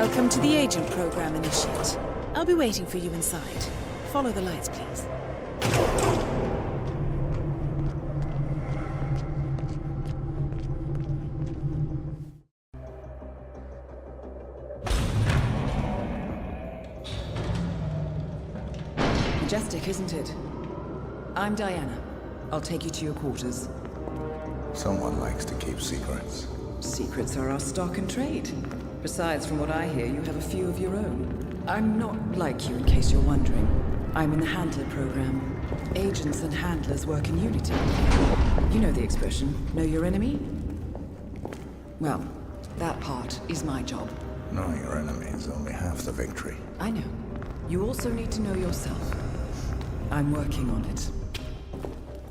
Welcome to the Agent Program, Initiate. I'll be waiting for you inside. Follow the lights, please. Majestic, isn't it? I'm Diana. I'll take you to your quarters. Someone likes to keep secrets. Secrets are our stock and trade. Besides, from what I hear, you have a few of your own. I'm not like you, in case you're wondering. I'm in the Handler program. Agents and handlers work in unity. You know the expression, know your enemy? Well, that part is my job. Knowing your enemy is only half the victory. I know. You also need to know yourself. I'm working on it.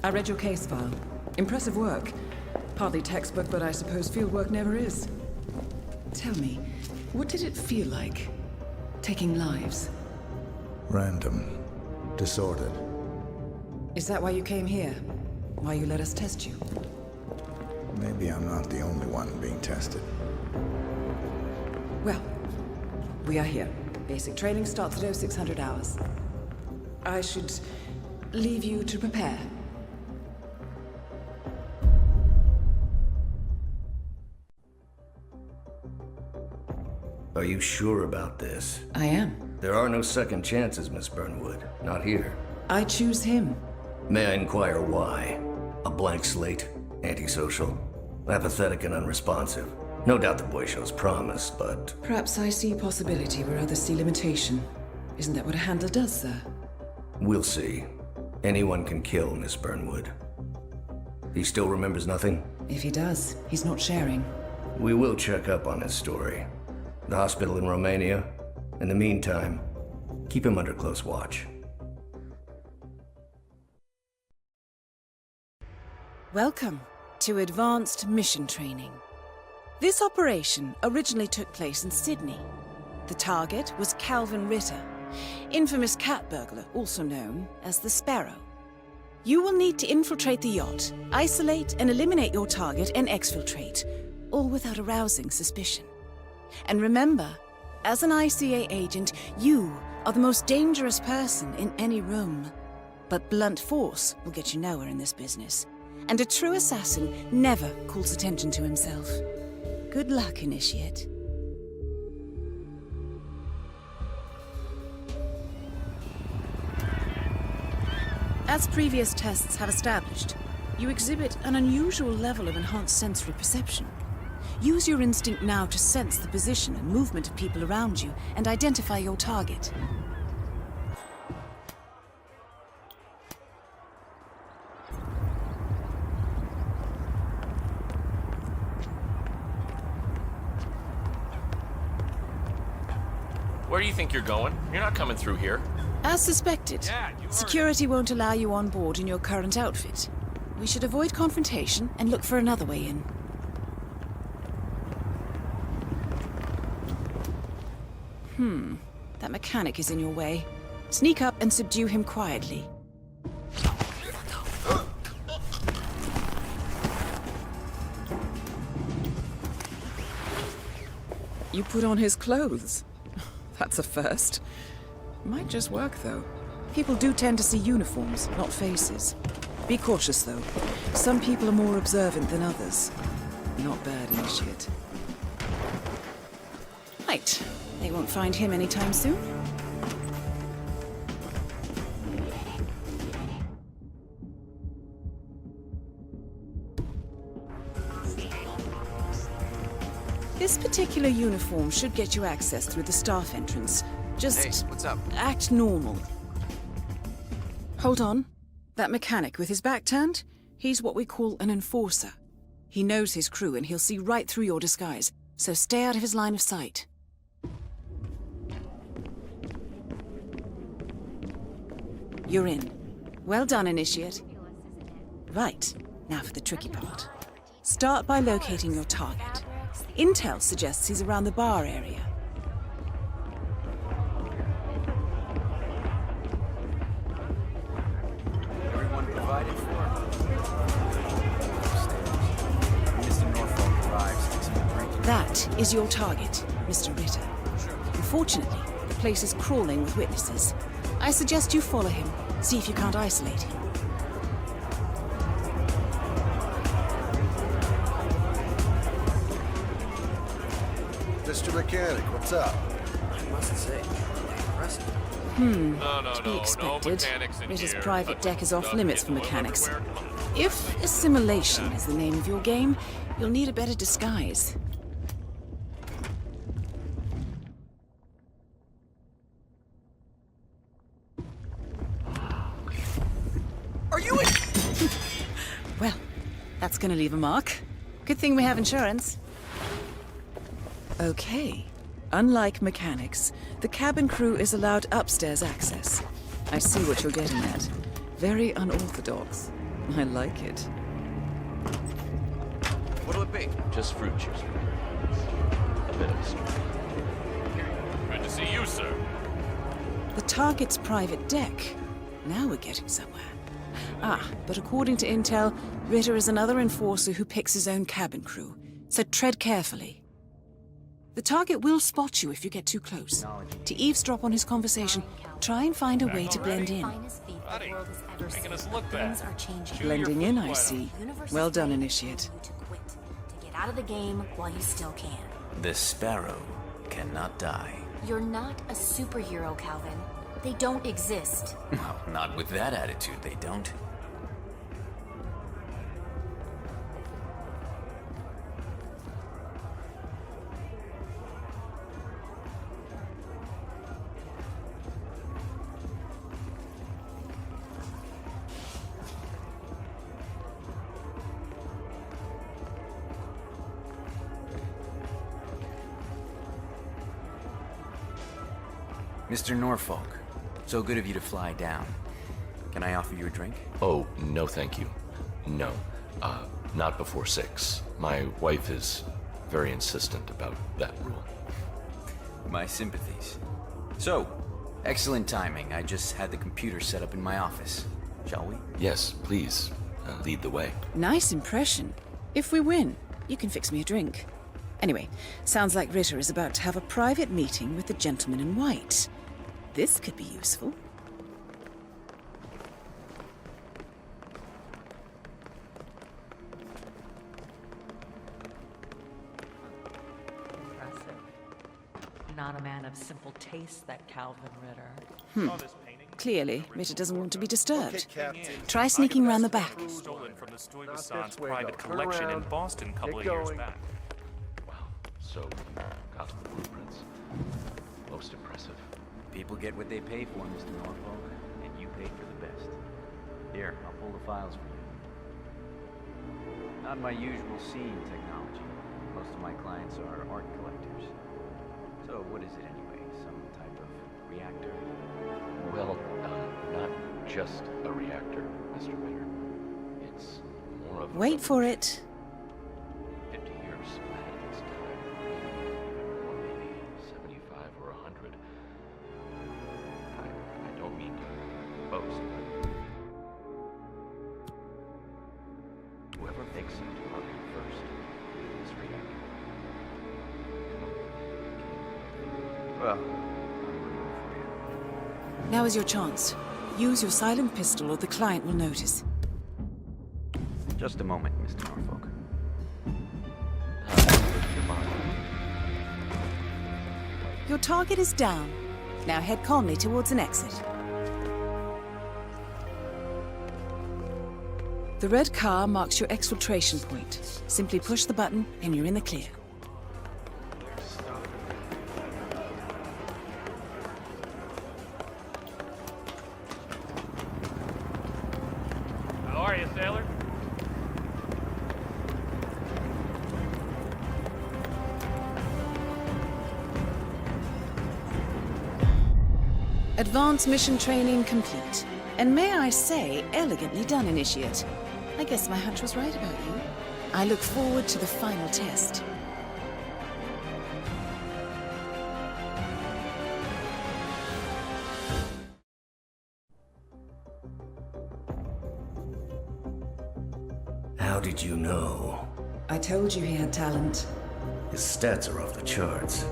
I read your case file. Impressive work. Hardly textbook, but I suppose fieldwork never is. Tell me, what did it feel like, taking lives? Random. Disordered. Is that why you came here? Why you let us test you? Maybe I'm not the only one being tested. Well, we are here. Basic training starts at 0600 hours. I should leave you to prepare. Are you sure about this? I am. There are no second chances, Miss Burnwood. Not here. I choose him. May I inquire why? A blank slate? Antisocial? Apathetic and unresponsive? No doubt the boy shows promise, but... Perhaps I see possibility where others see limitation. Isn't that what a handler does, sir? We'll see. Anyone can kill Miss Burnwood. He still remembers nothing? If he does, he's not sharing. We will check up on his story. The hospital in Romania. In the meantime, keep him under close watch. Welcome to Advanced Mission Training. This operation originally took place in Sydney. The target was Calvin Ritter, infamous cat burglar, also known as the Sparrow. You will need to infiltrate the yacht, isolate and eliminate your target, and exfiltrate, all without arousing suspicion. And remember, as an ICA agent, you are the most dangerous person in any room. But blunt force will get you nowhere in this business. And a true assassin never calls attention to himself. Good luck, Initiate. As previous tests have established, you exhibit an unusual level of enhanced sensory perception. Use your instinct now to sense the position and movement of people around you and identify your target. Where do you think you're going? You're not coming through here. As suspected, security won't allow you on board in your current outfit. We should avoid confrontation and look for another way in. That mechanic is in your way. Sneak up and subdue him quietly. You put on his clothes. That's a first. Might just work, though. People do tend to see uniforms, not faces. Be cautious, though. Some people are more observant than others. Not bad, Initiate. Right. They won't find him anytime soon. This particular uniform should get you access through the staff entrance. Just Hey, what's up? act normal. Hold on. That mechanic with his back turned? He's what we call an enforcer. He knows his crew and he'll see right through your disguise, so stay out of his line of sight. You're in. Well done, Initiate. Right, now for the tricky part. Start by locating your target. Intel suggests he's around the bar area. Everyone provided for. Mr. Norfolk arrives. That is your target, Mr. Ritter. Unfortunately, the place is crawling with witnesses. I suggest you follow him, see if you can't isolate him. Mr. Mechanic, what's up? I must say, impressive. To be expected. Ritter's private deck is off limits for mechanics. If assimilation is the name of your game, you'll need a better disguise. Are you in? Well, that's gonna leave a mark. Good thing we have insurance. Okay. Unlike mechanics, the cabin crew is allowed upstairs access. I see what you're getting at. Very unorthodox. I like it. What'll it be? Just fruit juice. A bit of history. Good to see you, sir. The target's private deck. Now we're getting somewhere. But according to intel, Ritter is another enforcer who picks his own cabin crew. So tread carefully. The target will spot you if you get too close. To eavesdrop on his conversation, try and find a way to blend in. Buddy, making us look bad. Blending in, I see. Well done, Initiate. To quit, to get out of the game while you still can. The sparrow cannot die. You're not a superhero, Calvin. They don't exist. Well, not with that attitude, they don't. Mr. Norfolk, so good of you to fly down. Can I offer you a drink? Oh, no thank you. No. Not before 6. My wife is very insistent about that rule. My sympathies. So, excellent timing. I just had the computer set up in my office. Shall we? Yes, please. Lead the way. Nice impression. If we win, you can fix me a drink. Anyway, sounds like Ritter is about to have a private meeting with the gentleman in white. This could be useful. Impressive. Not a man of simple taste, that Calvin Ritter. Clearly, Ritter doesn't want to be disturbed. Try sneaking round the back. Stolen from the Stuyvesant's private collection in Boston a couple of years back. Wow. So, got the blueprints. Most impressive. People get what they pay for, Mr. Norfolk, and you paid for the best. Here, I'll pull the files for you. Not my usual scene technology. Most of my clients are art collectors. So what is it anyway? Some type of reactor? Well, not just a reactor, Mr. Ritter. It's more of a... Wait for it. 50 years ahead of its time. Or maybe 75 or 100. I don't mean to boast, but whoever makes it on first is reactor. Well, I'm rooting for you. Now is your chance. Use your silent pistol or the client will notice. Just a moment, Mr. Norfolk. Your target is down. Now head calmly towards an exit. The red car marks your exfiltration point. Simply push the button and you're in the clear. How are you, sailor? Advanced mission training complete. And may I say, elegantly done, Initiate. I guess my hunch was right about you. I look forward to the final test. How did you know? I told you he had talent. His stats are off the charts.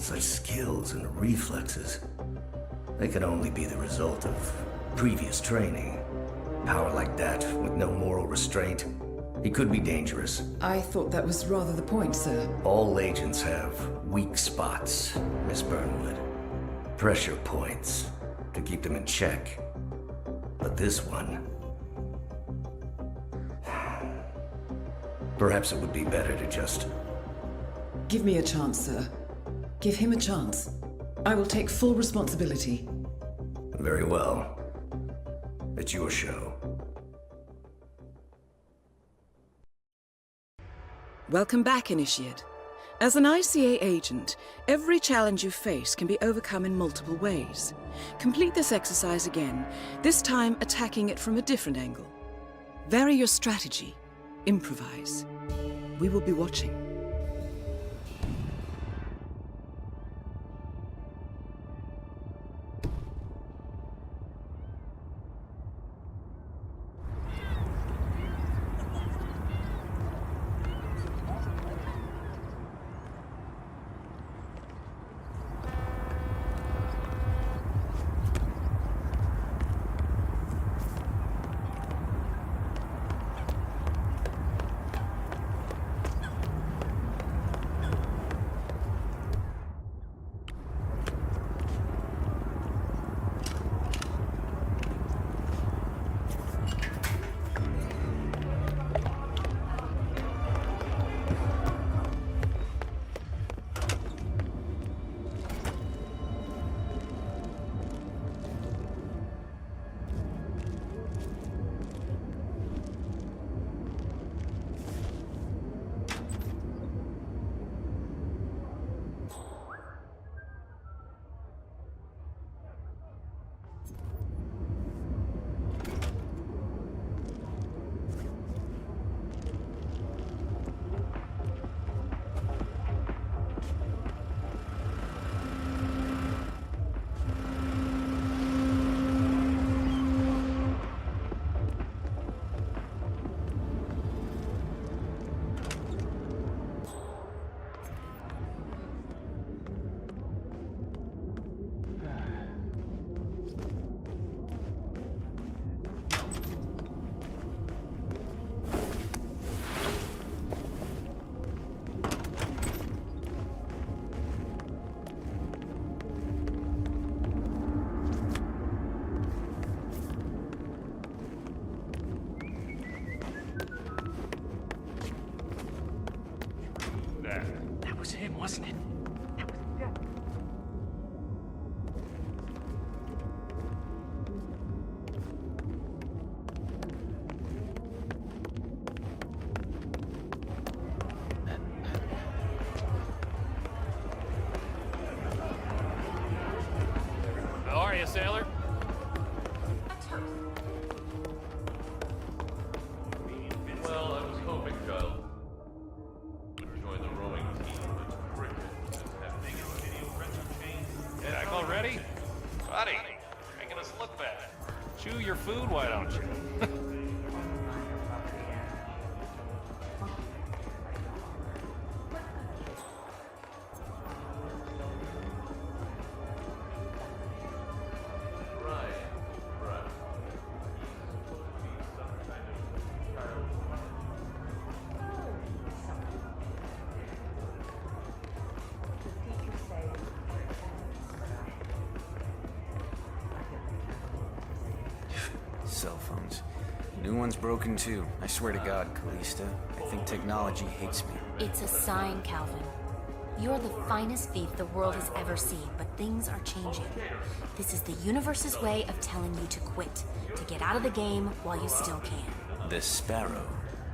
such skills and reflexes. They could only be the result of previous training. Power like that, with no moral restraint, he could be dangerous. I thought that was rather the point, sir. All agents have weak spots, Miss Burnwood. Pressure points to keep them in check. But this one... Perhaps it would be better to just... Give me a chance, sir. Give him a chance. I will take full responsibility. Very well. It's your show. Welcome back, Initiate. As an ICA agent, every challenge you face can be overcome in multiple ways. Complete this exercise again, this time attacking it from a different angle. Vary your strategy. Improvise. We will be watching. That was him, wasn't it? How are you, sailor? Well, I was hoping, child, would join the rowing team with cricket and have video Hey, I call ready? Buddy, you're making us look bad. Chew your food, why don't you? Cell phones. New one's broken too. I swear to God, Callista. I think technology hates me. It's a sign, Calvin. You're the finest thief the world has ever seen, but things are changing. This is the universe's way of telling you to quit, to get out of the game while you still can. The Sparrow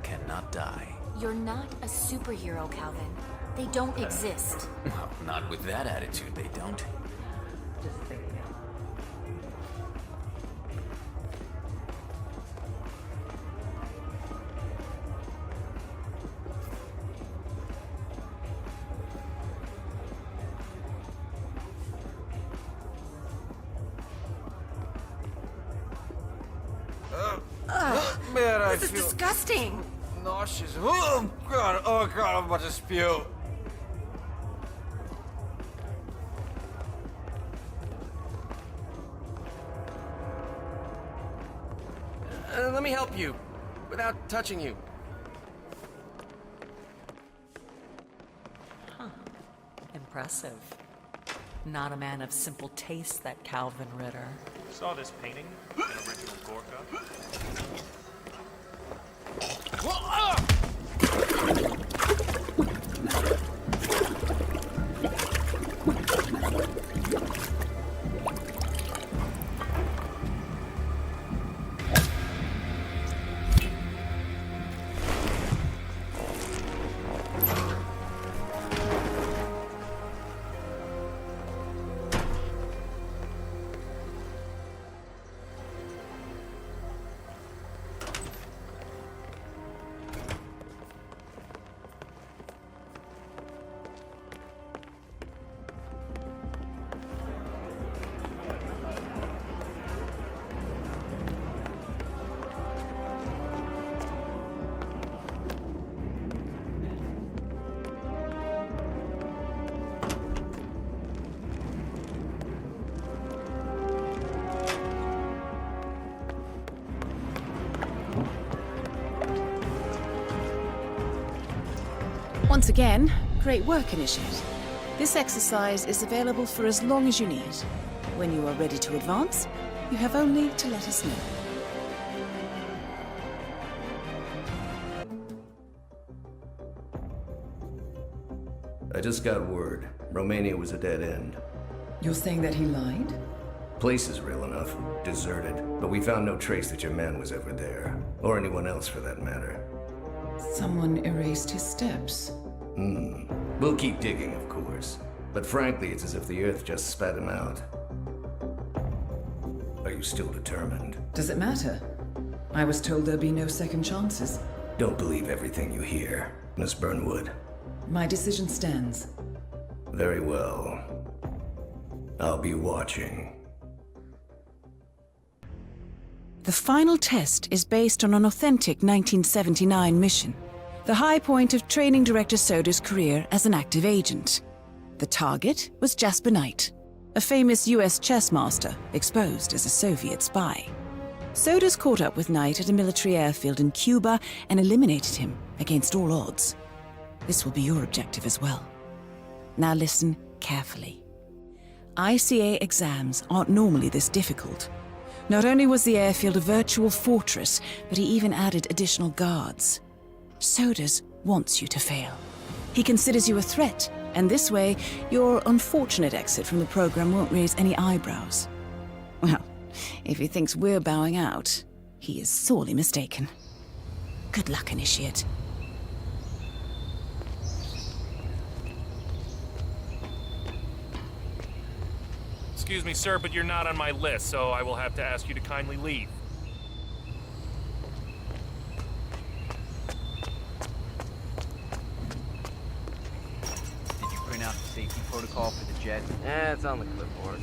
cannot die. You're not a superhero, Calvin. They don't exist. Well, not with that attitude, they don't. Man, I This is feel disgusting! nauseous. Oh God, I'm about to spew. Let me help you, without touching you. Impressive. Not a man of simple taste, that Calvin Ritter. Saw this painting? An original Gorka? Once again, great work, Initiate. This exercise is available for as long as you need. When you are ready to advance, you have only to let us know. I just got word. Romania was a dead end. You're saying that he lied? Place is real enough. Deserted. But we found no trace that your man was ever there. Or anyone else for that matter. Someone erased his steps. We'll keep digging, of course. But frankly, it's as if the Earth just spat him out. Are you still determined? Does it matter? I was told there'd be no second chances. Don't believe everything you hear, Miss Burnwood. My decision stands. Very well. I'll be watching. The final test is based on an authentic 1979 mission, the high point of Training Director Soda's career as an active agent. The target was Jasper Knight, a famous US chess master exposed as a Soviet spy. Soda's caught up with Knight at a military airfield in Cuba and eliminated him against all odds. This will be your objective as well. Now listen carefully. ICA exams aren't normally this difficult. Not only was the airfield a virtual fortress, but he even added additional guards. Sodas wants you to fail. He considers you a threat, and this way, your unfortunate exit from the program won't raise any eyebrows. Well, if he thinks we're bowing out, he is sorely mistaken. Good luck, Initiate. Excuse me, sir, but you're not on my list, so I will have to ask you to kindly leave. Did you print out the safety protocol for the jet? It's on the clipboard.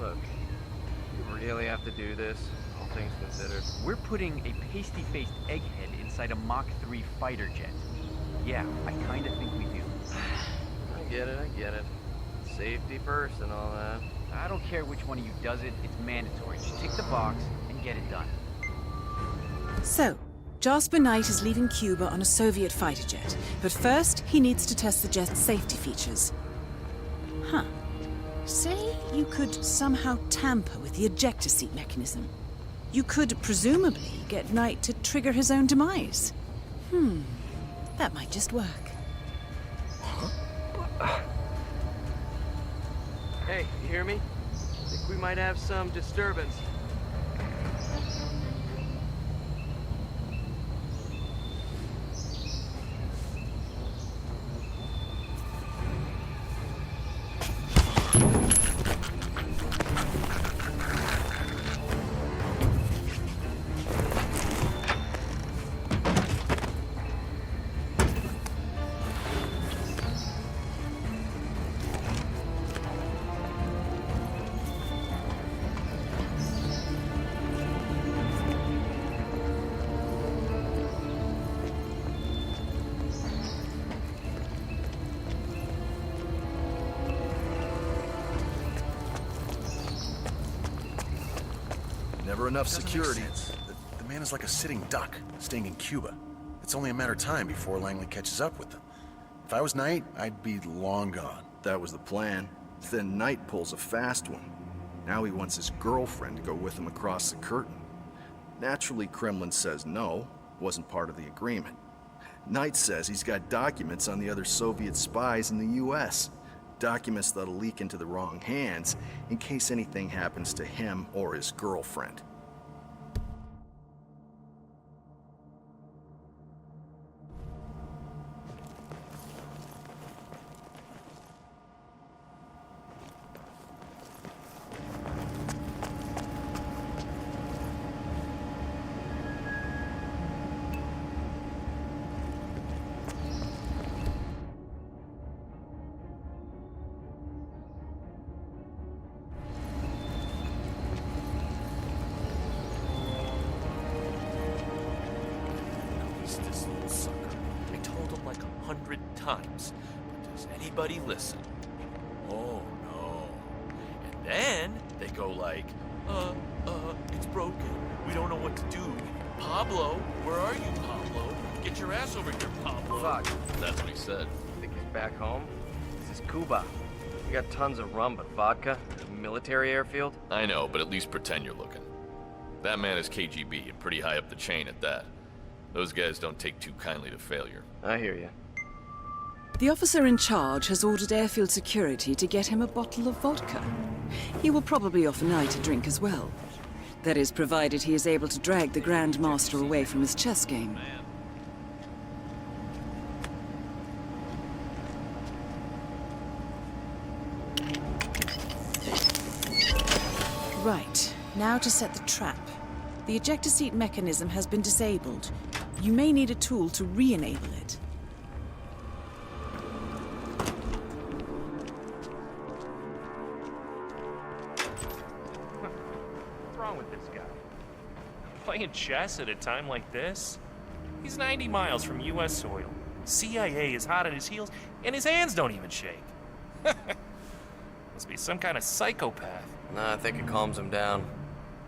Look, you really have to do this, all things considered. We're putting a pasty-faced egghead inside a Mach 3 fighter jet. Yeah, I kinda think we do. I get it. Safety first and all that. I don't care which one of you does it, it's mandatory. Just tick the box and get it done. So, Jasper Knight is leaving Cuba on a Soviet fighter jet, but first he needs to test the jet's safety features. Say you could somehow tamper with the ejector seat mechanism. You could presumably get Knight to trigger his own demise. That might just work. Hey, you hear me? Think we might have some disturbance. Never enough security. The man is like a sitting duck, staying in Cuba. It's only a matter of time before Langley catches up with them. If I was Knight, I'd be long gone. That was the plan. Then Knight pulls a fast one. Now he wants his girlfriend to go with him across the curtain. Naturally, Kremlin says no, wasn't part of the agreement. Knight says he's got documents on the other Soviet spies in the US. Documents that'll leak into the wrong hands in case anything happens to him or his girlfriend. This little sucker. I told him like 100 times. But does anybody listen? Oh no. And then they go like, it's broken. We don't know what to do. Pablo, where are you, Pablo? Get your ass over here, Pablo. Fuck. That's what he said. Think he's back home? This is Cuba. We got tons of rum, but vodka? A military airfield? I know, but at least pretend you're looking. That man is KGB and pretty high up the chain at that. Those guys don't take too kindly to failure. I hear you. The officer in charge has ordered airfield security to get him a bottle of vodka. He will probably offer Knight a drink as well. That is, provided he is able to drag the Grand Master away from his chess game. Right, now to set the trap. The ejector seat mechanism has been disabled. You may need a tool to re-enable it. What's wrong with this guy? Playing chess at a time like this? He's 90 miles from US soil. CIA is hot at his heels, and his hands don't even shake. Must be some kind of psychopath. Nah, I think it calms him down.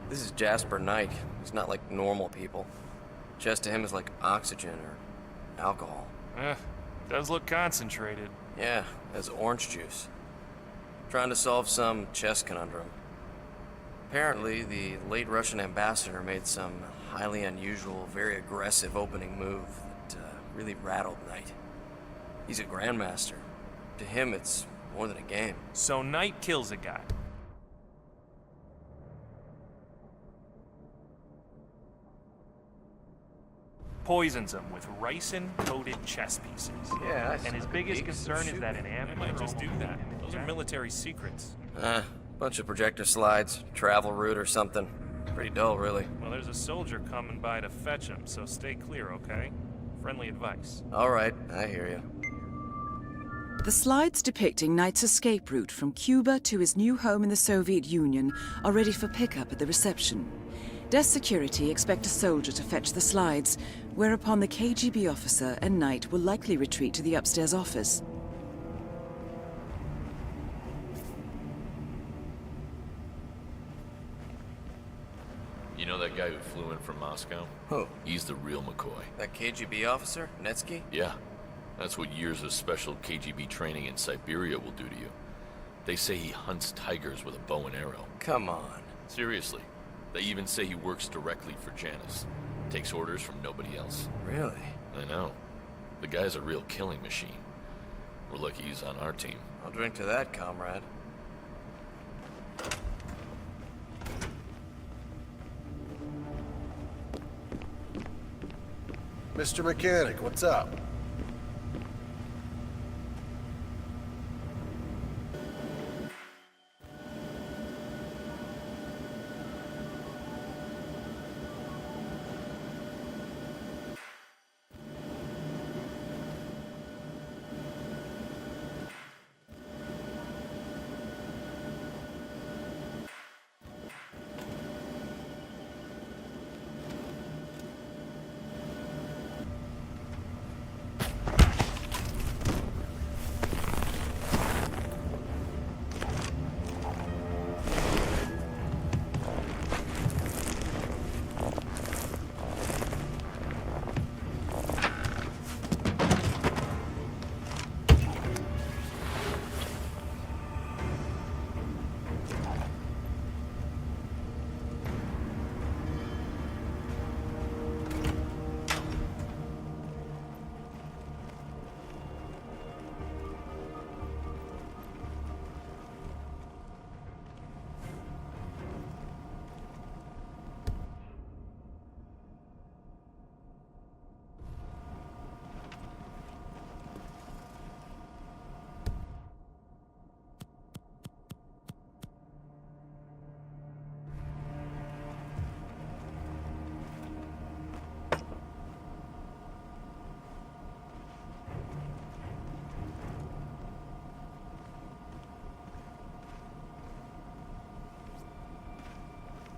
This is Jasper Knight. He's not like normal people. Chess to him is like oxygen or alcohol. Does look concentrated. Yeah, as orange juice. Trying to solve some chess conundrum. Apparently, the late Russian ambassador made some highly unusual, very aggressive opening move that really rattled Knight. He's a grandmaster. To him, it's more than a game. So Knight kills a guy. Poisons him with ricin-coated chess pieces. Yeah, and his biggest concern is that an amp might just do that. Those are military secrets. Bunch of projector slides, travel route or something. Pretty dull, really. Well, there's a soldier coming by to fetch him, so stay clear, okay? Friendly advice. All right, I hear you. The slides depicting Knight's escape route from Cuba to his new home in the Soviet Union are ready for pickup at the reception. Desk security expect a soldier to fetch the slides, whereupon the KGB officer and Knight will likely retreat to the upstairs office. You know that guy who flew in from Moscow? Who? He's the real McCoy. That KGB officer, Netsky? Yeah. That's what years of special KGB training in Siberia will do to you. They say he hunts tigers with a bow and arrow. Come on. Seriously. They even say he works directly for Janice. Takes orders from nobody else. Really? I know. The guy's a real killing machine. We're lucky he's on our team. I'll drink to that, comrade. Mr. Mechanic, what's up?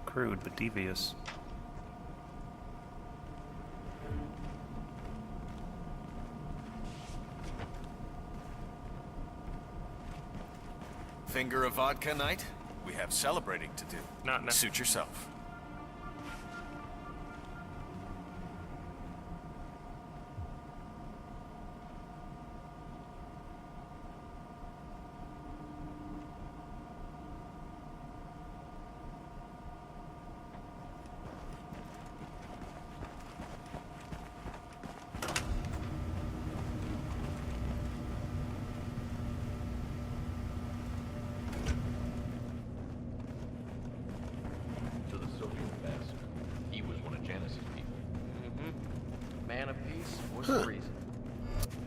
Crude, but devious. Finger of vodka night? We have celebrating to do. Not now. Suit yourself. Man of peace, voice of reason.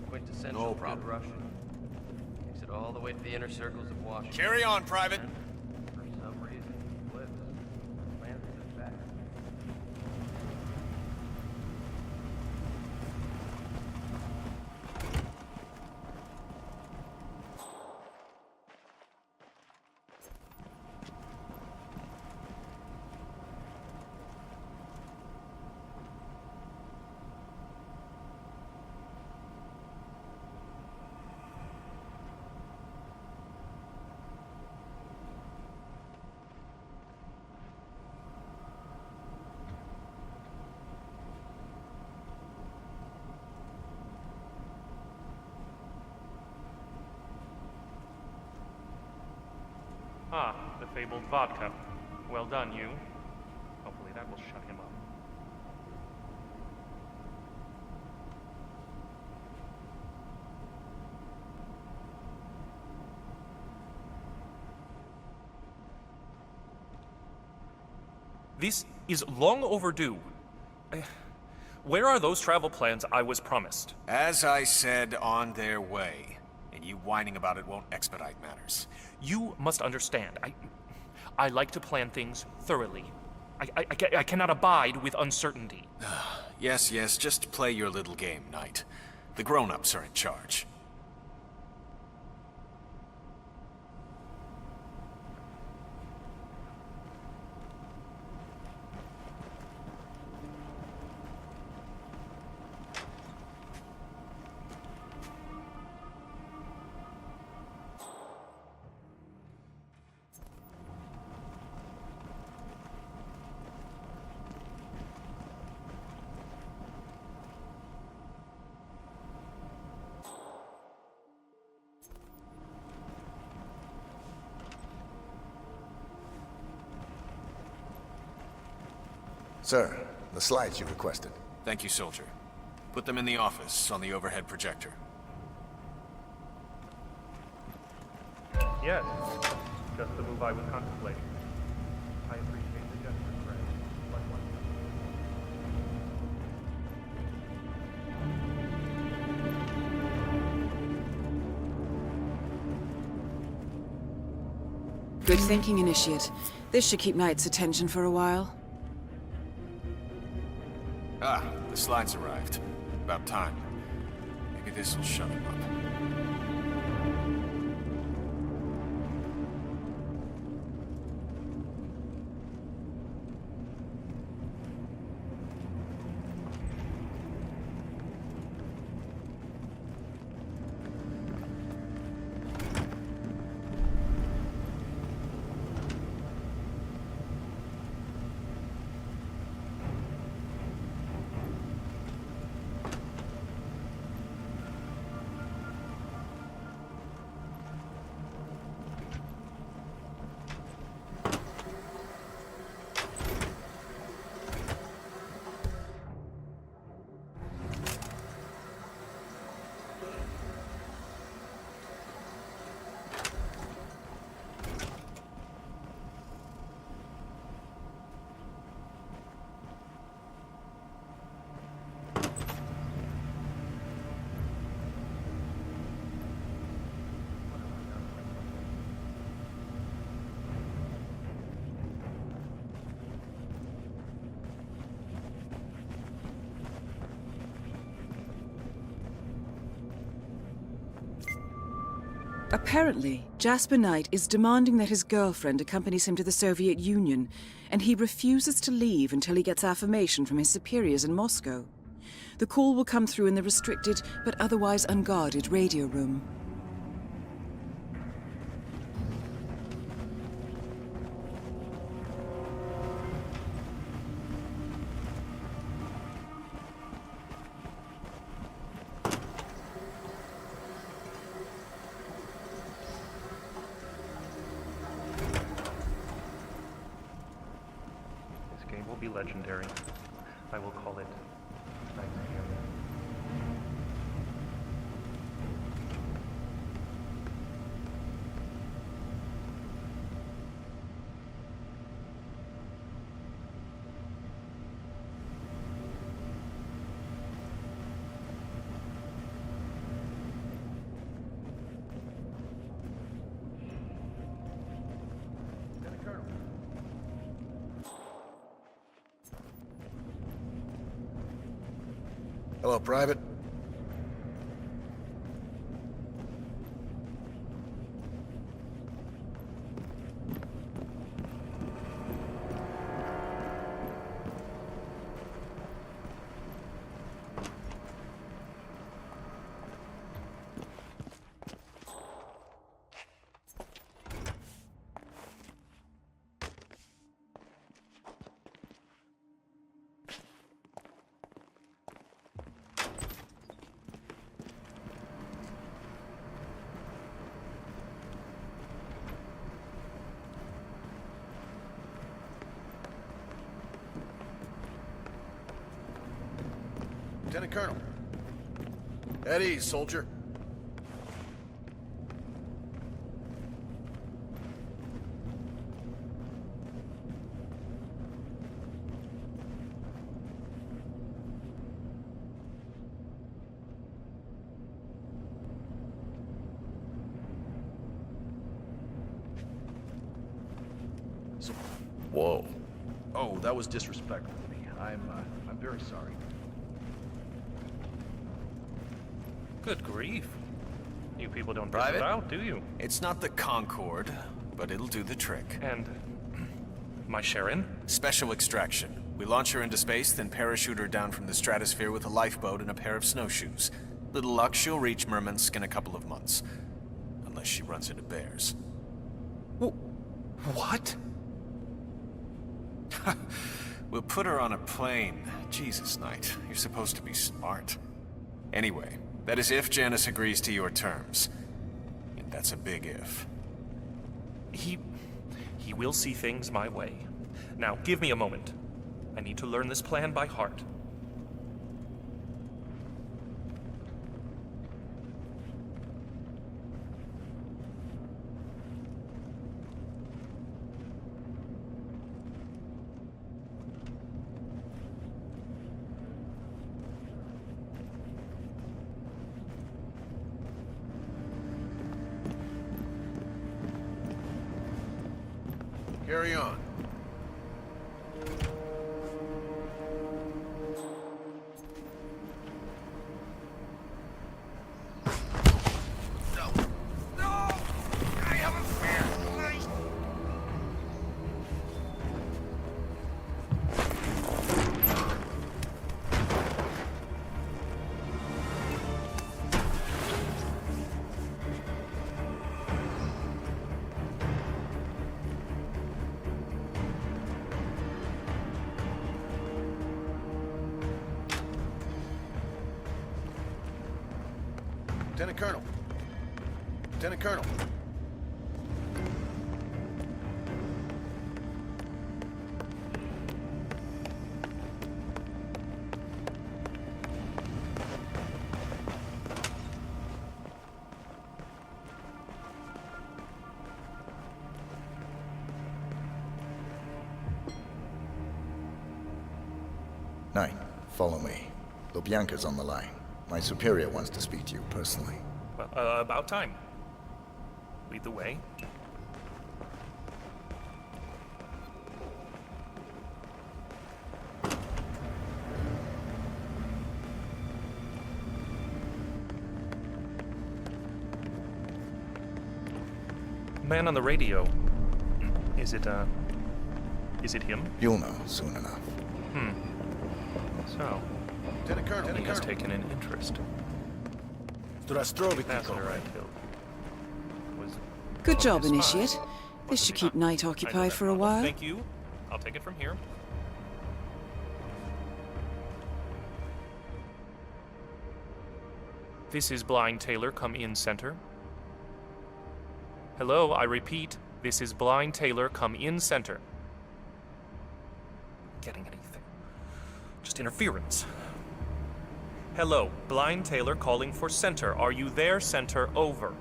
Quintessential good Russian. Takes it all the way to the inner circles of Washington. Carry on, Private. For some reason, he flips. Plans it back. Ah, the fabled vodka. Well done, you. Hopefully that will shut him up. This is long overdue. Where are those travel plans I was promised? As I said, on their way. And you whining about it won't expedite matters. You must understand. I like to plan things thoroughly. I cannot abide with uncertainty. Yes, just play your little game, Knight. The grown-ups are in charge. Sir, the slides you requested. Thank you, soldier. Put them in the office, on the overhead projector. Yes, just the move I was contemplating. I appreciate the gesture, Fred. But one Good thinking, Initiate. This should keep Knight's attention for a while. Ah, the slides arrived. About time. Maybe this'll shut him up. Apparently, Jasper Knight is demanding that his girlfriend accompanies him to the Soviet Union, and he refuses to leave until he gets affirmation from his superiors in Moscow. The call will come through in the restricted but otherwise unguarded radio room. This game will be legendary. I will call it Knight's Gambit. Hello, Private. Lieutenant Colonel. At ease, soldier. Whoa. Oh, that was disrespectful of me. I'm very sorry. Good grief. You people don't Private? dish it out, do you? It's not the Concorde, but it'll do the trick. And my Sharon? Special extraction. We launch her into space, then parachute her down from the stratosphere with a lifeboat and a pair of snowshoes. Little luck, she'll reach Murmansk in a couple of months. Unless she runs into bears. What? We'll put her on a plane. Jesus, Knight, you're supposed to be smart. Anyway, that is if Janice agrees to your terms. And that's a big if. He will see things my way. Now, give me a moment. I need to learn this plan by heart. Carry on. Lieutenant Colonel. Lieutenant Colonel. Knight, follow me. Lubyanka's on the line. My superior wants to speak to you personally. Well, about time. Lead the way. man on the radio. Is it him? You'll know soon enough. So, he has taken an interest. The ambassador I killed was... Good job, his spy. Initiate. This should keep Knight occupied for a while. Thank you. I'll take it from here. This is Blind Taylor, come in center. Hello, I repeat, this is Blind Taylor, come in center. Getting anything. Just interference. Hello, Blind Taylor calling for center. Are you there, center? Over.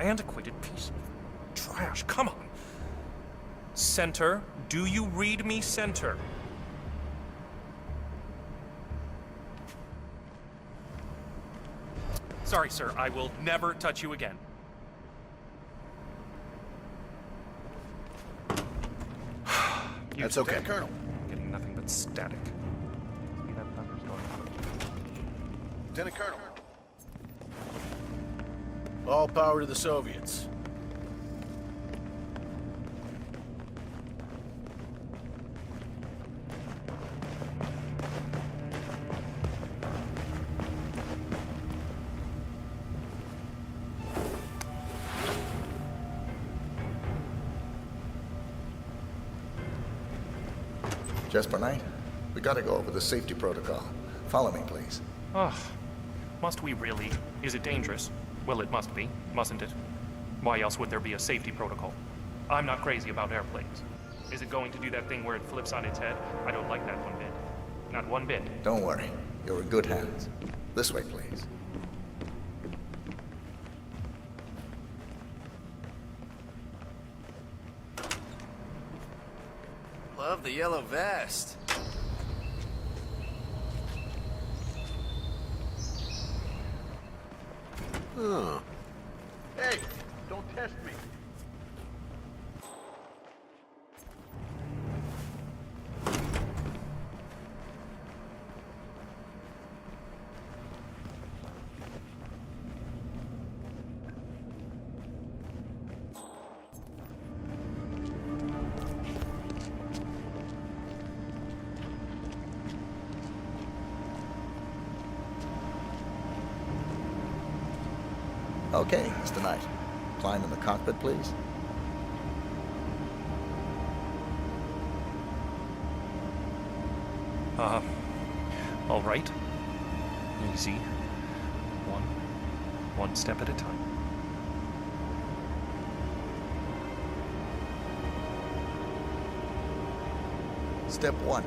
Antiquated piece of trash, come on. Center, do you read me, center? Sorry, sir, I will never touch you again. That's okay, Colonel. Getting nothing but static. See that thunderstorm? Lieutenant Colonel. All power to the Soviets. Jasper Knight, we gotta go over the safety protocol. Follow me, please. Ugh. Must we really? Is it dangerous? Well, it must be, mustn't it? Why else would there be a safety protocol? I'm not crazy about airplanes. Is it going to do that thing where it flips on its head? I don't like that one bit. Not one bit. Don't worry. You're in good hands. This way, please. Love the yellow vest. Oh. Hey, don't test me. Okay, Mr. Knight. Climb in the cockpit, please. All right. Easy. One step at a time. Step 1.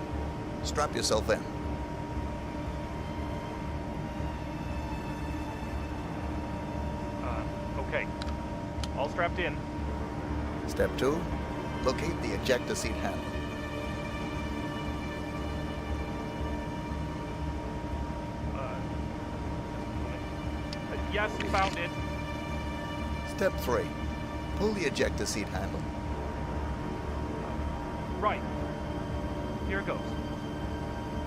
Strap yourself in. Okay. All strapped in. Step 2. Locate the ejector seat handle. Yes, found it. Step 3. Pull the ejector seat handle. Right. Here it goes.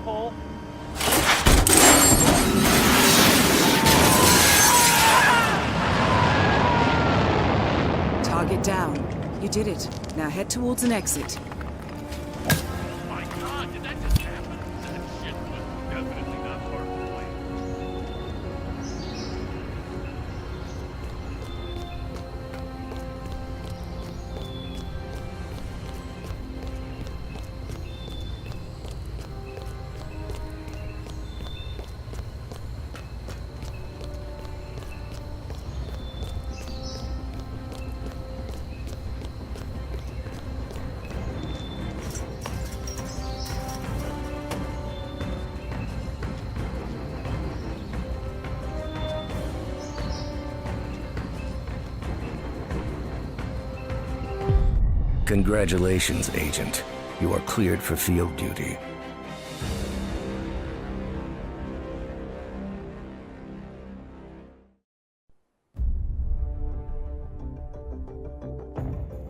Pull. Target down. You did it. Now head towards an exit. My God, did that just happen? That shit was definitely not part of the plan. Congratulations, Agent. You are cleared for field duty.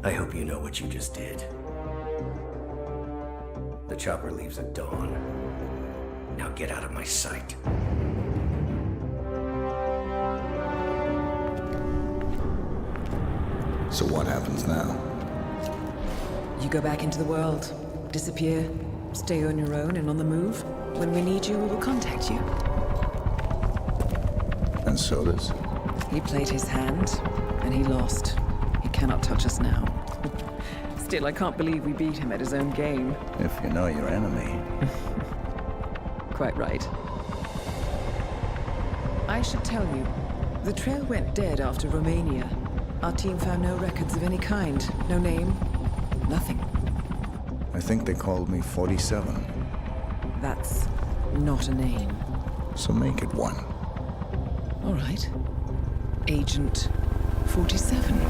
I hope you know what you just did. The chopper leaves at dawn. Now get out of my sight. So what happens now? You go back into the world, disappear, stay on your own and on the move. When we need you, we will contact you. And so does. He played his hand, and he lost. He cannot touch us now. Still, I can't believe we beat him at his own game. If you know your enemy. Quite right. I should tell you, the trail went dead after Romania. Our team found no records of any kind. No name, nothing. I think they called me 47. That's not a name. So make it one. All right. Agent 47.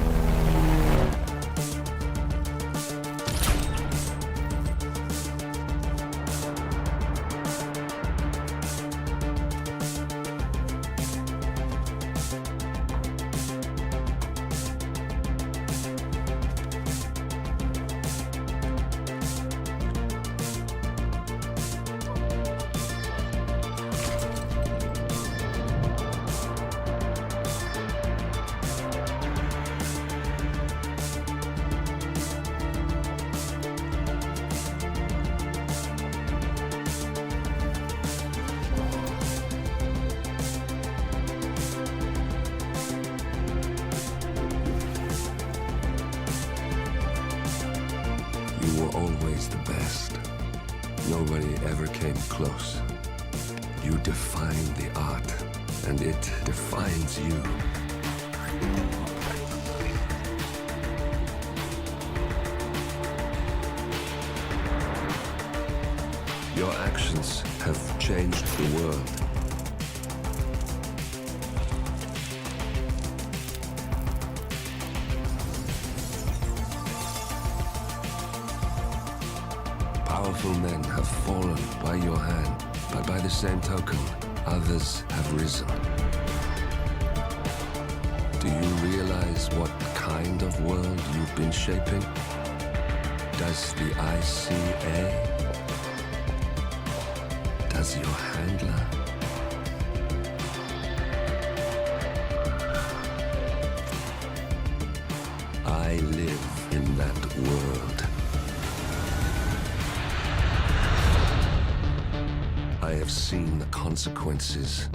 You were always the best. Nobody ever came close. You defined the art, and it defines you. Your actions have changed the world. Powerful men have fallen by your hand, but by the same token, others have risen. Do you realize what kind of world you've been shaping? Does the ICA? Does your handler? I live in that world. I have seen the consequences.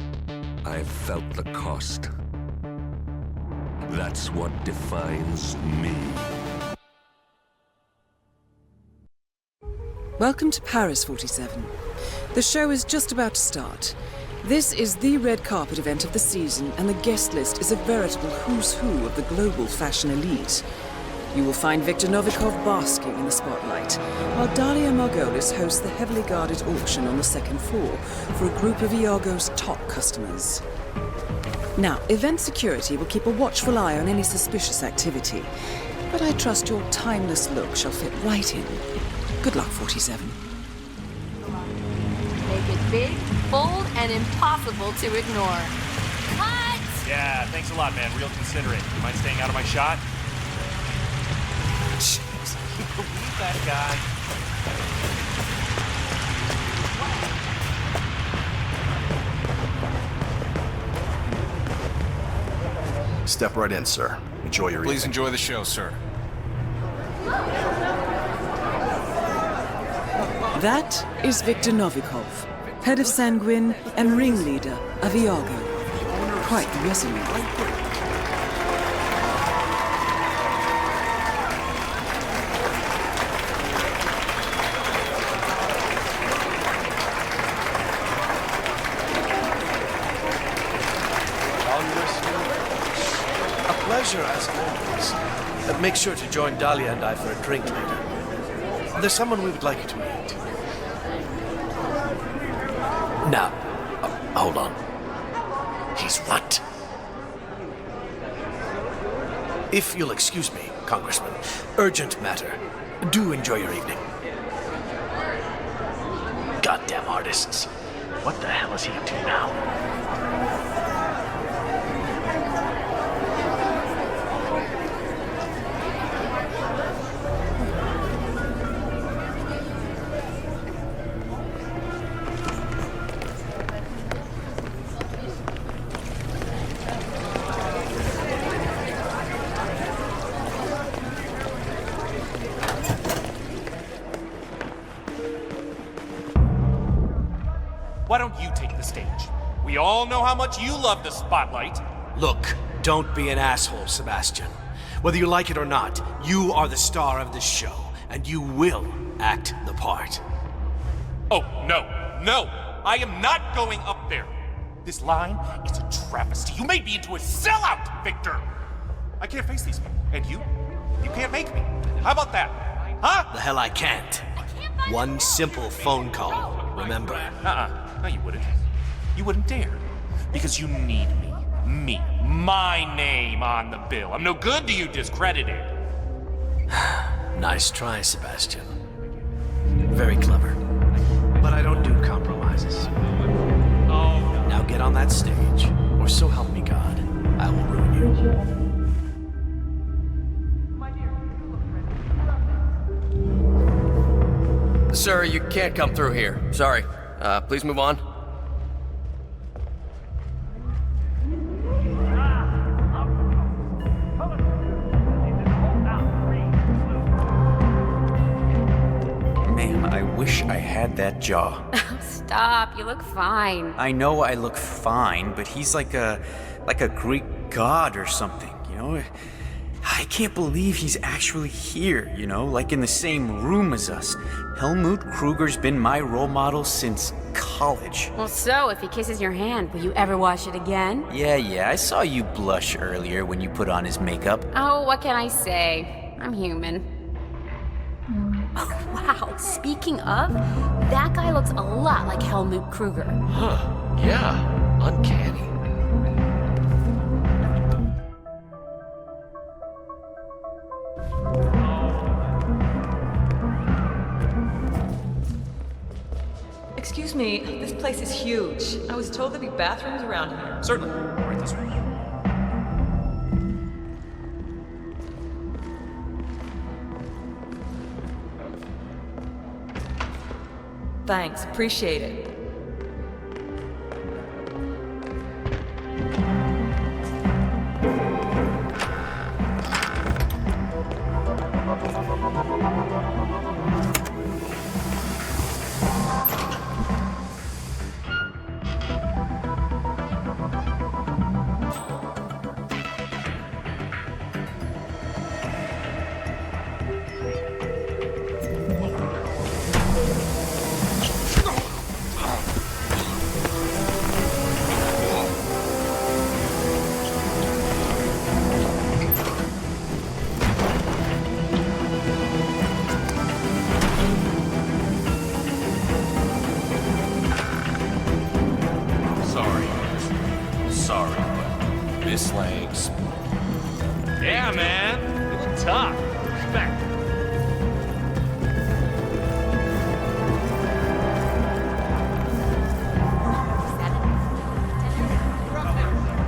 I have felt the cost. That's what defines me. Welcome to Paris, 47. The show is just about to start. This is the red carpet event of the season, and the guest list is a veritable who's who of the global fashion elite. You will find Viktor Novikov basking in the spotlight, while Dalia Margolis hosts the heavily guarded auction on the second floor for a group of Iago's top customers. Now, event security will keep a watchful eye on any suspicious activity, but I trust your timeless look shall fit right in. Good luck, 47. Make it big, bold, and impossible to ignore. Cut! Yeah, thanks a lot, man. Real considerate. You mind staying out of my shot? Jeez, can you believe that guy? Step right in, sir. Enjoy your Please evening. enjoy the show, sir. That is Viktor Novikov, head of Sanguine and ringleader of Iago. Quite the resume. A pleasure, as always. Make sure to join Dahlia and I for a drink later. There's someone we would like you to meet. Now, hold on. He's what? If you'll excuse me, Congressman, urgent matter. Do enjoy your evening. Goddamn artists. What the hell is he up to now? why don't you take the stage? We all know how much you love the spotlight. Look, don't be an asshole, Sebastian. Whether you like it or not, you are the star of this show, and you will act the part. Oh, no, no! I am not going up there! This line is a travesty. You made me into a sellout, Victor! I can't face these people. And you? You can't make me. How about that? Huh? The hell I can't. One simple phone call, remember? No, you wouldn't. You wouldn't dare. Because you need me. Me. My name on the bill. I'm no good to you, discredited. Nice try, Sebastian. Very clever. But I don't do compromises. Oh. Now get on that stage, or so help me God, I will ruin you. Sir, you can't come through here. Sorry. Please move on. Man, I wish I had that jaw. Stop, you look fine. I know I look fine, but he's like a Greek god or something, you know? I can't believe he's actually here, you know, like in the same room as us. Helmut Kruger's been my role model since college. Well, so if he kisses your hand, will you ever wash it again? Yeah, I saw you blush earlier when you put on his makeup. Oh, what can I say? I'm human. Oh, wow. Speaking of, that guy looks a lot like Helmut Kruger. Huh. Yeah. Uncanny. Excuse me, this place is huge. I was told there'd be bathrooms around here. Certainly. Right this way. Thanks, appreciate it. Slangs. Yeah, man. You look tough. Respect.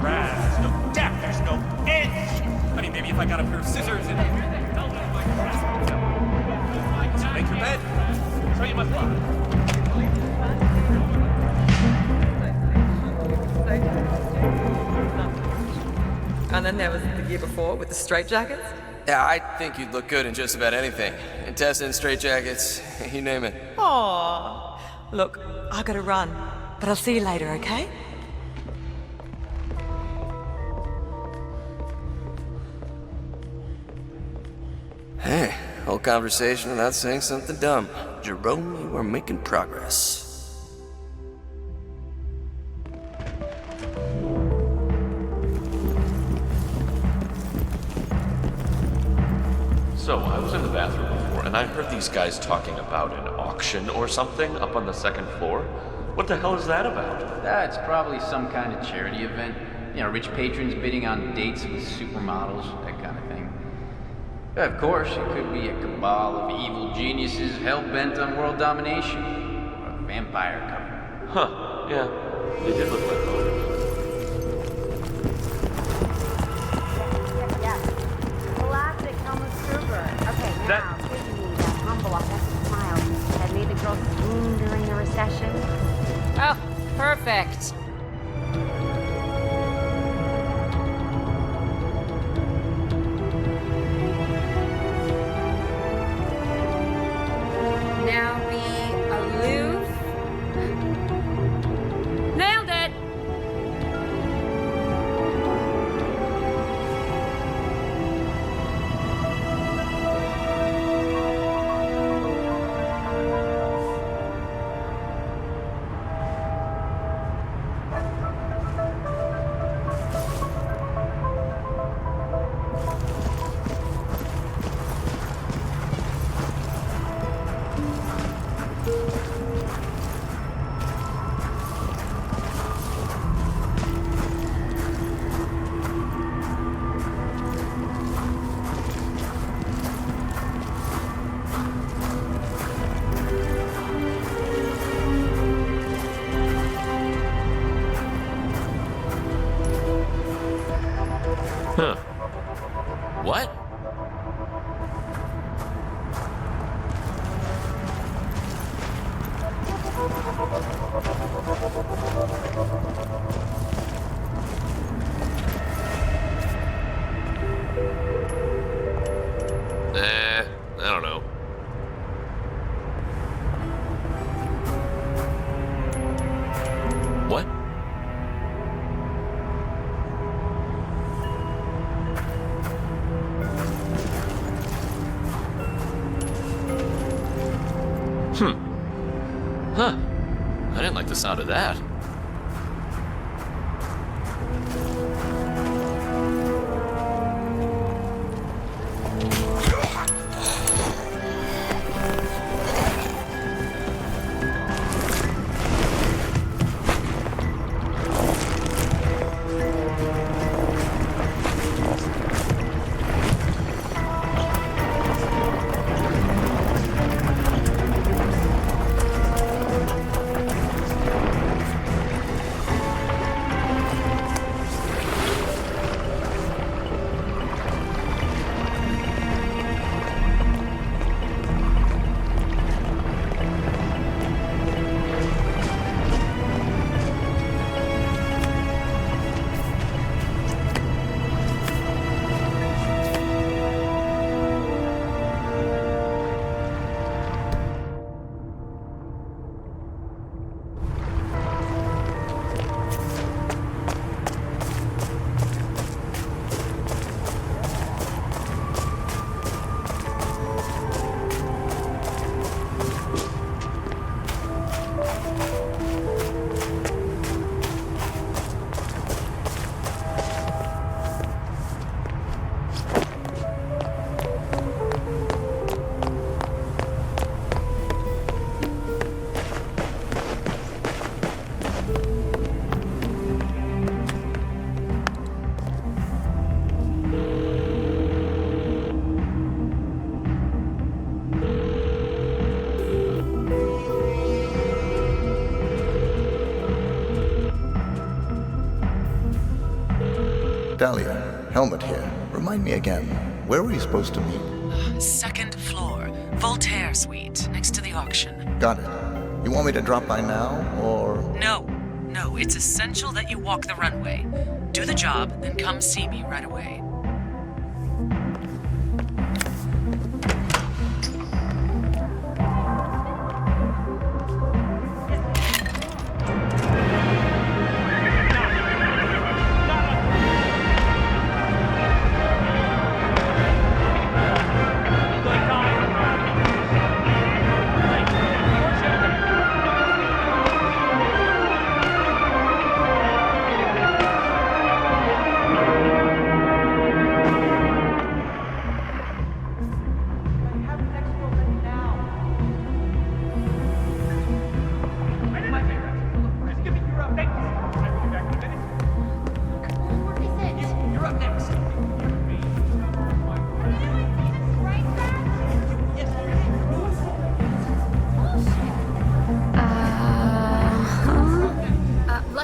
There's no depth. There's no edge. I mean, maybe if I got a pair of scissors and make your bed. Show you my plot. And then there was the year before with the straitjackets? Yeah, I think you'd look good in just about anything. Intestines, straitjackets, you name it. Aww. Look, I gotta run, but I'll see you later, okay? Hey, whole conversation without saying something dumb. Jerome, you are making progress. So, I was in the bathroom before, and I heard these guys talking about an auction or something up on the second floor. What the hell is that about? It's probably some kind of charity event. You know, rich patrons bidding on dates with supermodels, that kind of thing. Of course, it could be a cabal of evil geniuses hell-bent on world domination. Or a vampire cover. Huh, yeah. They did look like voters. Classic Helmut Kruger. Okay, now, give me that humble, authentic smile that made the girls swoon during the recession. Oh, perfect. Now be aloof I don't know. What? Huh. I didn't like the sound of that. Dahlia, Helmut here. Remind me again, where were we supposed to meet? Second floor, Voltaire Suite, next to the auction. Got it. You want me to drop by now, or...? No, it's essential that you walk the runway. Do the job, then come see me right away.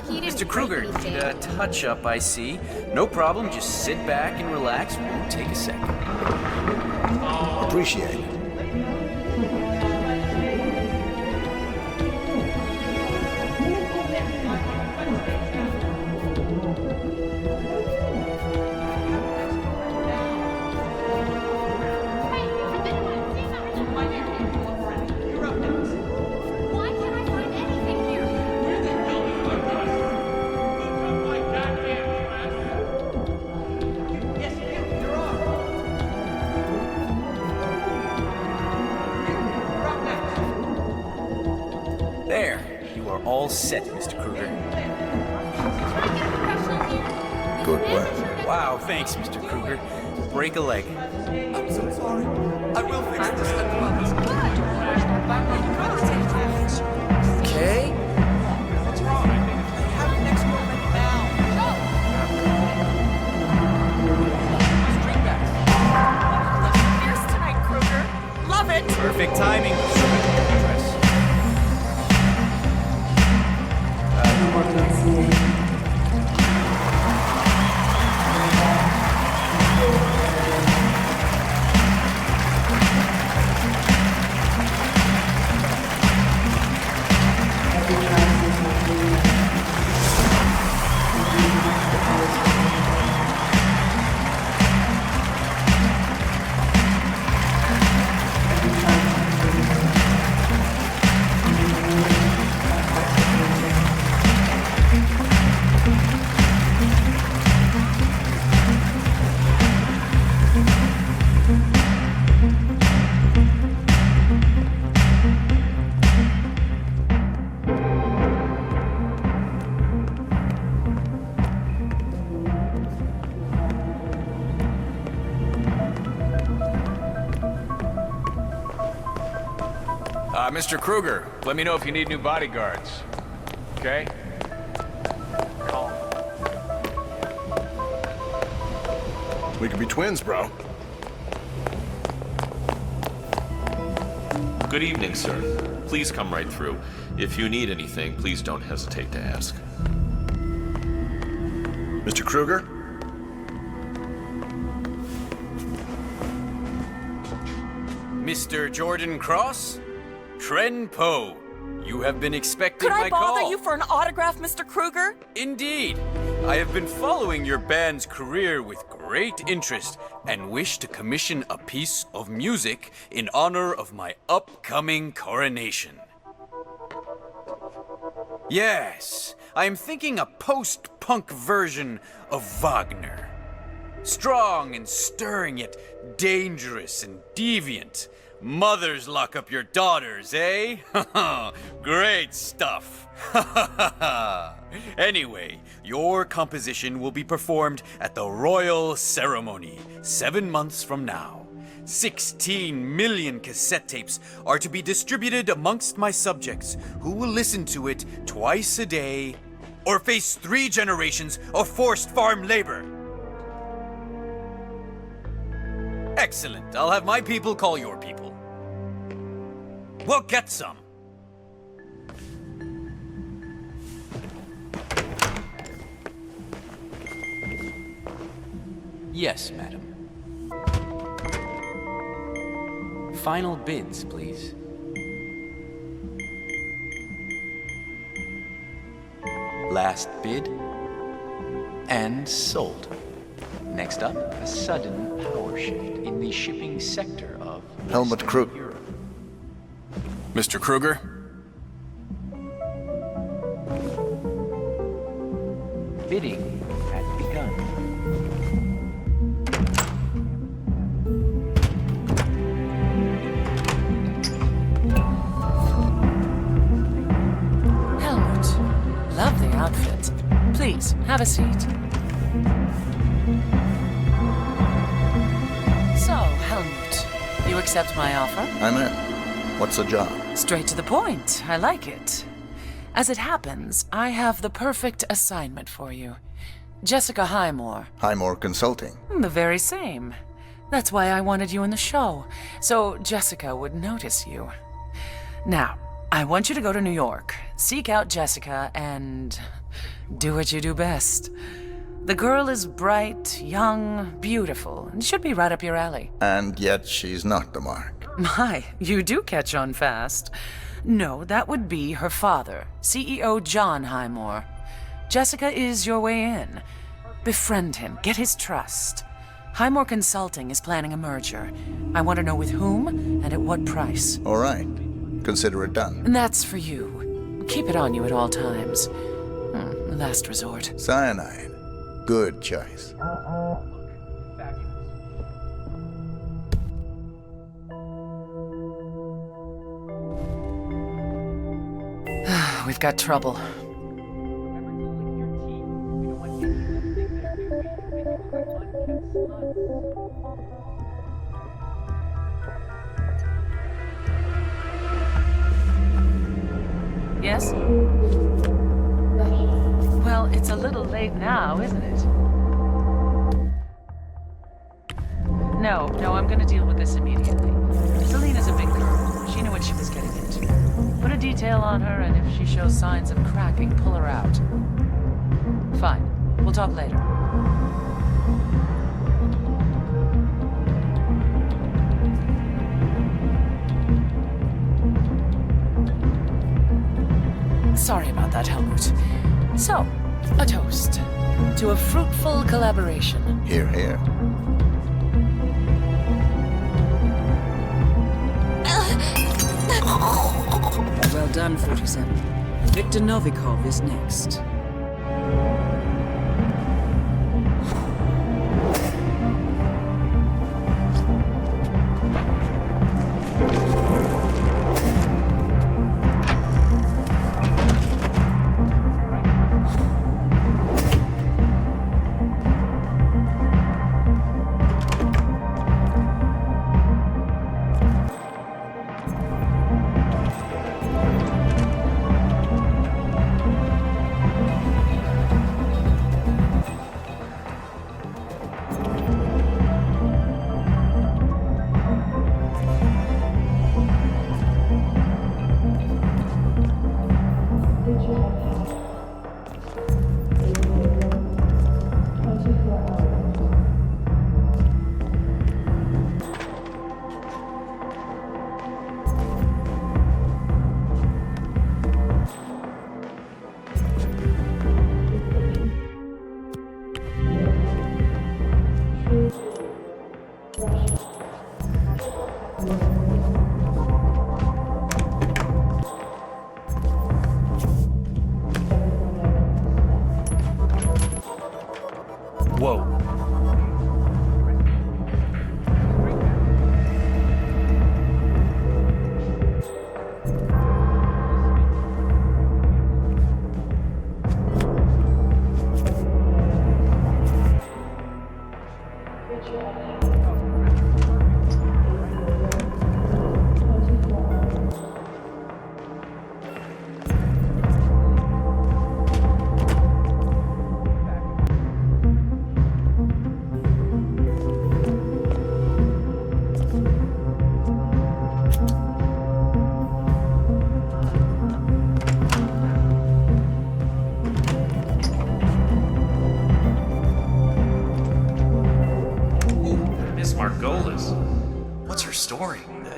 Mr. Kruger, need a touch-up, I see. No problem, just sit back and relax. Won't take a second. Appreciate it. All set, Mr. Kruger. Good work. Wow, thanks, Mr. Kruger. Break a leg. I'm so sorry. I will fix this, I promise. Okay. What's wrong? I have it next door ready now. Straight back. Fierce tonight, Kruger. Love it. Perfect timing. Mr. Kruger, let me know if you need new bodyguards. Okay? We could be twins, bro. Good evening, sir. Please come right through. If you need anything, please don't hesitate to ask. Mr. Kruger? Mr. Jordan Cross? Tren Poe, you have been expecting Could my I bother call. you for an autograph, Mr. Kruger? Indeed. I have been following your band's career with great interest and wish to commission a piece of music in honor of my upcoming coronation. Yes, I am thinking a post-punk version of Wagner. Strong and stirring, yet dangerous and deviant. Mothers lock up your daughters, eh? Great stuff. Anyway, your composition will be performed at the royal ceremony 7 months from now. 16 million cassette tapes are to be distributed amongst my subjects, who will listen to it twice a day or face 3 generations of forced farm labor. Excellent. I'll have my people call your people. We'll get some. Yes, madam. Final bids, please. Last bid. And sold. Next up, a sudden power shift in the shipping sector of Helmut Kruger. Mr. Kruger? Bidding had begun. Helmut, love the outfit. Please, have a seat. So, Helmut, you accept my offer? I'm in. What's the job? Straight to the point. I like it. As it happens, I have the perfect assignment for you. Jessica Highmore. Highmore Consulting. The very same. That's why I wanted you in the show, so Jessica would notice you. Now, I want you to go to New York, seek out Jessica, and do what you do best. The girl is bright, young, beautiful, and should be right up your alley. And yet she's not the mark. My, you do catch on fast. No, that would be her father, CEO John Highmore. Jessica is your way in. Befriend him, get his trust. Highmore Consulting is planning a merger. I want to know with whom and at what price. All right. Consider it done. And that's for you. Keep it on you at all times. Last resort. Cyanide. Good choice. We've got trouble. Yes? Well, it's a little late now, isn't it? No, I'm gonna deal with this immediately. Selena's a big girl. She knew what she was getting into. Put a detail on her, and if she shows signs of cracking, pull her out. Fine. We'll talk later. Sorry about that, Helmut. So, a toast to a fruitful collaboration. Hear, hear. Well done, 47. Victor Novikov is next.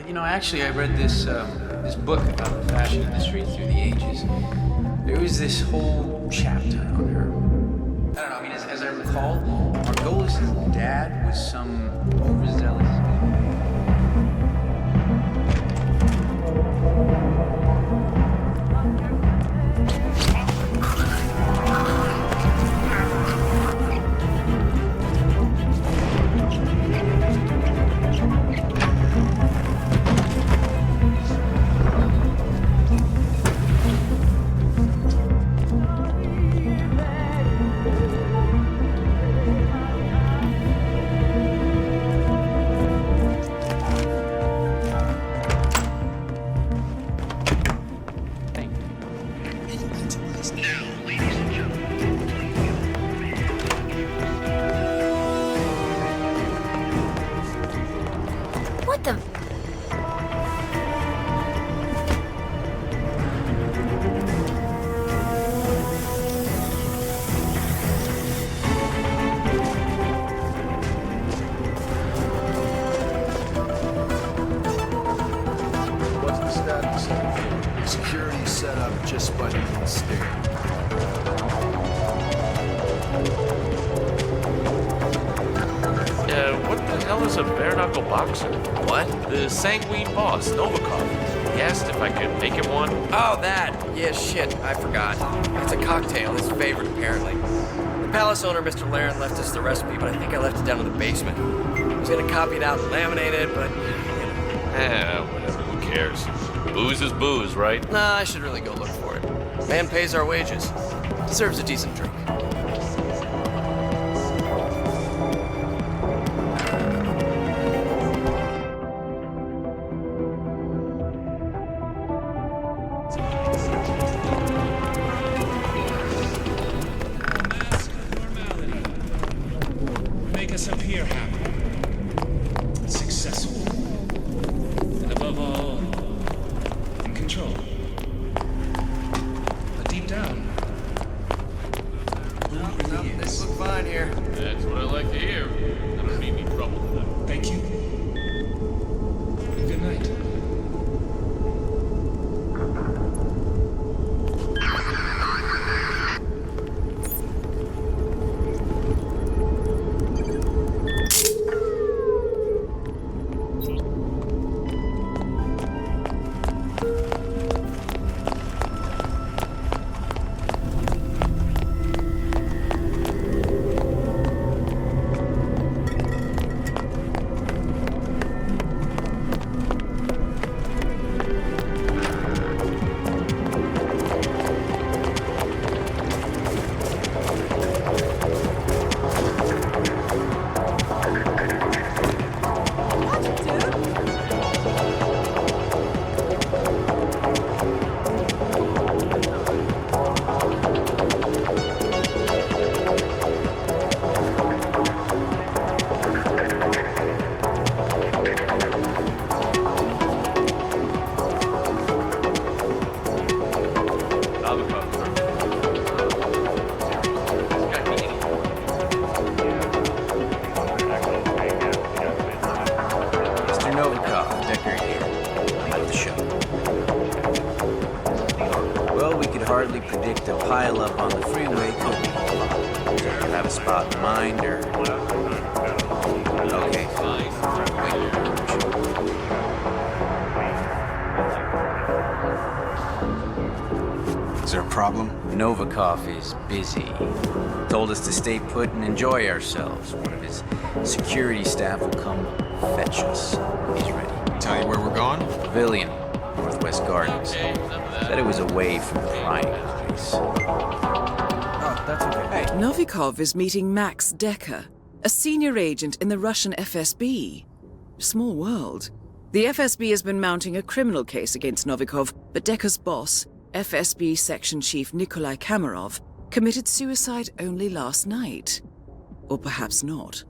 You know, actually, I read this book about the fashion industry through the ages. There was this whole chapter on her. I don't know, I mean, as I recall, Margolis' dad was some overzealous... What the? What's the status? Security set up just by the stair. What the hell is a bare-knuckle boxer? What? The sanguine boss, Novikov. He asked if I could make him one. Oh, that! Yeah, shit, I forgot. It's a cocktail, his favorite, apparently. The palace owner, Mr. Laren, left us the recipe, but I think I left it down in the basement. I was gonna copy it out and laminate it, but, Whatever, who cares? Booze is booze, right? Nah, I should really go look for it. Man pays our wages. Deserves a decent drink. Make us appear happy, successful, and above all, in control. But deep down, Things look fine here. That's what I like to hear. I don't need any trouble with that. thank you. Good night. hardly predict a pileup on the freeway, could we? You have a spot in mind, or... Okay, fine. Is there a problem? Novikov is busy. Told us to stay put and enjoy ourselves. One of his security staff will come fetch us. He's ready. Tell you where we're going? Pavilion, Northwest Gardens. Said it was away from the prying place. Oh, that's okay. Hey. Novikov is meeting Max Decker, a senior agent in the Russian FSB. Small world. The FSB has been mounting a criminal case against Novikov, but Decker's boss, FSB Section Chief Nikolai Kamarov, committed suicide only last night. Or perhaps not.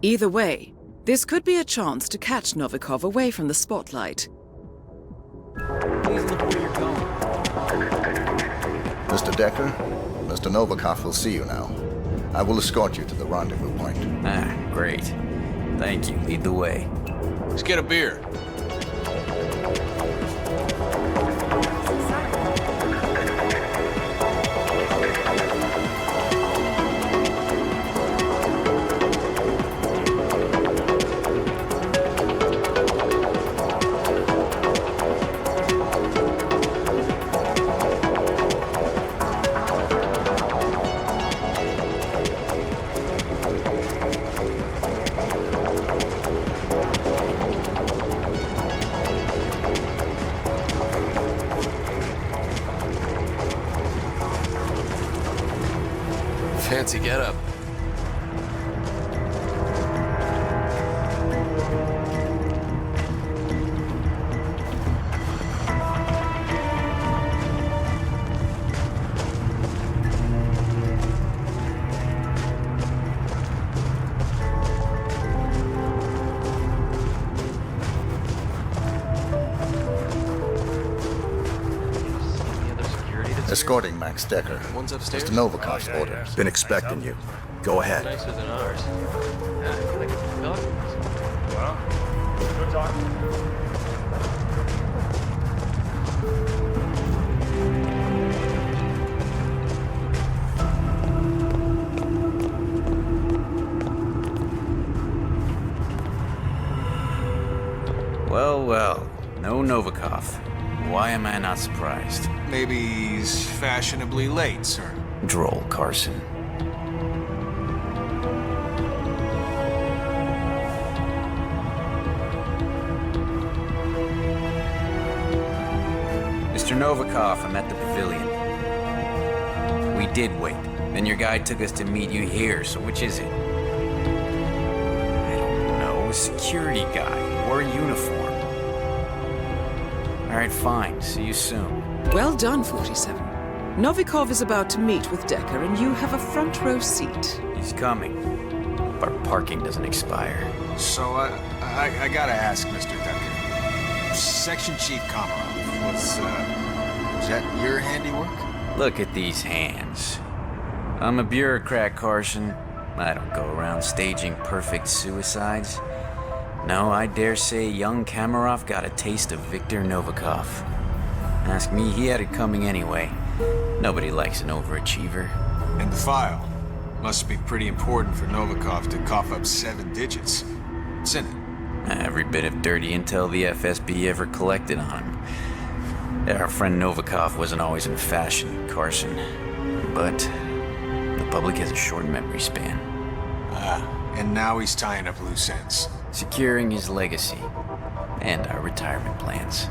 Either way, this could be a chance to catch Novikov away from the spotlight. Please look where you're going. Mr. Decker, Mr. Novikov will see you now. I will escort you to the rendezvous point. Ah, great. Thank you. Lead the way. Let's get a beer. Fancy getup. Escorting Max Decker. One's upstairs. Mr. Novikov's order. Been expecting you. Go ahead. Nicer than ours. Yeah, I feel like a dog. Well, good talk. Well, well. No Novikov. Why am I not surprised? Maybe he's fashionably late, sir. Droll, Carson. Mr. Novikov, I'm at the pavilion. We did wait. Then your guy took us to meet you here, so which is it? I don't know. A security guy. Wore a uniform. Alright, fine. See you soon. Well done, 47. Novikov is about to meet with Decker, and you have a front row seat. He's coming. Our parking doesn't expire. So, I gotta ask, Mr. Decker. Section Chief Komarov, was that your handiwork? Look at these hands. I'm a bureaucrat, Carson. I don't go around staging perfect suicides. No, I dare say young Komarov got a taste of Viktor Novikov. Ask me, he had it coming anyway. Nobody likes an overachiever. And the file. Must be pretty important for Novikov to cough up 7 digits. What's in it? Every bit of dirty intel the FSB ever collected on him. Our friend Novikov wasn't always in fashion, Carson. But the public has a short memory span. And now he's tying up loose ends. Securing his legacy. And our retirement plans.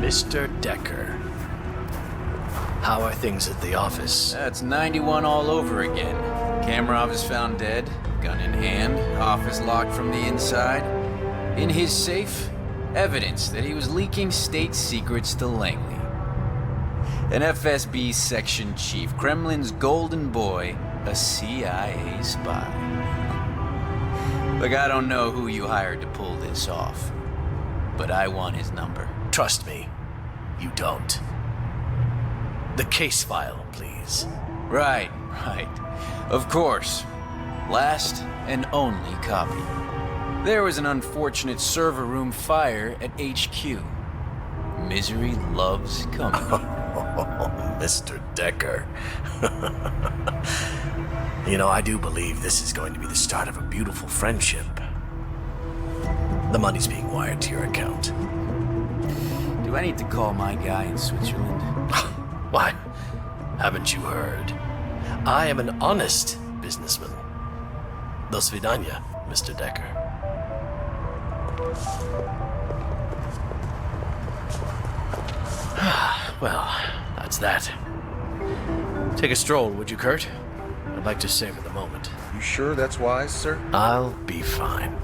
Mr. Decker. How are things at the office? That's 91 all over again. Komarov is found dead, gun in hand, office locked from the inside. In his safe, evidence that he was leaking state secrets to Langley. An FSB section chief, Kremlin's golden boy, a CIA spy. Look, I don't know who you hired to pull this off, but I want his number. Trust me, you don't. The case file, please. Right. Of course. Last and only copy. There was an unfortunate server room fire at HQ. Misery loves company. Mr. Decker. You know, I do believe this is going to be the start of a beautiful friendship. The money's being wired to your account. Do I need to call my guy in Switzerland? Why? Haven't you heard? I am an honest businessman. Do svidanya, Mr. Decker. Well, that's that. Take a stroll, would you, Kurt? I'd like to savor the moment. You sure that's wise, sir? I'll be fine.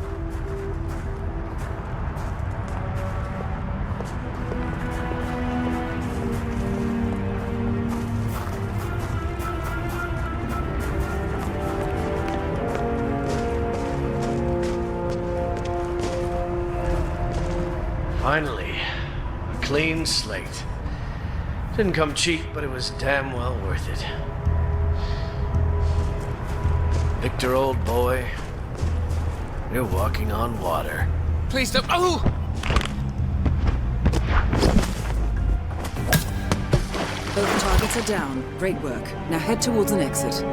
Finally, a clean slate. Didn't come cheap, but it was damn well worth it. Victor, old boy, you're walking on water. Please don't. Oh! Both targets are down. Great work. Now head towards an exit.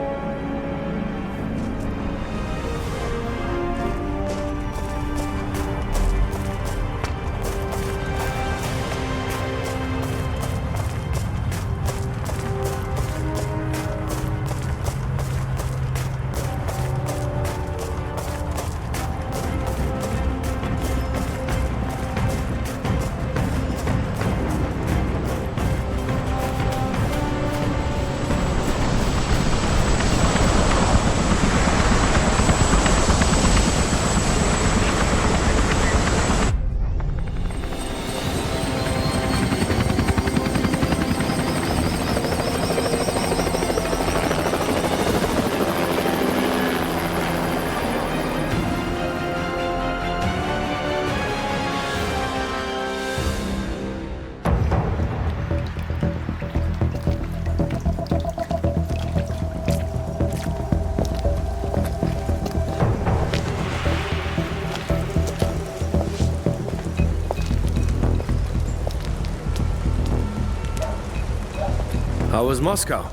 How was Moscow?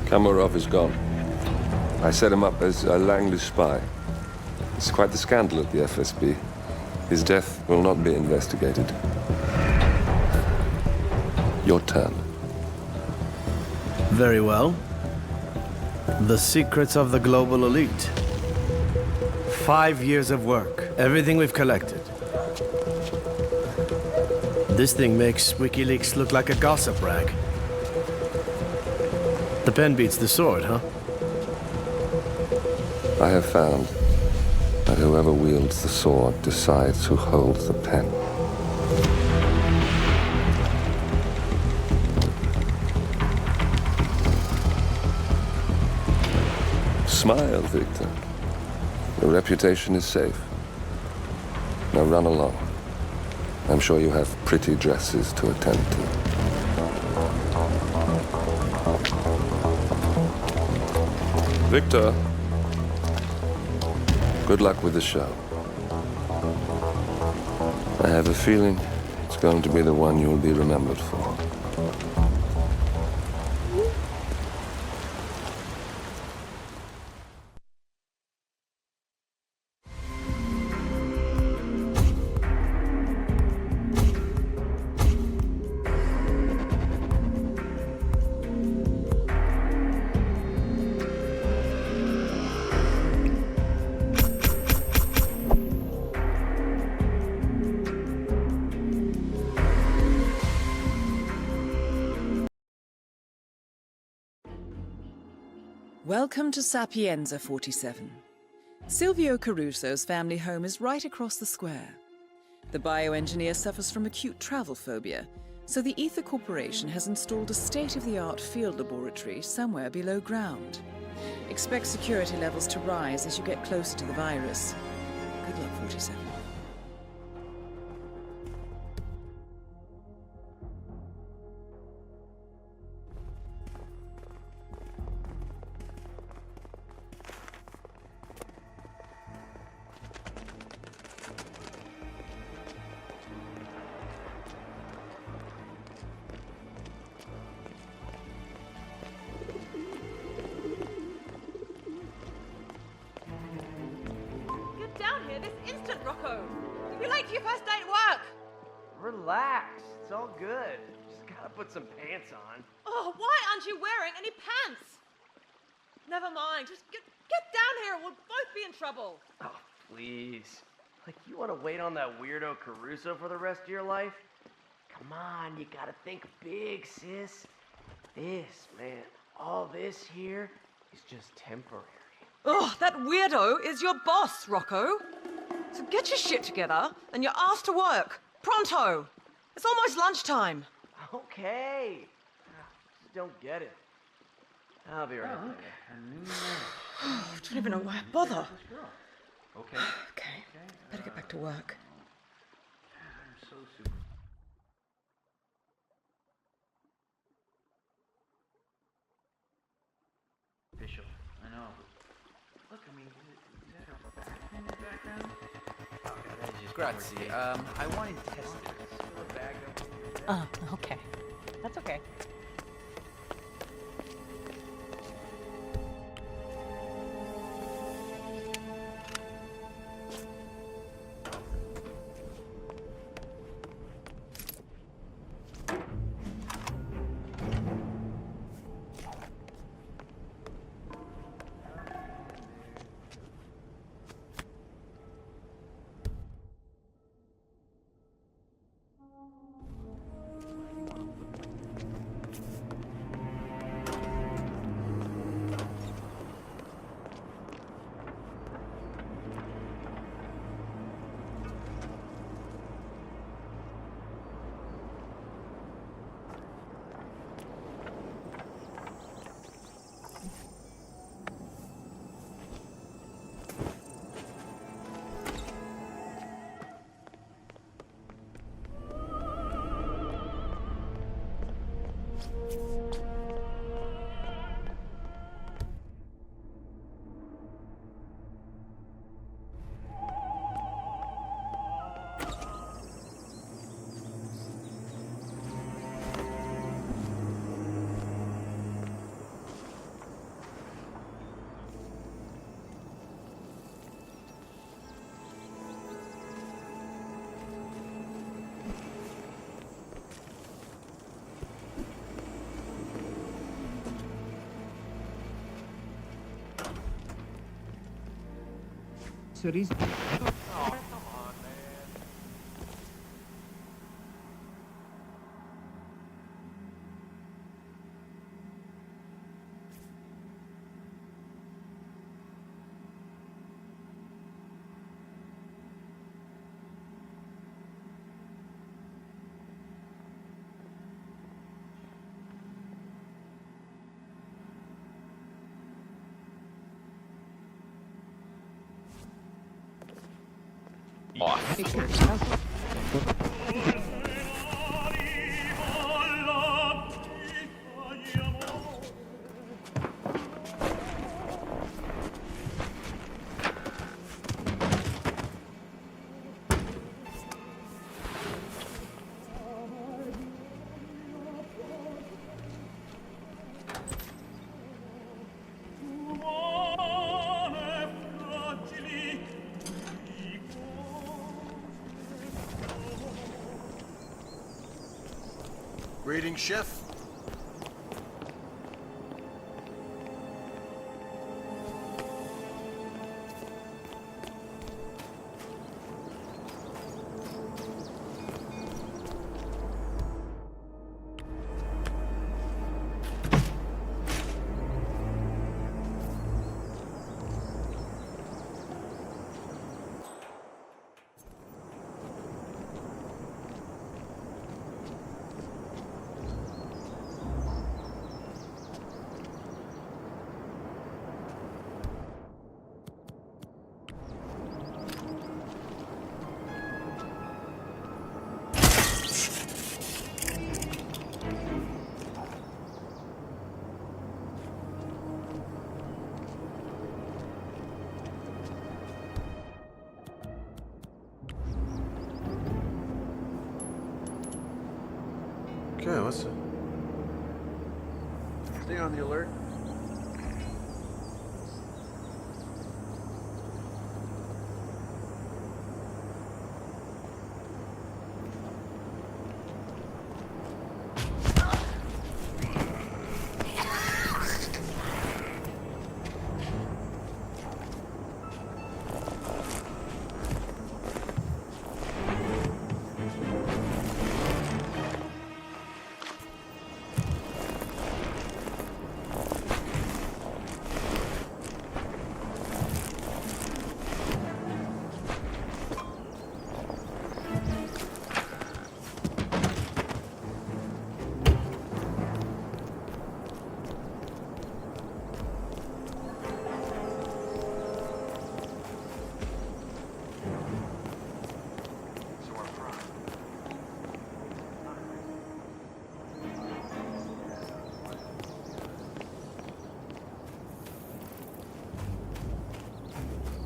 Kamarov is gone. I set him up as a Langley spy. It's quite the scandal at the FSB. His death will not be investigated. Your turn. Very well. The secrets of the global elite. 5 years of work. Everything we've collected. This thing makes WikiLeaks look like a gossip rag. The pen beats the sword, huh? I have found that whoever wields the sword decides who holds the pen. Smile, Victor. Your reputation is safe. Now run along. I'm sure you have pretty dresses to attend to. Victor, good luck with the show. I have a feeling it's going to be the one you'll be remembered for. Welcome to Sapienza 47. Silvio Caruso's family home is right across the square. The bioengineer suffers from acute travel phobia, so the Ether Corporation has installed a state-of-the-art field laboratory somewhere below ground. Expect security levels to rise as you get closer to the virus. Good luck, 47. Relax, it's all good. Just gotta put some pants on. Oh, why aren't you wearing any pants? Never mind, just get down here, we'll both be in trouble. Oh, please. Like, you wanna wait on that weirdo Caruso for the rest of your life? Come on, you gotta think big, sis. This, man, all this here is just temporary. Oh, that weirdo is your boss, Rocco. So get your shit together and you're asked to work. Pronto! It's almost lunchtime. Okay. Just don't get it. I'll be right there. Don't even know why I bother. Okay. Okay. Better get back to work. I'm so super. Official. I know. Look, I mean, is that a Batman background? Grazie. I wanted to test this. Oh, okay. That's okay. accessories. Greetings, Chef. Okay, what's it? Stay on the alert.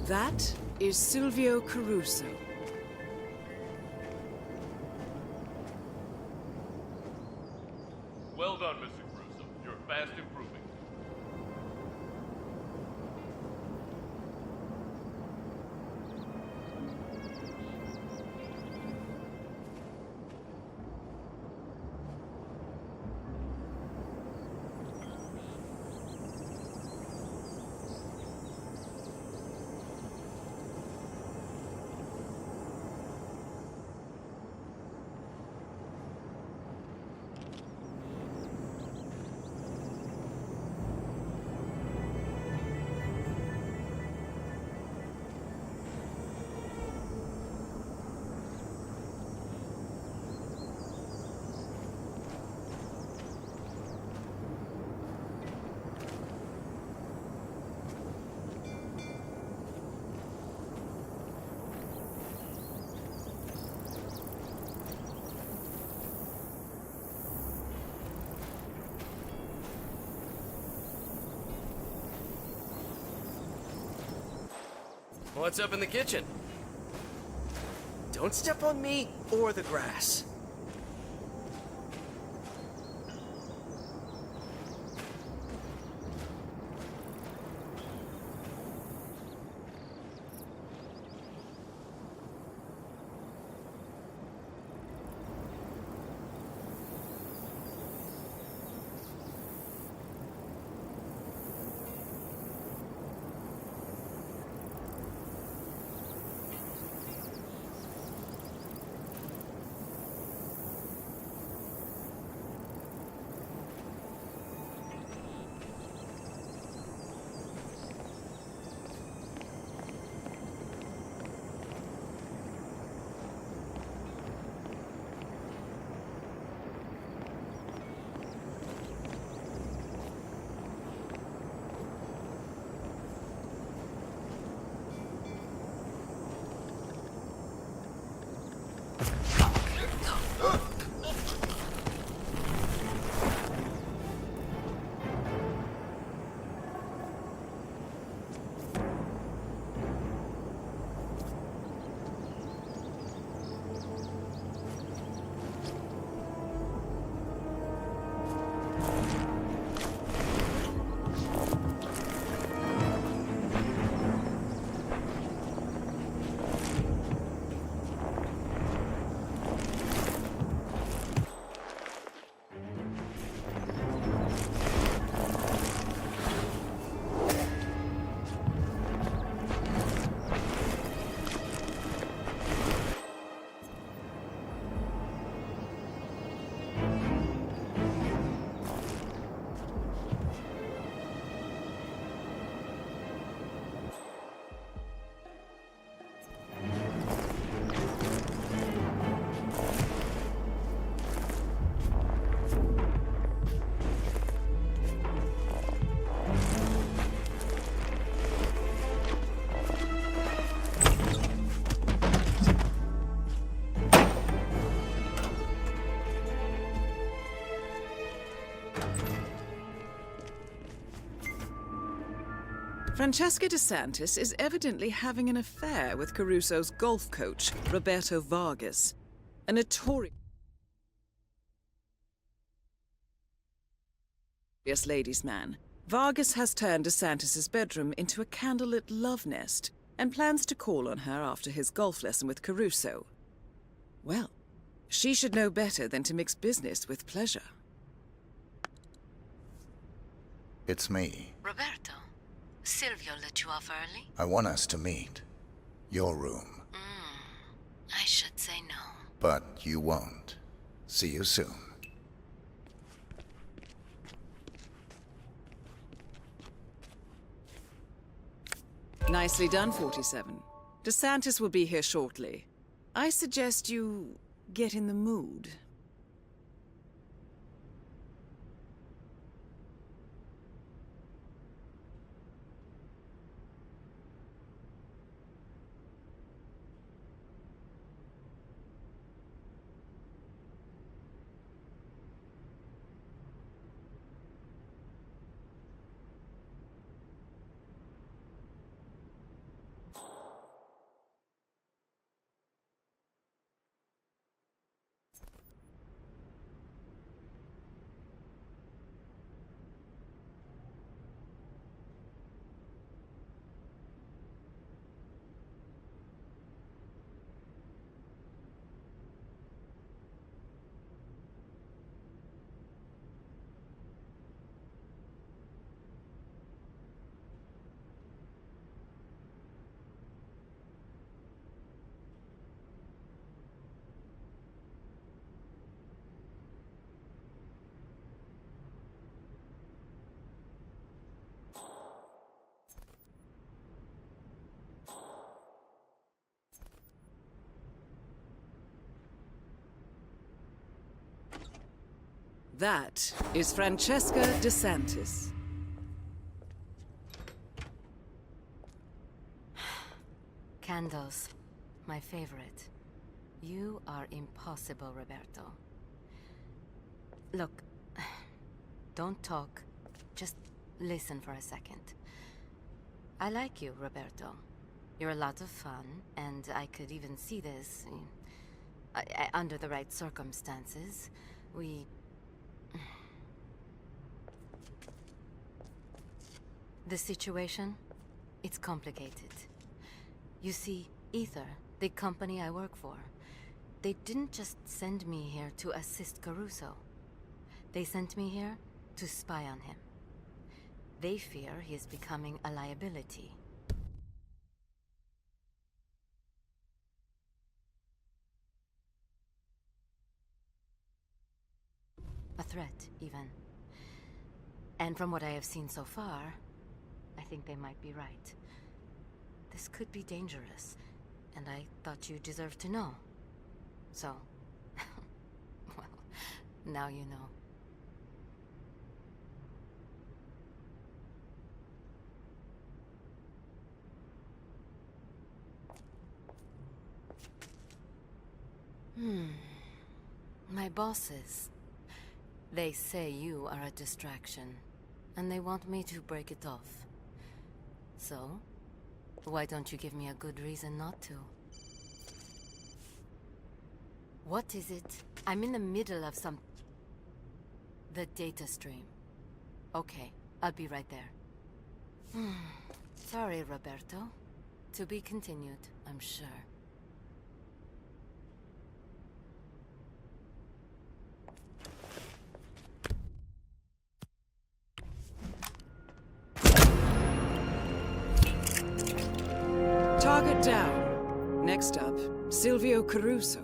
That is Silvio Caruso. Well done, Mr. Caruso. You're fast improving. What's up in the kitchen? Don't step on me or the grass. Francesca DeSantis is evidently having an affair with Caruso's golf coach, Roberto Vargas, a notorious ladies' man. Vargas has turned DeSantis' bedroom into a candlelit love nest and plans to call on her after his golf lesson with Caruso. Well, she should know better than to mix business with pleasure. It's me. Roberto, Silvio let you off early? I want us to meet. Your room. I should say no. But you won't. See you soon. Nicely done, 47. DeSantis will be here shortly. I suggest you get in the mood. That is Francesca DeSantis. Candles, my favorite. You are impossible, Roberto. Look, don't talk. Just listen for a second. I like you, Roberto. You're a lot of fun, and I could even see this. Under the right circumstances, The situation? It's complicated. You see, Ether, the company I work for, they didn't just send me here to assist Caruso. They sent me here to spy on him. They fear he is becoming a liability. A threat, even. And from what I have seen so far, I think they might be right. This could be dangerous, and I thought you deserved to know. So, well, now you know. My bosses. They say you are a distraction, and they want me to break it off. So, why don't you give me a good reason not to? What is it? I'm in the middle of some... The data stream. Okay, I'll be right there. Sorry, Roberto. To be continued, I'm sure. Target down. Next up, Silvio Caruso.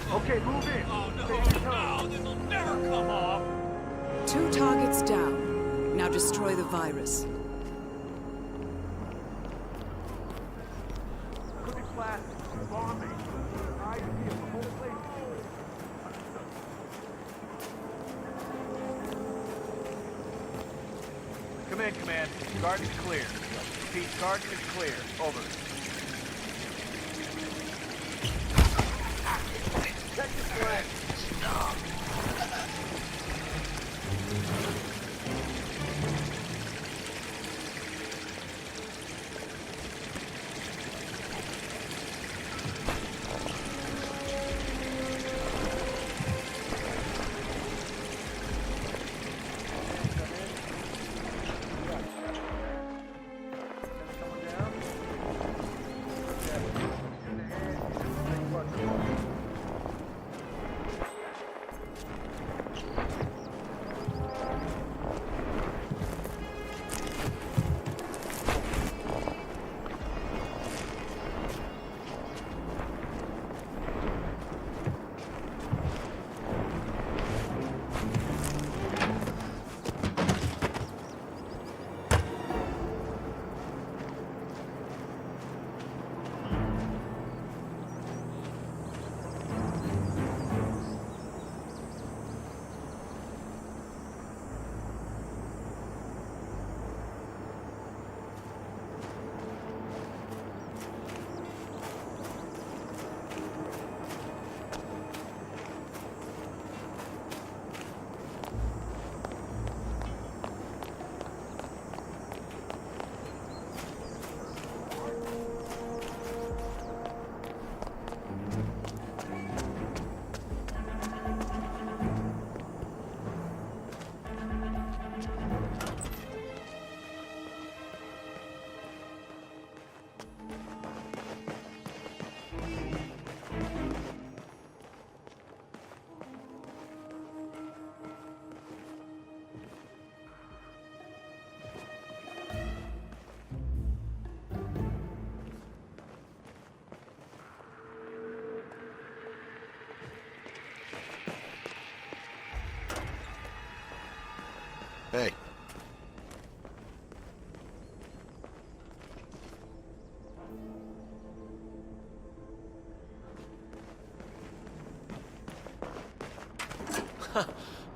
Okay, move in. Oh, no, this'll never come off. 2 targets down. Now destroy the virus. Could be plastic, bombing. I feel the whole place. Come in, Command. Garden is clear. Repeat, garden is clear. Over. Check the flag. Stop.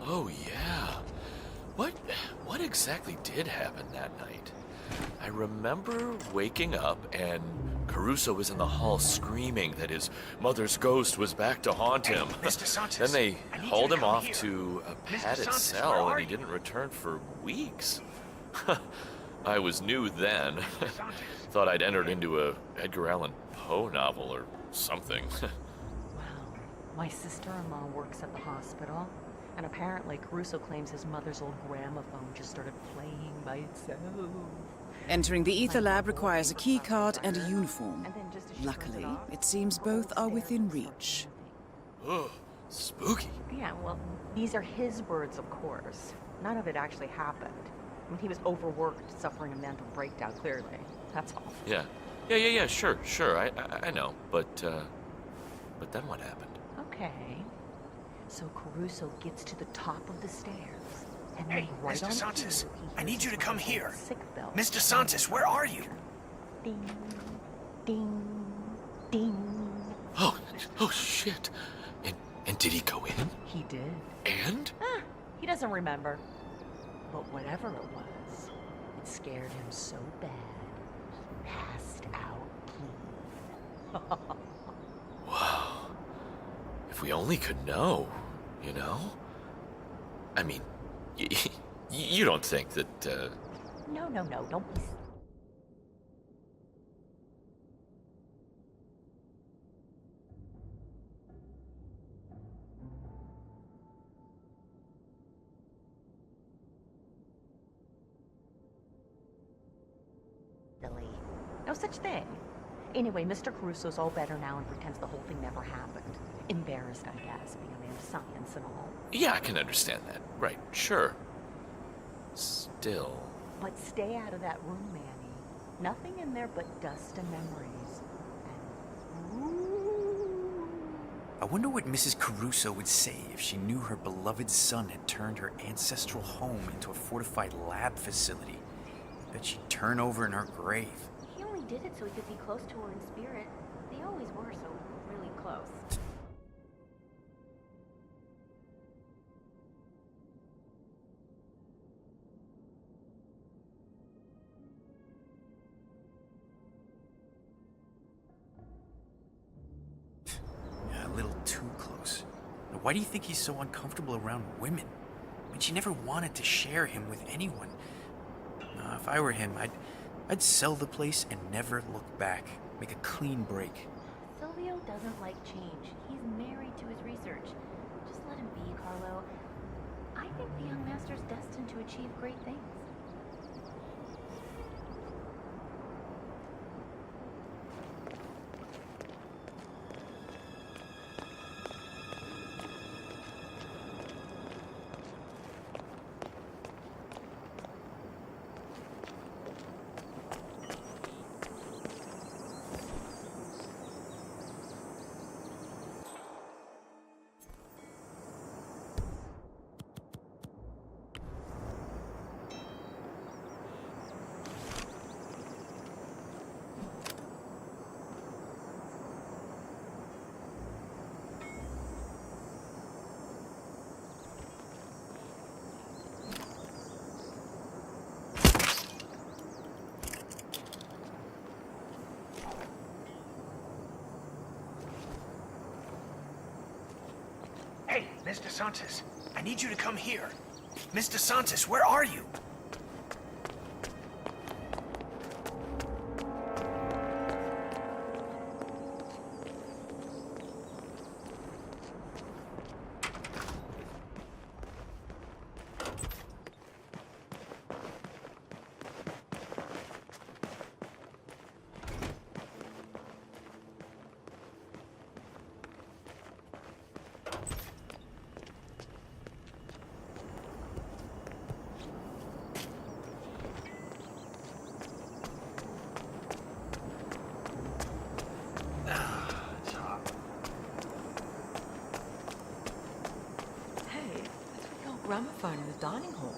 Oh, yeah. What exactly did happen that night? I remember waking up and Caruso was in the hall screaming that his mother's ghost was back to haunt him. Mr. Santos, Then they I need hauled you to him come off here. to a Mr. padded Santos, where cell are and he you? didn't return for weeks. I was new then. Thought I'd entered into a Edgar Allan Poe novel or something. My sister-in-law works at the hospital, and apparently Caruso claims his mother's old gramophone just started playing by itself. Entering the ether lab requires a key card and a uniform. Luckily, it seems both are within reach. Oh, spooky. Yeah, well, these are his words, of course. None of it actually happened. I mean, he was overworked, suffering a mental breakdown, clearly. That's all. Yeah, sure. I know, but then what happened? Okay. So Caruso gets to the top of the stairs, and then right Mr. on Santos, cue, he I need you to come here. sick bell. Mr. Santos, where are you? Ding, ding, ding. Oh shit. And did he go in? He did. And? He doesn't remember. But whatever it was, it scared him so bad, he passed out clean. Wow. If we only could know, you know? I mean, you don't think that, No, don't be... Silly. No such thing. Anyway, Mr. Caruso's all better now and pretends the whole thing never happened. Embarrassed, I guess, being a man of science and all. yeah, I can understand that. Right, sure. Still. But stay out of that room, Manny. Nothing in there but dust and memories. I wonder what Mrs. Caruso would say if she knew her beloved son had turned her ancestral home into a fortified lab facility. I bet she'd turn over in her grave. He only did it so he could be close to her in spirit. They always were so really close. Yeah, a little too close. Now, why do you think he's so uncomfortable around women? I mean, she never wanted to share him with anyone. If I were him, I'd sell the place and never look back. Make a clean break. Silvio doesn't like change. He's married to his research. Just let him be, Carlo. I think the young master's destined to achieve great things. Hey, Mr. Santos, I need you to come here. Mr. Santos, where are you? Gramophone in the dining hall.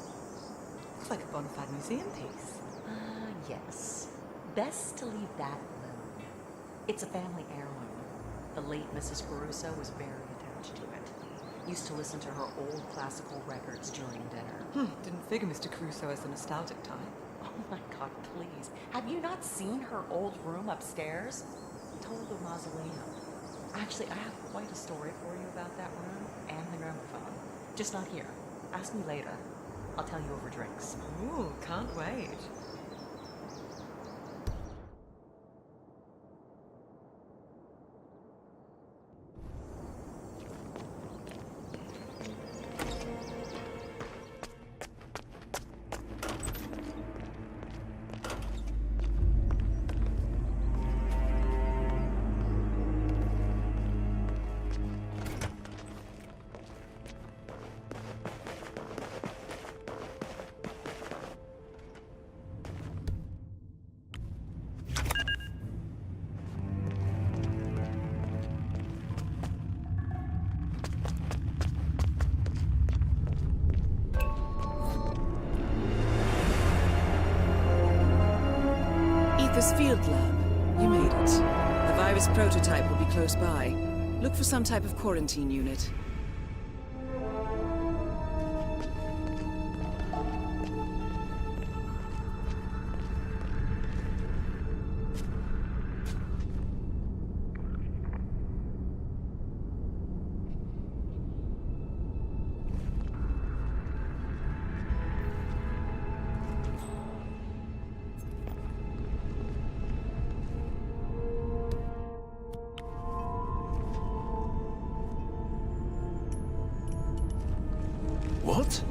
Looks like a bona fide museum piece. Yes. Best to leave that alone. It's a family heirloom. The late Mrs. Caruso was very attached to it. Used to listen to her old classical records during dinner. Didn't figure Mr. Crusoe as the nostalgic type. Oh my god, please. Have you not seen her old room upstairs? Total mausoleum. Actually, I have quite a story for you about that room and the gramophone. Just not here. Ask me later. I'll tell you over drinks. Ooh, can't wait. This field lab. You made it. The virus prototype will be close by. Look for some type of quarantine unit. What?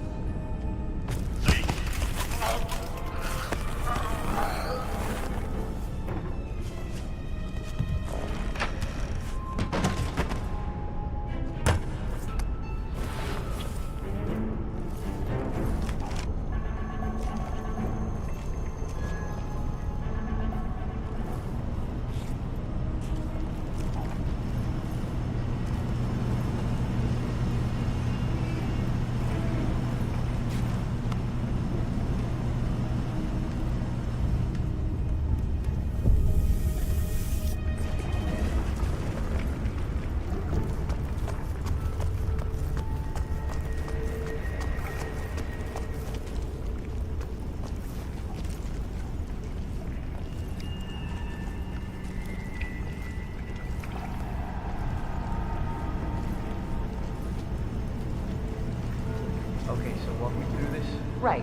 Okay, so walk me through this. Right.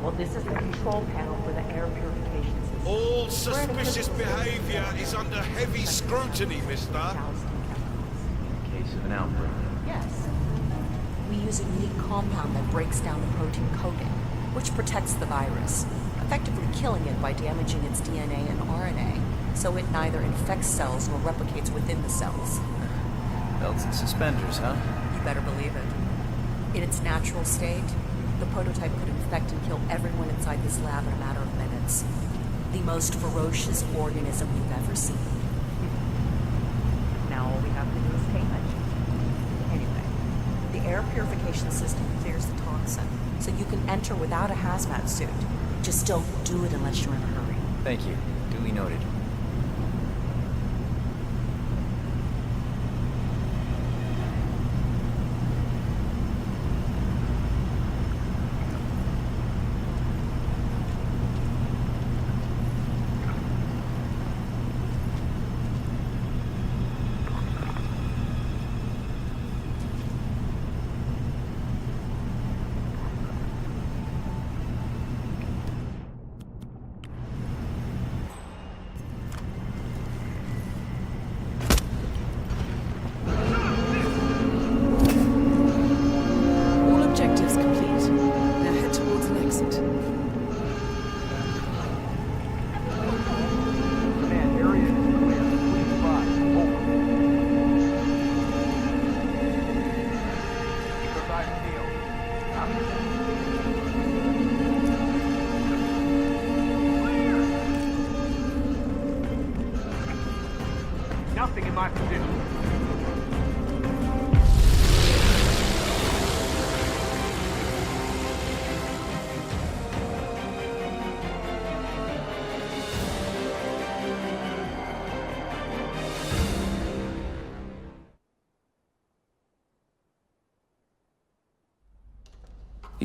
Well, this is the control panel for the air purification system. All suspicious behavior is under heavy scrutiny, mister. In case of an outbreak. Yes. We use a unique compound that breaks down the protein coating, which protects the virus, effectively killing it by damaging its DNA and RNA, so it neither infects cells nor replicates within the cells. Belts and suspenders, huh? You better believe it. In its natural state, the prototype could infect and kill everyone inside this lab in a matter of minutes. The most ferocious organism you've ever seen. Now all we have to do is pay attention. Anyway, the air purification system clears the toxin, so you can enter without a hazmat suit. Just don't do it unless you're in a hurry. Thank you. Duly noted. Nothing in my position.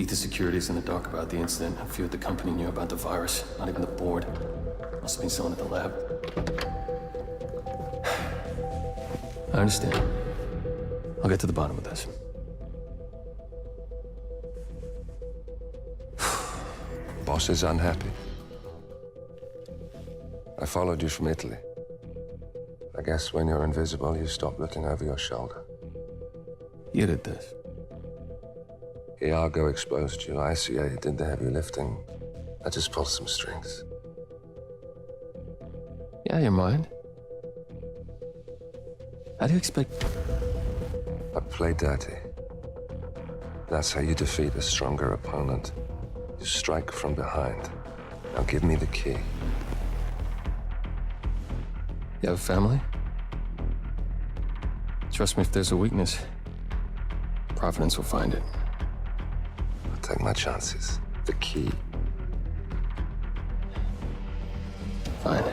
Ether Security's in the dark about the incident. I feared the company knew about the virus, not even the board. Must have been someone at the lab. I understand. I'll get to the bottom of this. Boss is unhappy. I followed you from Italy. I guess when you're invisible, you stop looking over your shoulder. You did this. Iago exposed you. ICA did the heavy lifting. I just pulled some strings. Yeah, your mind. How do you expect... I play dirty. That's how you defeat a stronger opponent. You strike from behind. Now give me the key. You have a family? Trust me, if there's a weakness, Providence will find it. I'll take my chances. The key. Fine.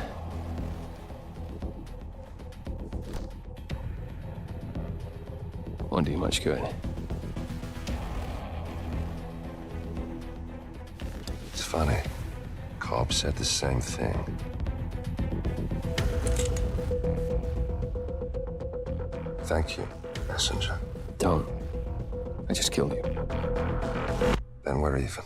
Won't do you much good. It's funny. Cobb said the same thing. Thank you, messenger. Don't. I just killed you. Then we're even.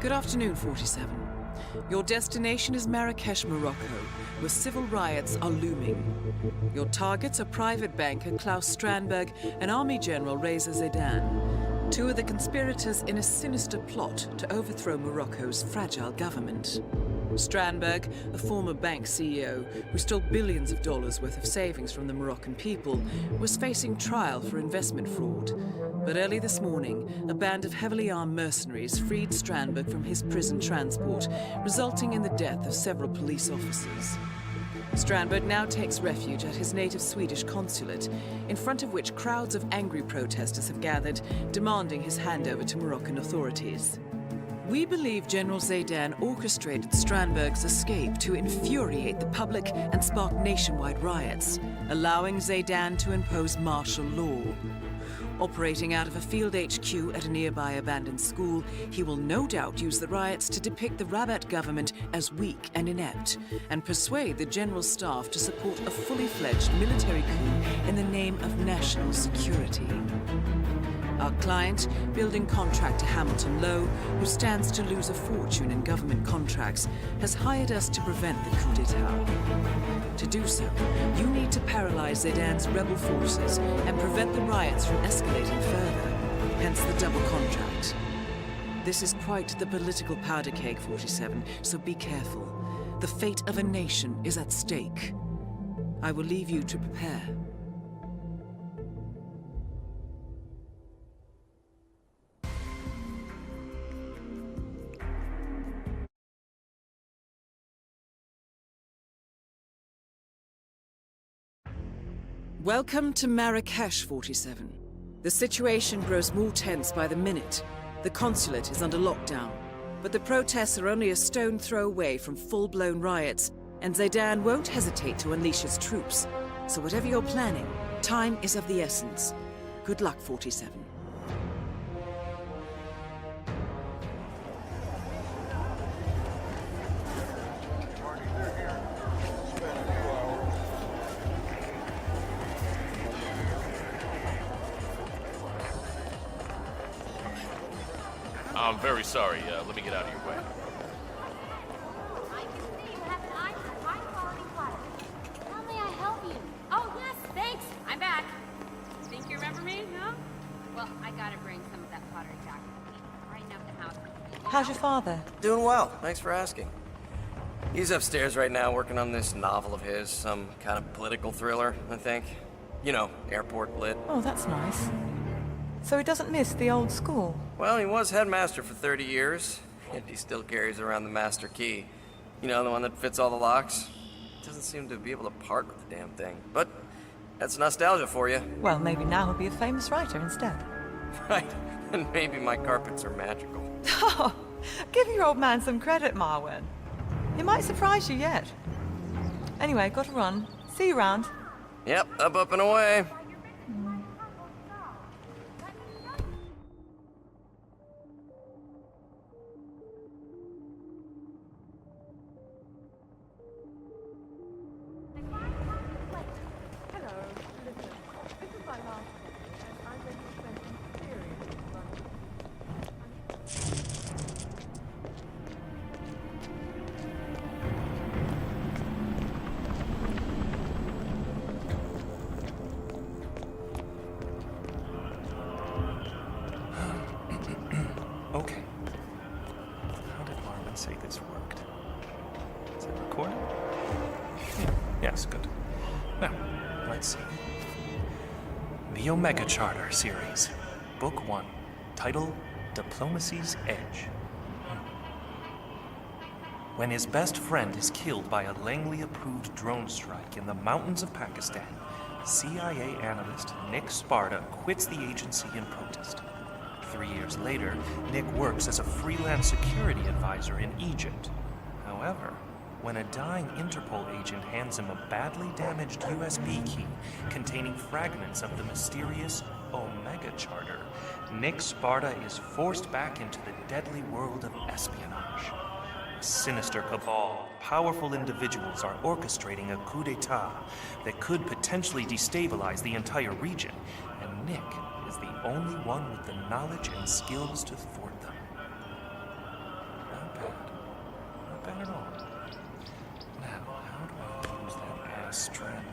Good afternoon, 47. Your destination is Marrakesh, Morocco, where civil riots are looming. Your targets are private banker Klaus Strandberg and Army General Reza Zaidan, two of the conspirators in a sinister plot to overthrow Morocco's fragile government. Strandberg, a former bank CEO who stole billions of dollars worth of savings from the Moroccan people, was facing trial for investment fraud. But early this morning, a band of heavily armed mercenaries freed Strandberg from his prison transport, resulting in the death of several police officers. Strandberg now takes refuge at his native Swedish consulate, in front of which crowds of angry protesters have gathered, demanding his handover to Moroccan authorities. We believe General Zaidan orchestrated Strandberg's escape to infuriate the public and spark nationwide riots, allowing Zaidan to impose martial law. Operating out of a field HQ at a nearby abandoned school, he will no doubt use the riots to depict the Rabat government as weak and inept, and persuade the general staff to support a fully fledged military coup in the name of national security. Our client, building contractor Hamilton Lowe, who stands to lose a fortune in government contracts, has hired us to prevent the coup d'etat. To do so, you need to paralyze Zaidan's rebel forces and prevent the riots from escalating further, hence the double contract. This is quite the political powder keg, 47, so be careful. The fate of a nation is at stake. I will leave you to prepare. Welcome to Marrakesh, 47. The situation grows more tense by the minute. The consulate is under lockdown, but the protests are only a stone throw away from full-blown riots, and Zaidan won't hesitate to unleash his troops. So whatever you're planning, time is of the essence. Good luck, 47. I'm very sorry. Let me get out of your way. I can see you have an eye for high-quality products. How may I help you? Oh, yes, thanks. I'm back. Think you remember me, no? Well, I gotta bring some of that pottery back with me. Brighten up the house. How's your father? Doing well, thanks for asking. He's upstairs right now working on this novel of his, some kind of political thriller, I think. You know, airport lit. Oh, that's nice. So he doesn't miss the old school? Well, he was headmaster for 30 years, and he still carries around the master key. You know, the one that fits all the locks? Doesn't seem to be able to part with the damn thing. But that's nostalgia for you. Well, maybe now he'll be a famous writer instead. Right, and maybe my carpets are magical. Oh, give your old man some credit, Marwin. He might surprise you yet. Anyway, gotta run. See you around. Yep, up and away. Okay. How did Marvin say this worked? Is it recorded? Yeah. Yes, good. Now, let's see. The Omega Charter series, Book 1, title Diplomacy's Edge. When his best friend is killed by a Langley-approved drone strike in the mountains of Pakistan, CIA analyst Nick Sparta quits the agency in protest. 3 years later, Nick works as a freelance security advisor in Egypt. However, when a dying Interpol agent hands him a badly damaged USB key containing fragments of the mysterious Omega Charter, Nick Sparta is forced back into the deadly world of espionage. A sinister cabal of powerful individuals are orchestrating a coup d'etat that could potentially destabilize the entire region, and Nick is the only one with the knowledge and skills to thwart them. Not bad. Not bad at all. Now, how do I use that ass strand?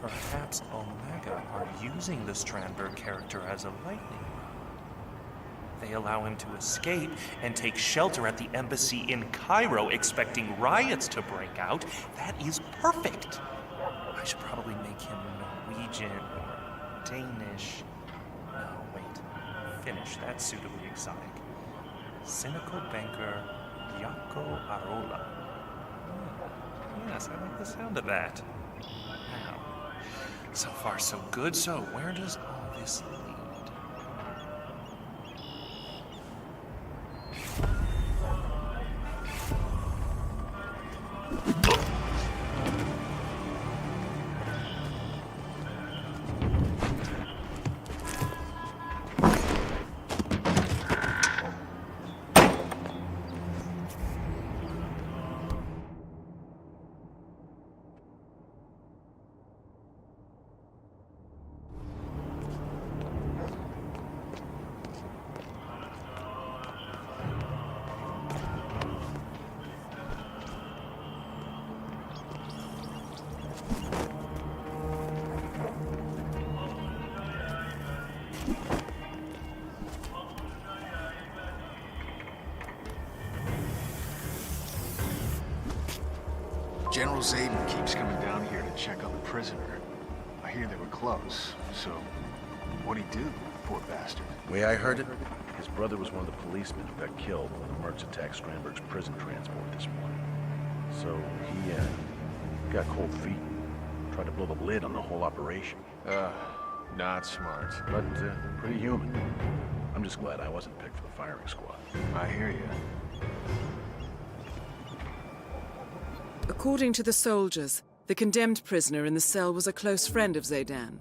Perhaps Omega are using the Strandberg character as a lightning rod. They allow him to escape and take shelter at the embassy in Cairo, expecting riots to break out. That is perfect. I should probably make him Norwegian or Danish. No, wait. Finnish. That's suitably exotic. Cynical banker Jaakko Arola. Yes, I like the sound of that. Now, so far so good. So where does all this lead? General Zayden keeps coming down here to check on the prisoner. I hear they were close, so what'd he do, poor bastard? Way I heard it, his brother was one of the policemen who got killed when the mercs attacked Strandberg's prison transport this morning. So he got cold feet, tried to blow the lid on the whole operation. Not smart. But pretty human. I'm just glad I wasn't picked for the firing squad. I hear you. According to the soldiers, the condemned prisoner in the cell was a close friend of Zaydan.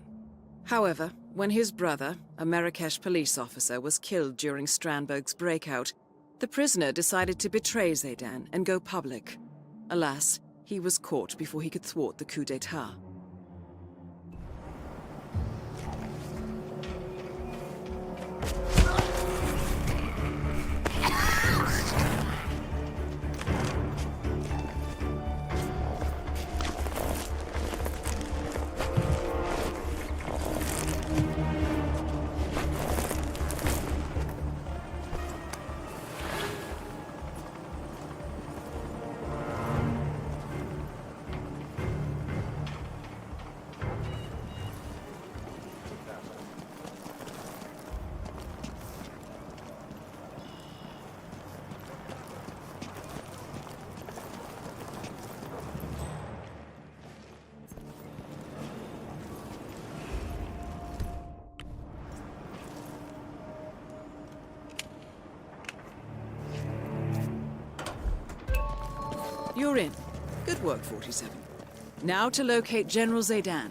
However, when his brother, a Marrakesh police officer, was killed during Strandberg's breakout, the prisoner decided to betray Zaydan and go public. Alas, he was caught before he could thwart the coup d'etat. You're in. Good work, 47. Now to locate General Zaydan.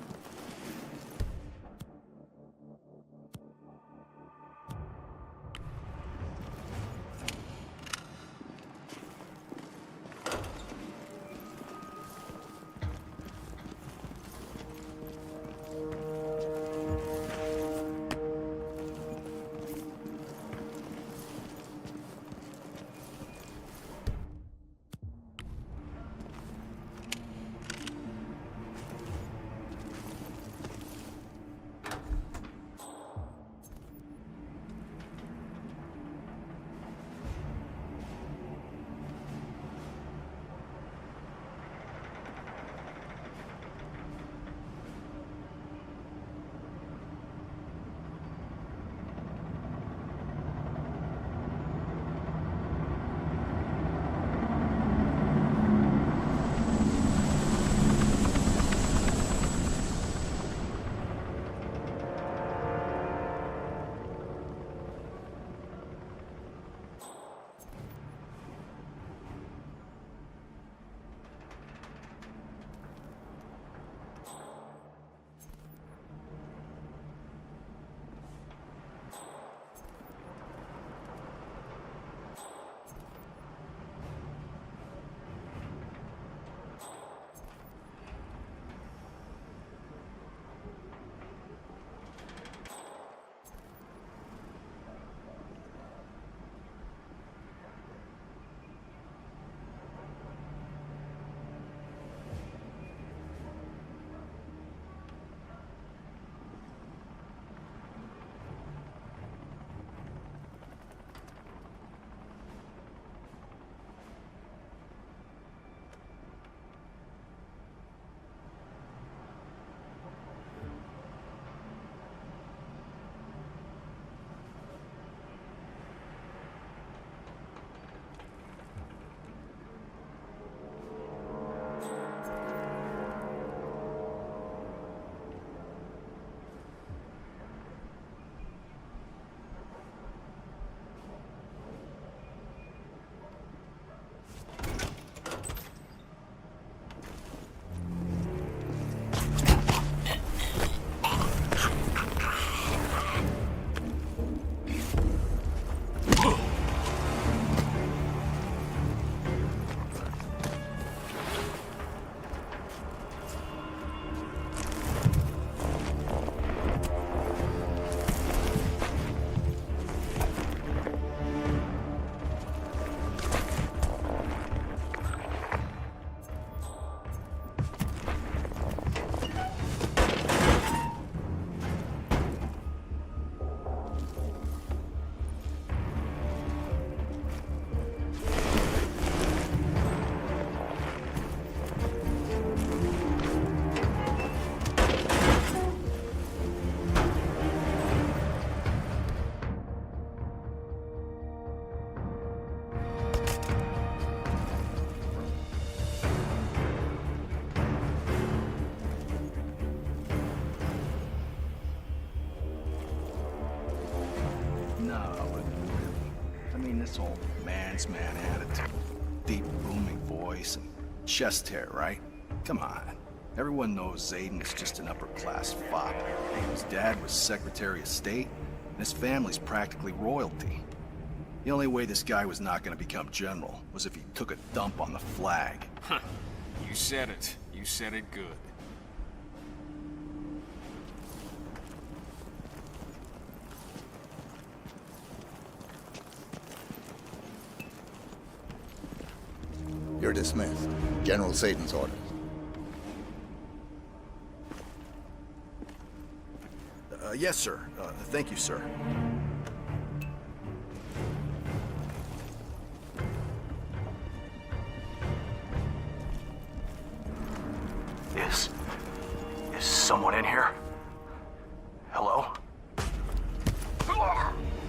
This old man's man attitude. Deep, booming voice and chest hair, right? Come on. Everyone knows Zayden is just an upper-class fop. His dad was Secretary of State, and his family's practically royalty. The only way this guy was not going to become general was if he took a dump on the flag. Huh. You said it. You said it good. You're dismissed. General Zayden's orders. Yes, sir. Thank you, sir. Is someone in here? Hello?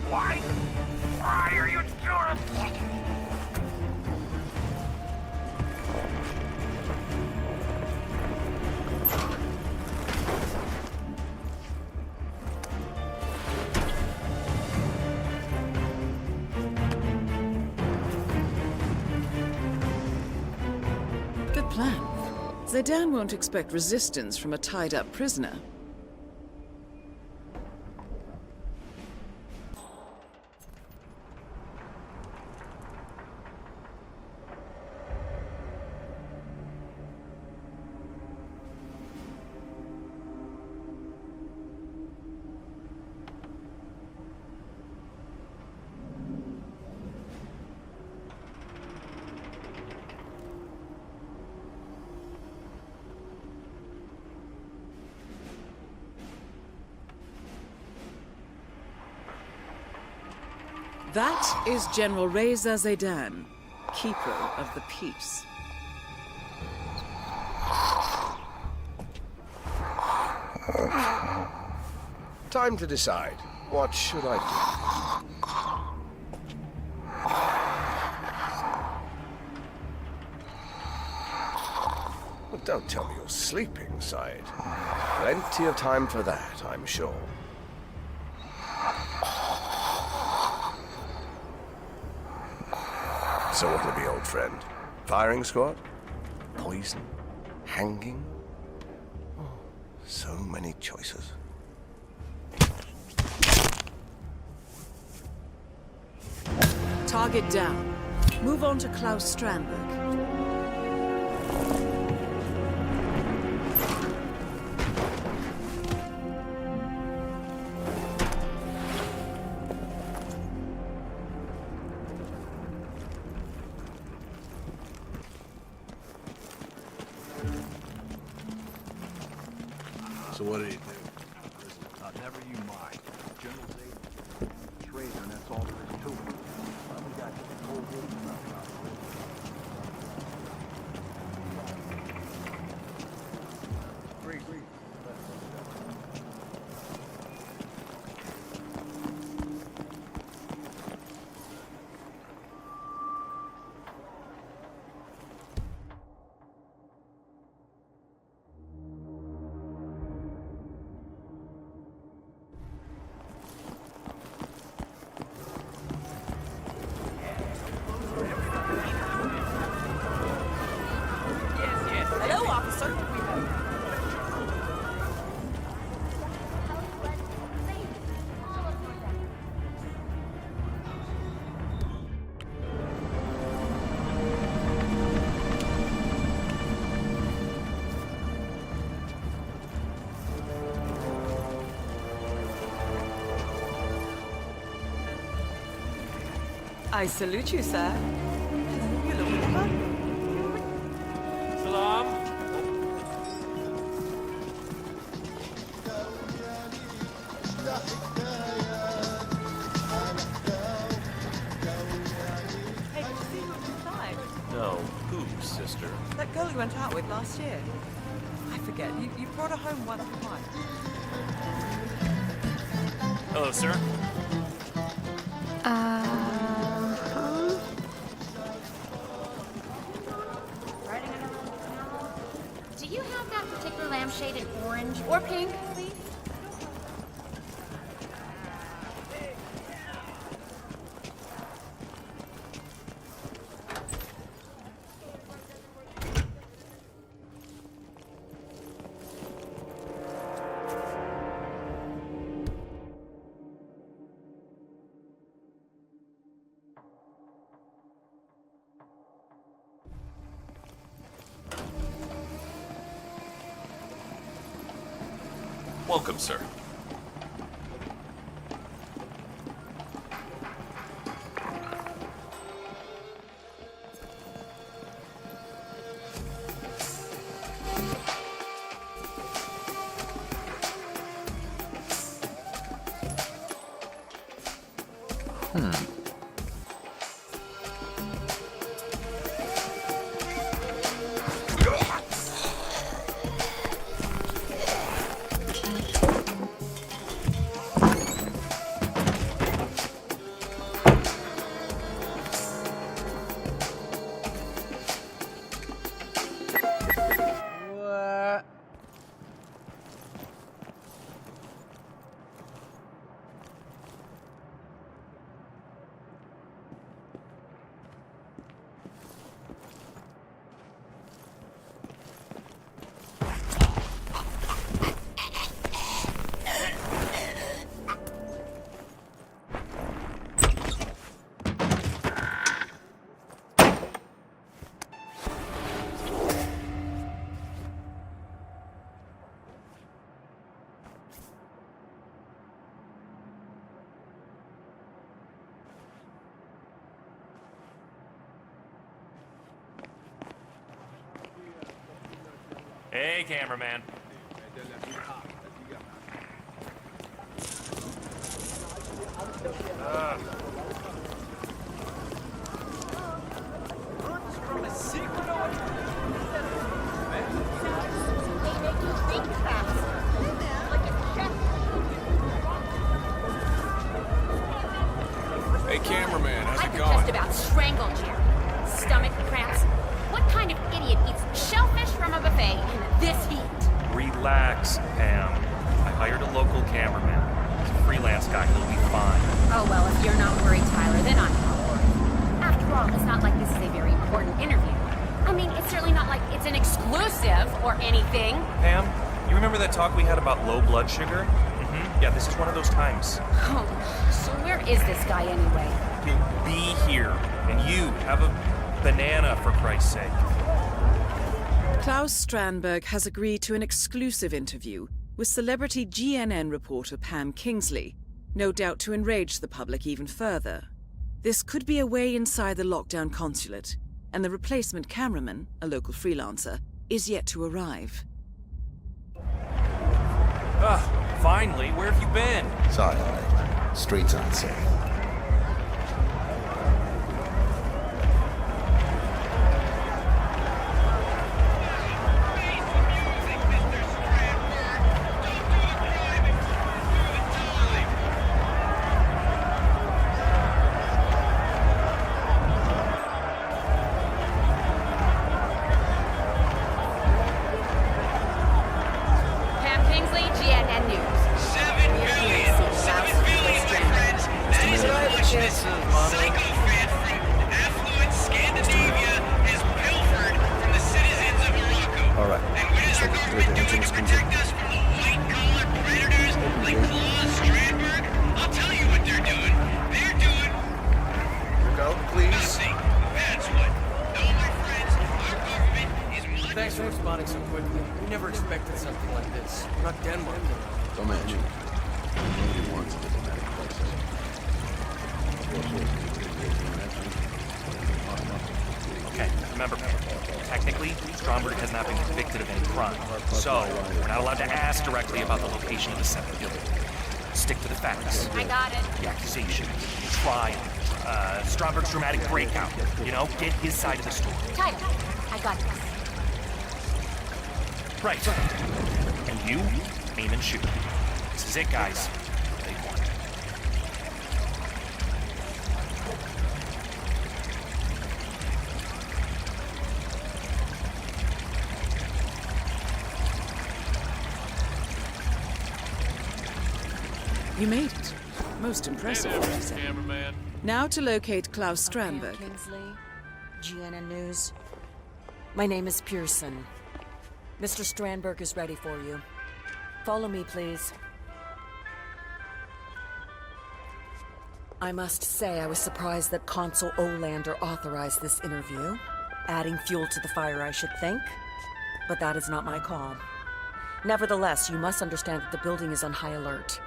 Why are you doing it? Zaydan won't expect resistance from a tied-up prisoner. That is General Reza Zaydan, Keeper of the Peace. Time to decide. What should I do? Well, don't tell me you're sleeping, Syed. Plenty of time for that, I'm sure. So what'll it be, old friend? Firing squad? Poison? Hanging? Oh, so many choices. Target down. Move on to Klaus Strandberg. So what did he do? Never you mind. General Zayden, traitor, and that's all there is to it. We got the whole world about Hello, officer. I salute you, sir. Hello, Salam. Hey, did you see who's inside? No, who, sister? That girl you went out with last year. I forget. You brought her home once or twice. Hello, sir. Do you have that particular lampshade in orange or pink, please? Welcome, sir. Hey, cameraman. Hey, cameraman, how's I it could going? just about strangle Jerry. Stomach cramps. What kind of idiot eats shellfish from a buffet in this heat? Relax, Pam. I hired a local cameraman. He's a freelance guy. He'll be fine. Oh, well, if you're not worried, Tyler, then I'm not worried. After all, it's not like this is a very important interview. I mean, it's certainly not like it's an exclusive or anything. Pam, you remember that talk we had about low blood sugar? Yeah, this is one of those times. Oh, so where is this guy anyway? He'll be here. And you, have a banana, for Christ's sake. Klaus Strandberg has agreed to an exclusive interview with celebrity GNN reporter Pam Kingsley, no doubt to enrage the public even further. This could be a way inside the lockdown consulate, and the replacement cameraman, a local freelancer, is yet to arrive. Finally, where have you been? Sorry, mate. Streets aren't safe. Pam Kingsley, GNN News. 7 billion! 7 billion, my friends! That is how much this psychopath from affluent Scandinavia has pilfered from the citizens of Morocco. All right. And what is our government doing to protect us from the white-collar predators like Klaus Strandberg? I'll tell you what they're doing. They're doing Go, please. nothing. That's what. No, my friends, our government is monitoring. Thanks for responding so quickly. We never expected something like this. We're not Denmark. Don't mention it. Nobody wants a diplomatic crisis. Okay, remember, Pam, technically, Stromberg has not been convicted of any crime. So, we're not allowed to ask directly about the location of the separate building. Stick to the facts. I got it. The accusation, the trial, Stromberg's dramatic breakout. You know, get his side of the story. Tyler, I got this. Right. And you, aim and shoot. This is it, guys. Big one. You made it. Most impressive, Hey what there, you say. cameraman. Now to locate Klaus Strandberg. Kingsley, GNN News. My name is Pearson. Mr. Strandberg is ready for you. Follow me, please. I must say I was surprised that Consul Olander authorized this interview. Adding fuel to the fire, I should think. But that is not my call. Nevertheless, you must understand that the building is on high alert.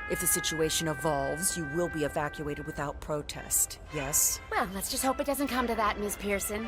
If the situation evolves, you will be evacuated without protest. Yes? Well, let's just hope it doesn't come to that, Ms. Pearson.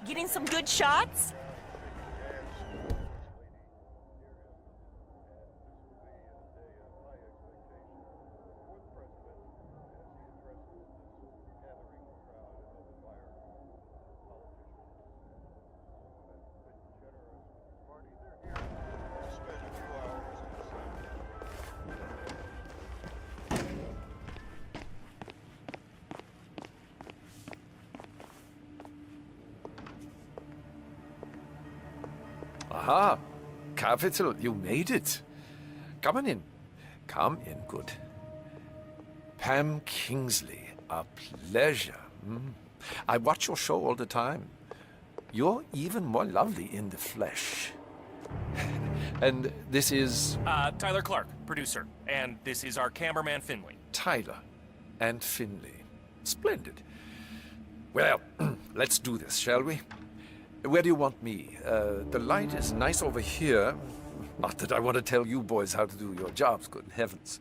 Getting some good shots? Aha, capital, you made it. Come on in. Come in, good. Pam Kingsley, a pleasure. I watch your show all the time. You're even more lovely in the flesh. And this is... Tyler Clark, producer. And this is our cameraman, Finley. Tyler and Finley. Splendid. Well, let's do this, shall we? Where do you want me? The light is nice over here. Not that I want to tell you boys how to do your jobs, good heavens.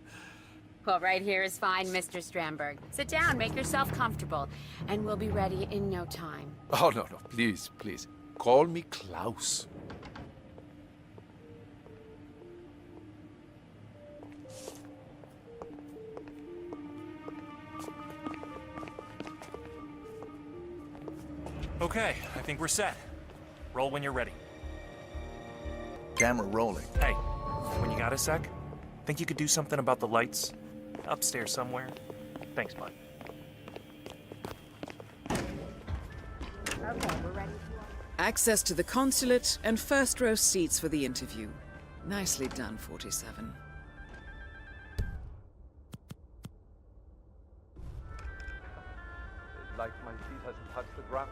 Well, right here is fine, Mr. Strandberg. Sit down, make yourself comfortable, and we'll be ready in no time. Oh, no, please, please. Call me Klaus. Okay, I think we're set. Roll when you're ready. Camera rolling. Hey, when you got a sec, think you could do something about the lights? Upstairs somewhere? Thanks, bud. Okay, we're ready. Access to the consulate and first row seats for the interview. Nicely done, 47. Like my feet hasn't touched the ground.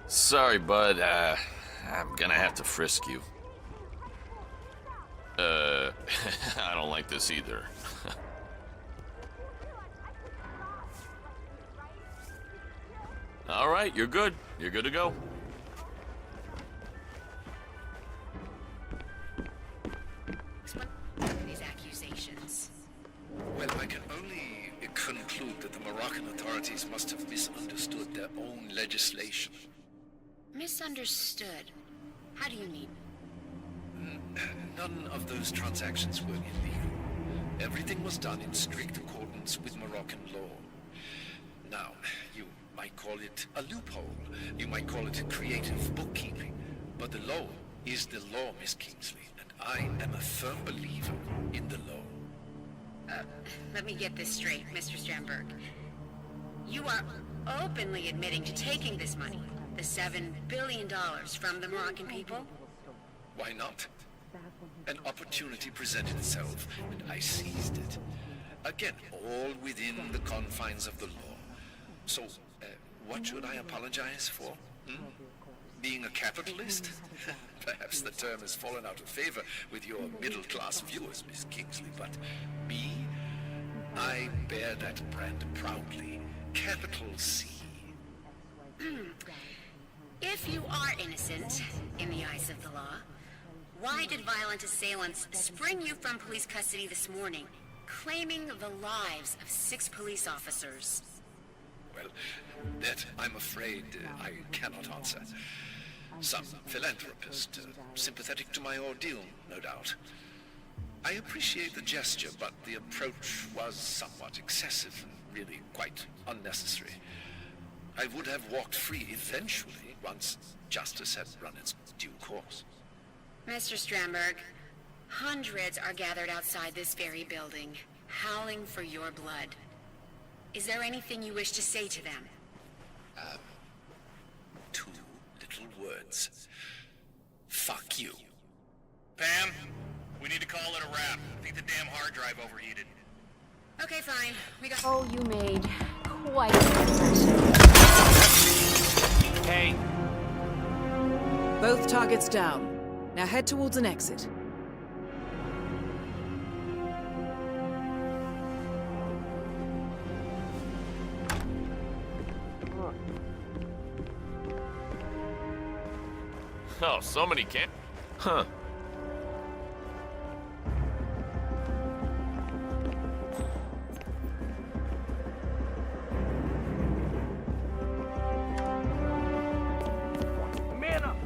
Sorry, bud. I'm gonna have to frisk you. I don't like this either. All right, you're good. You're good to go. These accusations. Well, I can only conclude that the Moroccan authorities must have misunderstood their own legislation. Misunderstood? How do you mean? None of those transactions were illegal. Everything was done in strict accordance with Moroccan law. Now, you might call it a loophole. You might call it creative bookkeeping. But the law is the law, Miss Kingsley, and I am a firm believer in the law. Let me get this straight, Mr. Strandberg. You are openly admitting to taking this money, the $7 billion from the Moroccan people? Why not? An opportunity presented itself, and I seized it. Again, all within the confines of the law. So, what should I apologize for? Being a capitalist? Perhaps the term has fallen out of favor with your middle-class viewers, Miss Kingsley, but me? I bear that brand proudly. Capital C. If you are innocent, in the eyes of the law, why did violent assailants spring you from police custody this morning, claiming the lives of 6 police officers? Well, that, I'm afraid, I cannot answer. Some philanthropist, sympathetic to my ordeal, no doubt. I appreciate the gesture, but the approach was somewhat excessive and really quite unnecessary. I would have walked free eventually, once justice had run its due course. Mr. Strandberg, hundreds are gathered outside this very building, howling for your blood. Is there anything you wish to say to them? 2 little words. Fuck you. Pam, we need to call it a wrap. I think the damn hard drive overheated. Okay, fine. We got... Oh, you made quite an impression. Hey. Both targets down. Now head towards an exit. Oh, so many Huh. Man up!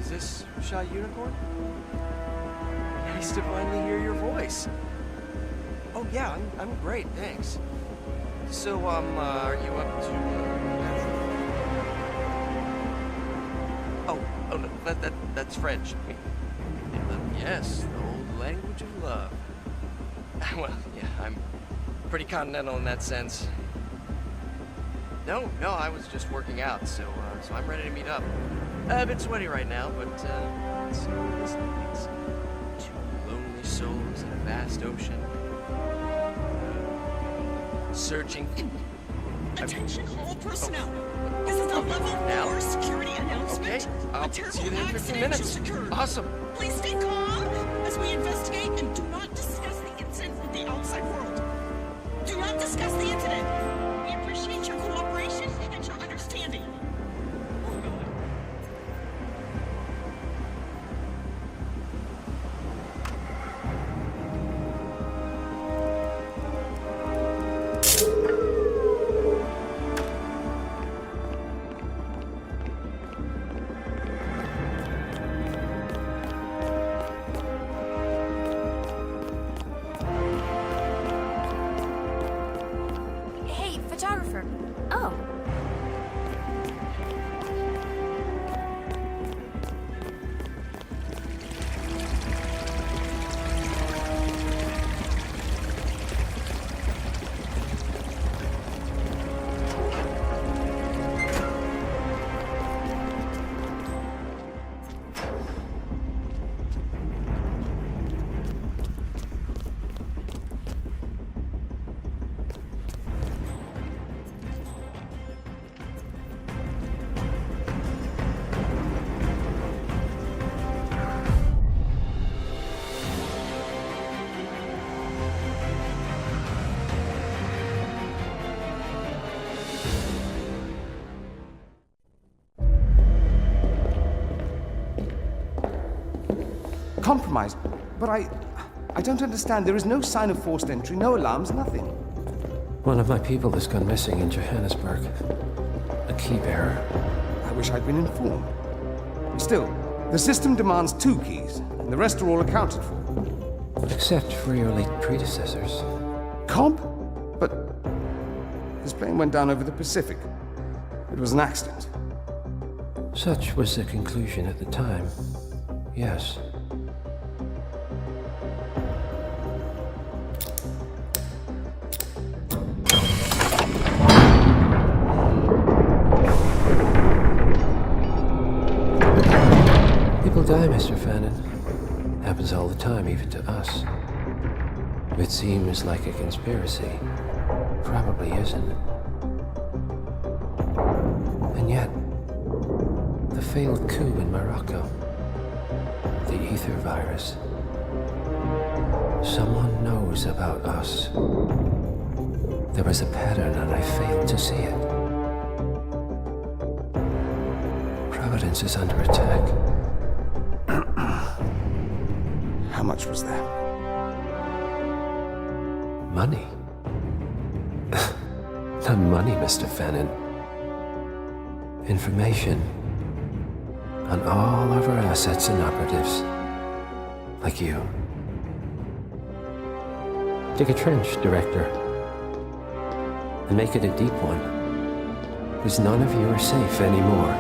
Is this Shy Unicorn? Nice to finally hear your voice. Oh yeah, I'm great, thanks. So, are you up to, Oh no, that's French. Yes, the old language of love. Well, yeah, I'm pretty continental in that sense. No, I was just working out, so I'm ready to meet up. A bit sweaty right now, but so this thing's two lonely souls in a vast ocean. Searching. Attention all personnel. This is a level 4 security announcement. Okay, I'll see you there in 15 minutes. Occurred. Awesome. Please stay calm as we investigate and do not discuss the incident with the outside world. Do not discuss the incident. We appreciate your cooperation and your understanding. Hey, photographer. Oh. Compromised. But I don't understand. There is no sign of forced entry, no alarms, nothing. One of my people has gone missing in Johannesburg. A key bearer. I wish I'd been informed. Still, the system demands 2 keys, and the rest are all accounted for. Except for your late predecessors. Comp? But his plane went down over the Pacific. It was an accident. Such was the conclusion at the time. Yes. People die, Mr. Fannin. Happens all the time, even to us. It seems like a conspiracy. Probably isn't. And yet, the failed coup in Morocco, the ether virus. Someone knows about us. There was a pattern and I failed to see it. Providence is under attack. How much was there? Money? Not money, Mr. Fannin. Information on all of our assets and operatives. Like you. Dig a trench, Director. And make it a deep one. Because none of you are safe anymore.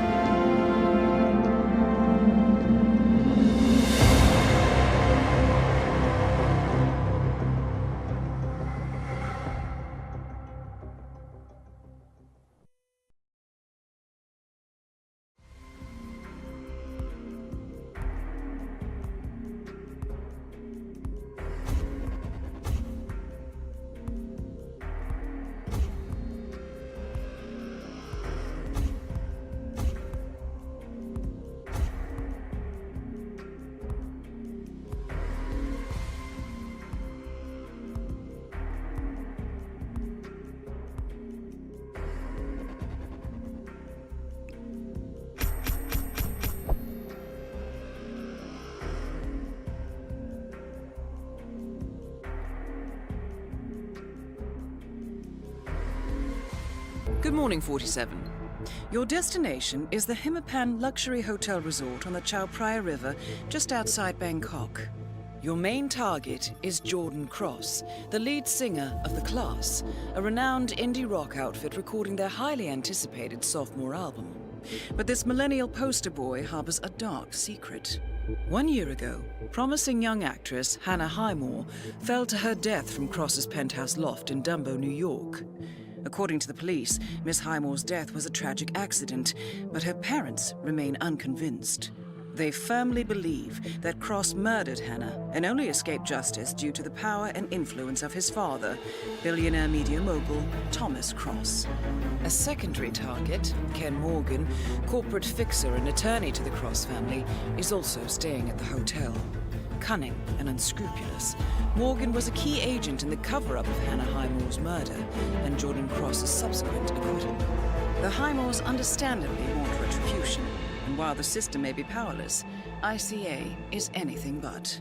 Good morning, 47. Your destination is the HITMAN luxury hotel resort on the Chao Phraya River, just outside Bangkok. Your main target is Jordan Cross, the lead singer of The Class, a renowned indie rock outfit recording their highly anticipated sophomore album. But this millennial poster boy harbors a dark secret. 1 year ago, promising young actress Hannah Highmore fell to her death from Cross's penthouse loft in Dumbo, New York. According to the police, Miss Highmore's death was a tragic accident, but her parents remain unconvinced. They firmly believe that Cross murdered Hannah and only escaped justice due to the power and influence of his father, billionaire media mogul Thomas Cross. A secondary target, Ken Morgan, corporate fixer and attorney to the Cross family, is also staying at the hotel. Cunning and unscrupulous, Morgan was a key agent in the cover-up of Hannah Highmore's murder and Jordan Cross's subsequent acquittal. The Highmores understandably want retribution, and while the system may be powerless, ICA is anything but.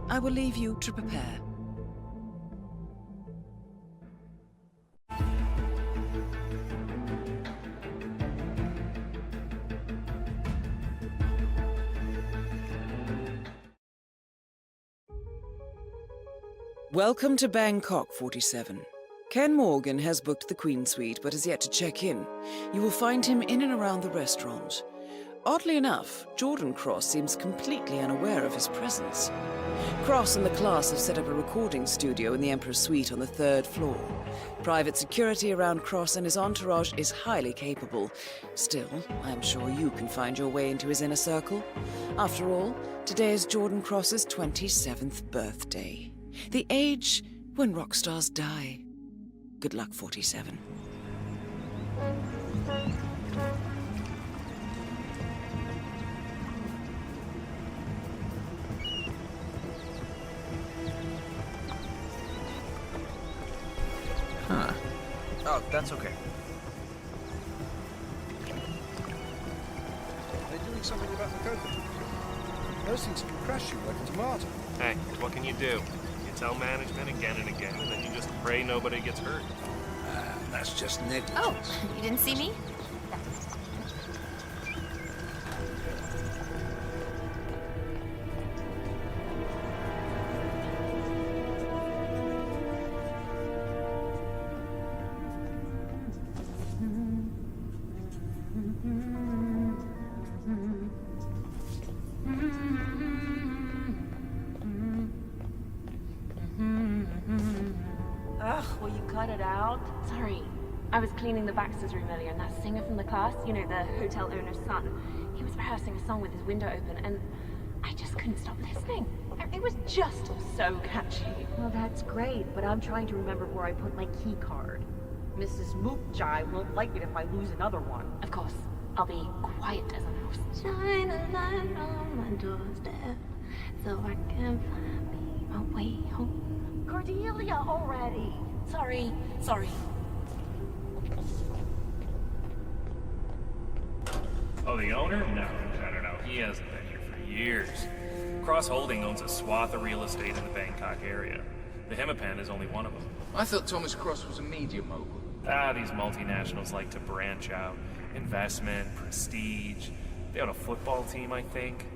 I will leave you to prepare. Welcome to Bangkok, 47. Ken Morgan has booked the Queen Suite but has yet to check in. You will find him in and around the restaurant. Oddly enough, Jordan Cross seems completely unaware of his presence. Cross and the Class have set up a recording studio in the Emperor's Suite on the 3rd floor. Private security around Cross and his entourage is highly capable. Still, I'm sure you can find your way into his inner circle. After all, today is Jordan Cross's 27th birthday. The age when rock stars die. Good luck, 47. Huh. Oh, that's okay. They're doing something about the coconut. Those things can crush you like a tomato. Hey, what can you do? You tell management again and again, and then you just pray nobody gets hurt. That's just negligence. Oh, you didn't see me? Ugh, will you cut it out? Sorry. I was cleaning the Baxter's room earlier, and that singer from The Class, you know, the hotel owner's son, he was rehearsing a song with his window open, and I just couldn't stop listening. It was just so catchy. Well, that's great, but I'm trying to remember where I put my key card. Mrs. Mookjai won't like it if I lose another one. Of course. I'll be quiet as a mouse. Shine a light on my doorstep so I can find me my way home. Cordelia already. Sorry. Oh, the owner? No, I don't know. He hasn't been here for years. Cross Holding owns a swath of real estate in the Bangkok area. The HITMAN is only one of them. I thought Thomas Cross was a media mogul. These multinationals like to branch out. Investment, prestige. They own a football team, I think.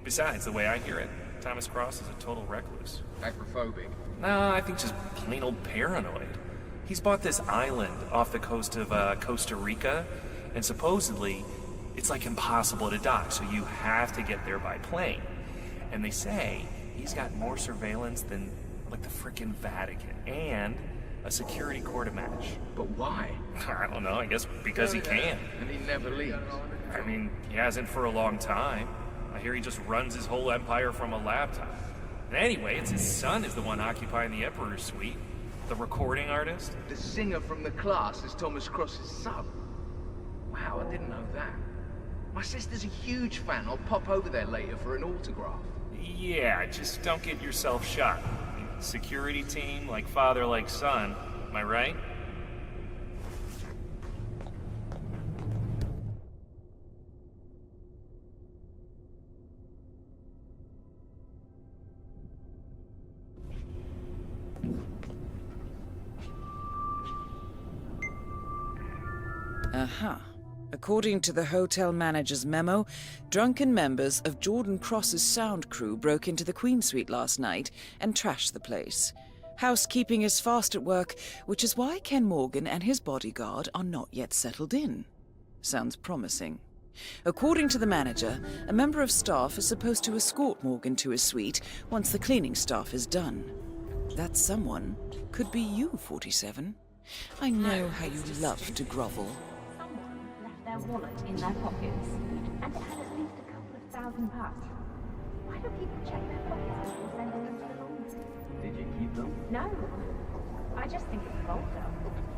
Besides, the way I hear it, Thomas Cross is a total recluse. Acrophobic. Nah, I think just plain old paranoid. He's bought this island off the coast of Costa Rica, and supposedly it's like impossible to dock, so you have to get there by plane. And they say he's got more surveillance than like the frickin' Vatican, and a security court to match. But why? I don't know, I guess because he can. And he never leaves. I mean, he hasn't for a long time. I hear he just runs his whole empire from a laptop. And anyway, it's his son is the one occupying the Emperor's Suite. The recording artist. The singer from The Class is Thomas Cross's son. Wow, I didn't know that. My sister's a huge fan. I'll pop over there later for an autograph. Yeah, just don't get yourself shot. Security team, like father, like son. Am I right? Aha. According to the hotel manager's memo, drunken members of Jordan Cross's sound crew broke into the Queen Suite last night and trashed the place. Housekeeping is fast at work, which is why Ken Morgan and his bodyguard are not yet settled in. Sounds promising. According to the manager, a member of staff is supposed to escort Morgan to his suite once the cleaning staff is done. That someone could be you, 47. I know how you love to grovel. Their wallet in their pockets, and it had at least a couple of £1,000. Why do people check their pockets before sending them to the laundry? Did you keep them? No, I just think it's vulgar.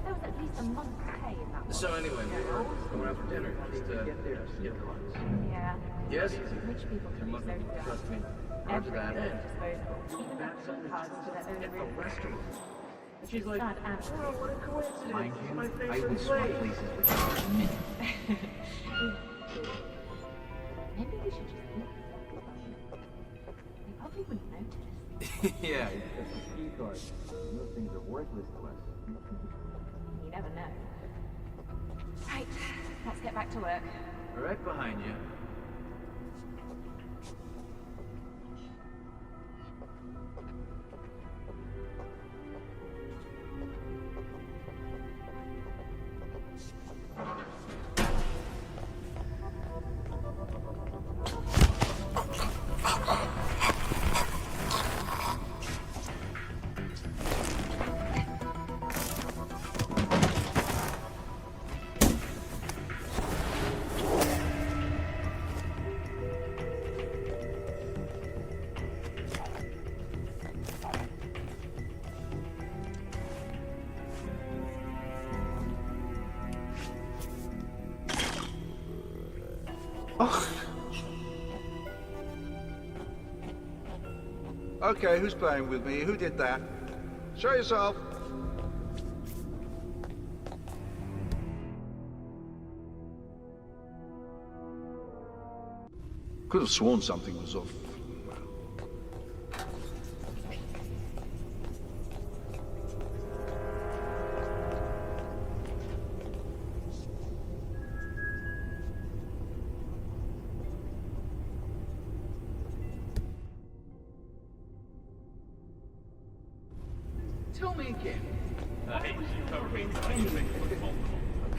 There was at least a month's pay in that one. So anyway, we're going out for dinner. Just get cards. Yeah. Yes? Rich people can be so dumb. Trust me. Roger that. Everything is disposable. Even their key cards to their own room. Restaurant. She's like, what a coincidence. Mind you, I would swap places with you. Maybe we should just eat. They probably wouldn't notice. Yeah, it's a key card. Those things are worthless to us. You never know. Right, let's get back to work. Right behind you. Okay, who's playing with me? Who did that? Show yourself. Could have sworn something was off. Tell me again.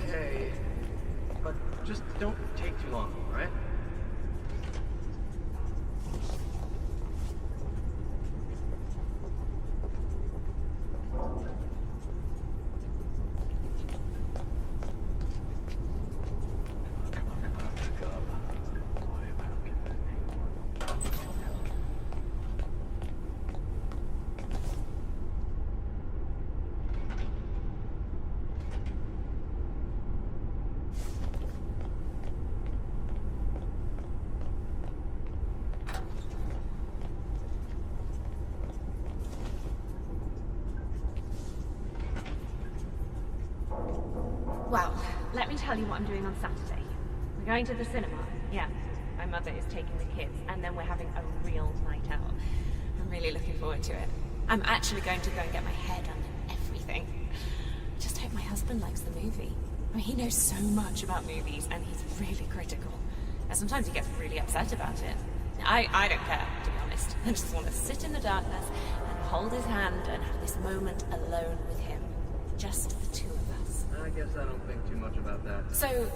Okay. But just don't take too long, all right? Well, let me tell you what I'm doing on Saturday. We're going to the cinema. Yeah, my mother is taking the kids, and then we're having a real night out. I'm really looking forward to it. I'm actually going to go and get my hair done and everything. I just hope my husband likes the movie. I mean, he knows so much about movies, and he's really critical. And sometimes he gets really upset about it. I don't care, to be honest. I just want to sit in the darkness and hold his hand and have this moment alone with him. Just the two of us. I guess I don't think too much about that. So,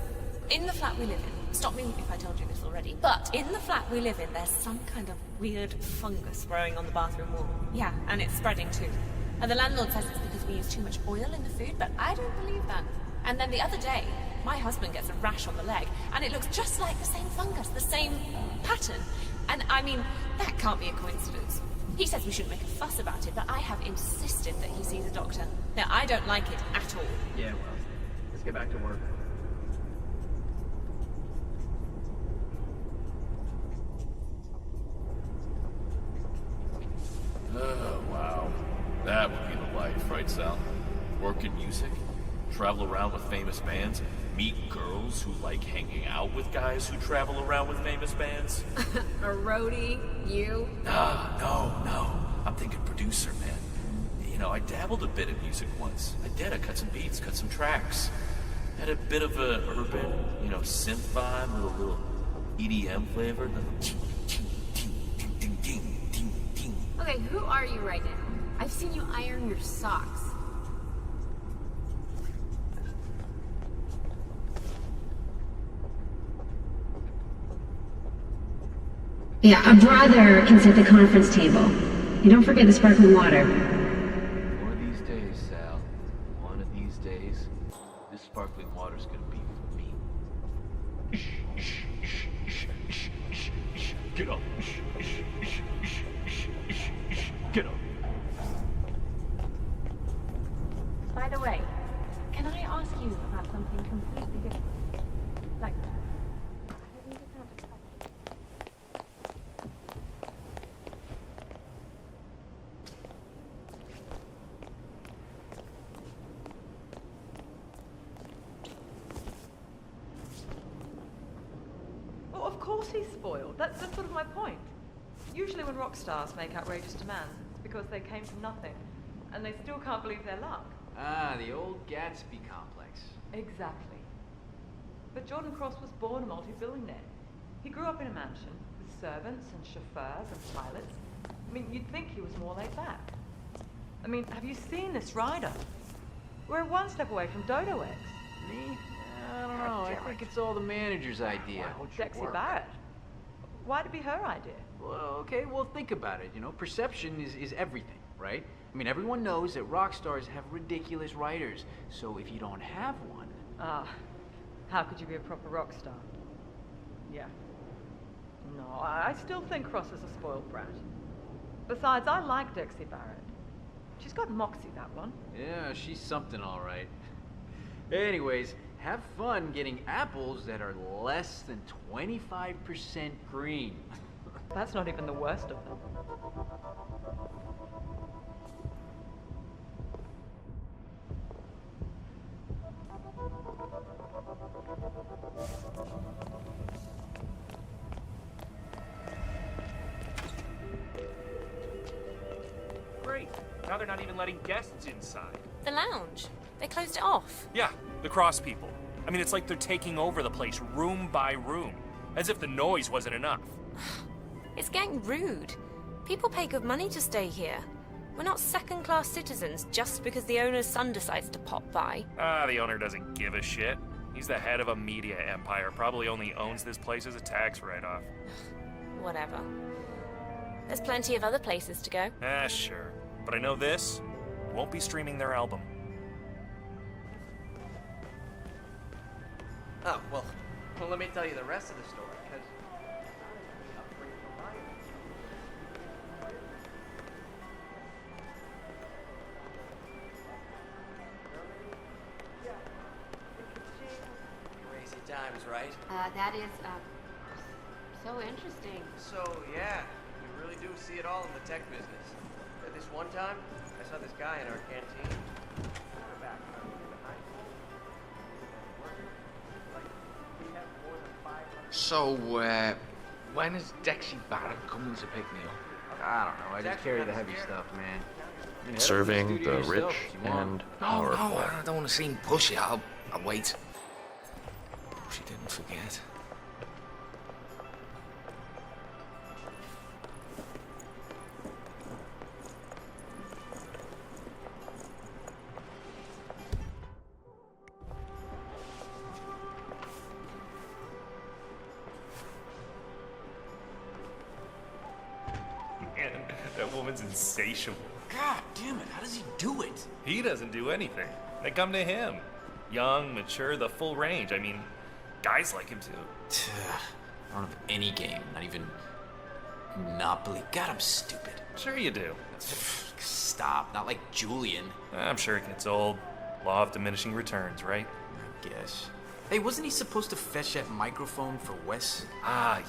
in the flat we live in, stop me if I told you this already, but in the flat we live in, there's some kind of weird fungus growing on the bathroom wall. Yeah, and it's spreading too. And the landlord says it's because we use too much oil in the food, but I don't believe that. And then the other day, my husband gets a rash on the leg, and it looks just like the same fungus, the same pattern. And I mean, that can't be a coincidence. He says we shouldn't make a fuss about it, but I have insisted that he sees a doctor. Now, I don't like it at all. Yeah, well, let's get back to work. Oh, wow. That would be the life, right, Sal? Work in music, travel around with famous bands, meet girls who like hanging out with guys who travel around with famous bands. A roadie? You? No. I'm thinking producer, man. You know, I dabbled a bit in music once. I cut some beats, cut some tracks. Had a bit of a urban, synth vibe with a little EDM flavor. Okay, who are you right now? I've seen you iron your socks. Yeah, a brother can set the conference table. And don't forget the sparkling water. One of these days, Sal. One of these days, this sparkling water's gonna be for me. Get up. Get up. By the way, can I ask you about something completely different? Like, I don't mean to sound Well, of course he's spoiled. That's sort of my point. Usually when rock stars make outrageous demands, it's because they came from nothing, and they still can't believe their luck. Ah, the old Gatsby complex. Exactly. But Jordan Cross was born a multi-billionaire. He grew up in a mansion with servants and chauffeurs and pilots. I mean, you'd think he was more laid back. I mean, have you seen this rider? We're one step away from Dodo X. Me? I don't know. I think it's all the manager's idea. Dexy Barrett. Why'd it be her idea? Well, okay, well, think about it. Perception is everything, right? I mean, everyone knows that rock stars have ridiculous writers. So if you don't have one... How could you be a proper rock star? Yeah. No, I still think Cross is a spoiled brat. Besides, I like Dexy Barrett. She's got moxie, that one. Yeah, she's something all right. Anyways, have fun getting apples that are less than 25% green. That's not even the worst of them. Great. Now they're not even letting guests inside. The lounge. They closed it off. Yeah, the cross people. I mean, it's like they're taking over the place room by room, as if the noise wasn't enough. It's getting rude. People pay good money to stay here. We're not second-class citizens just because the owner's son decides to pop by. The owner doesn't give a shit. He's the head of a media empire, probably only owns this place as a tax write-off. Whatever. There's plenty of other places to go. Sure. But I know this, won't be streaming their album. Oh, well, let me tell you the rest of the story, because... Crazy times, right? That is, so interesting. So, yeah, we really do see it all in the tech business. This one time, I saw this guy in our canteen. So, when is Dexy Barrett coming to pick me up? I don't know, I just carry the heavy stuff, man. I mean, Serving the rich and powerful. No, I don't want to seem pushy. I'll wait. She didn't forget. Man, that woman's insatiable. God damn it, how does he do it? He doesn't do anything. They come to him. Young, mature, the full range. I mean, guys like him too. I don't have any game, not even Monopoly. God, I'm stupid. Sure you do. Stop, not like Julian. I'm sure it gets old. Law of diminishing returns, right? I guess. Hey, wasn't he supposed to fetch that microphone for Wes?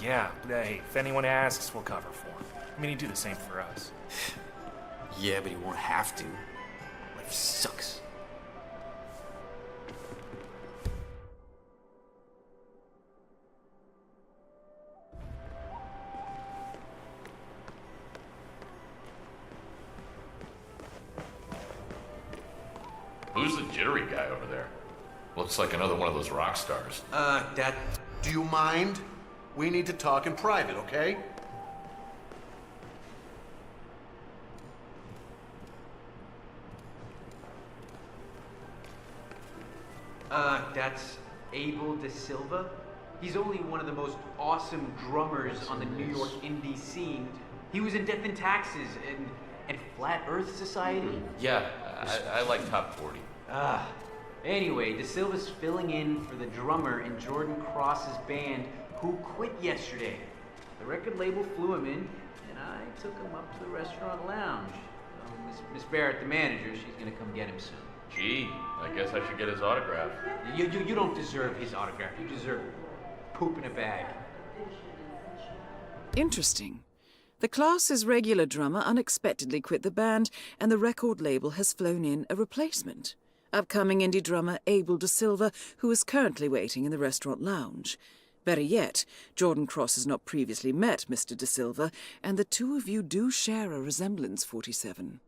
Yeah. Hey, if anyone asks, we'll cover for him. I mean, he'd do the same for us. Yeah, but he won't have to. Life sucks. Who's the jittery guy over there? Looks like another one of those rock stars. Dad, do you mind? We need to talk in private, okay? That's Abel De Silva. He's only one of the most awesome drummers on the New York indie scene. He was in Death and Taxes and Flat Earth Society. Yeah, I like Top 40. Anyway, De Silva's filling in for the drummer in Jordan Cross's band who quit yesterday. The record label flew him in, and I took him up to the restaurant lounge. Miss Barrett, the manager, she's gonna come get him soon. Gee, I guess I should get his autograph. You don't deserve his autograph. You deserve poop in a bag. Interesting. The class's regular drummer unexpectedly quit the band, and the record label has flown in a replacement. Upcoming indie drummer Abel De Silva, who is currently waiting in the restaurant lounge. Better yet, Jordan Cross has not previously met Mr. De Silva, and the two of you do share a resemblance, 47.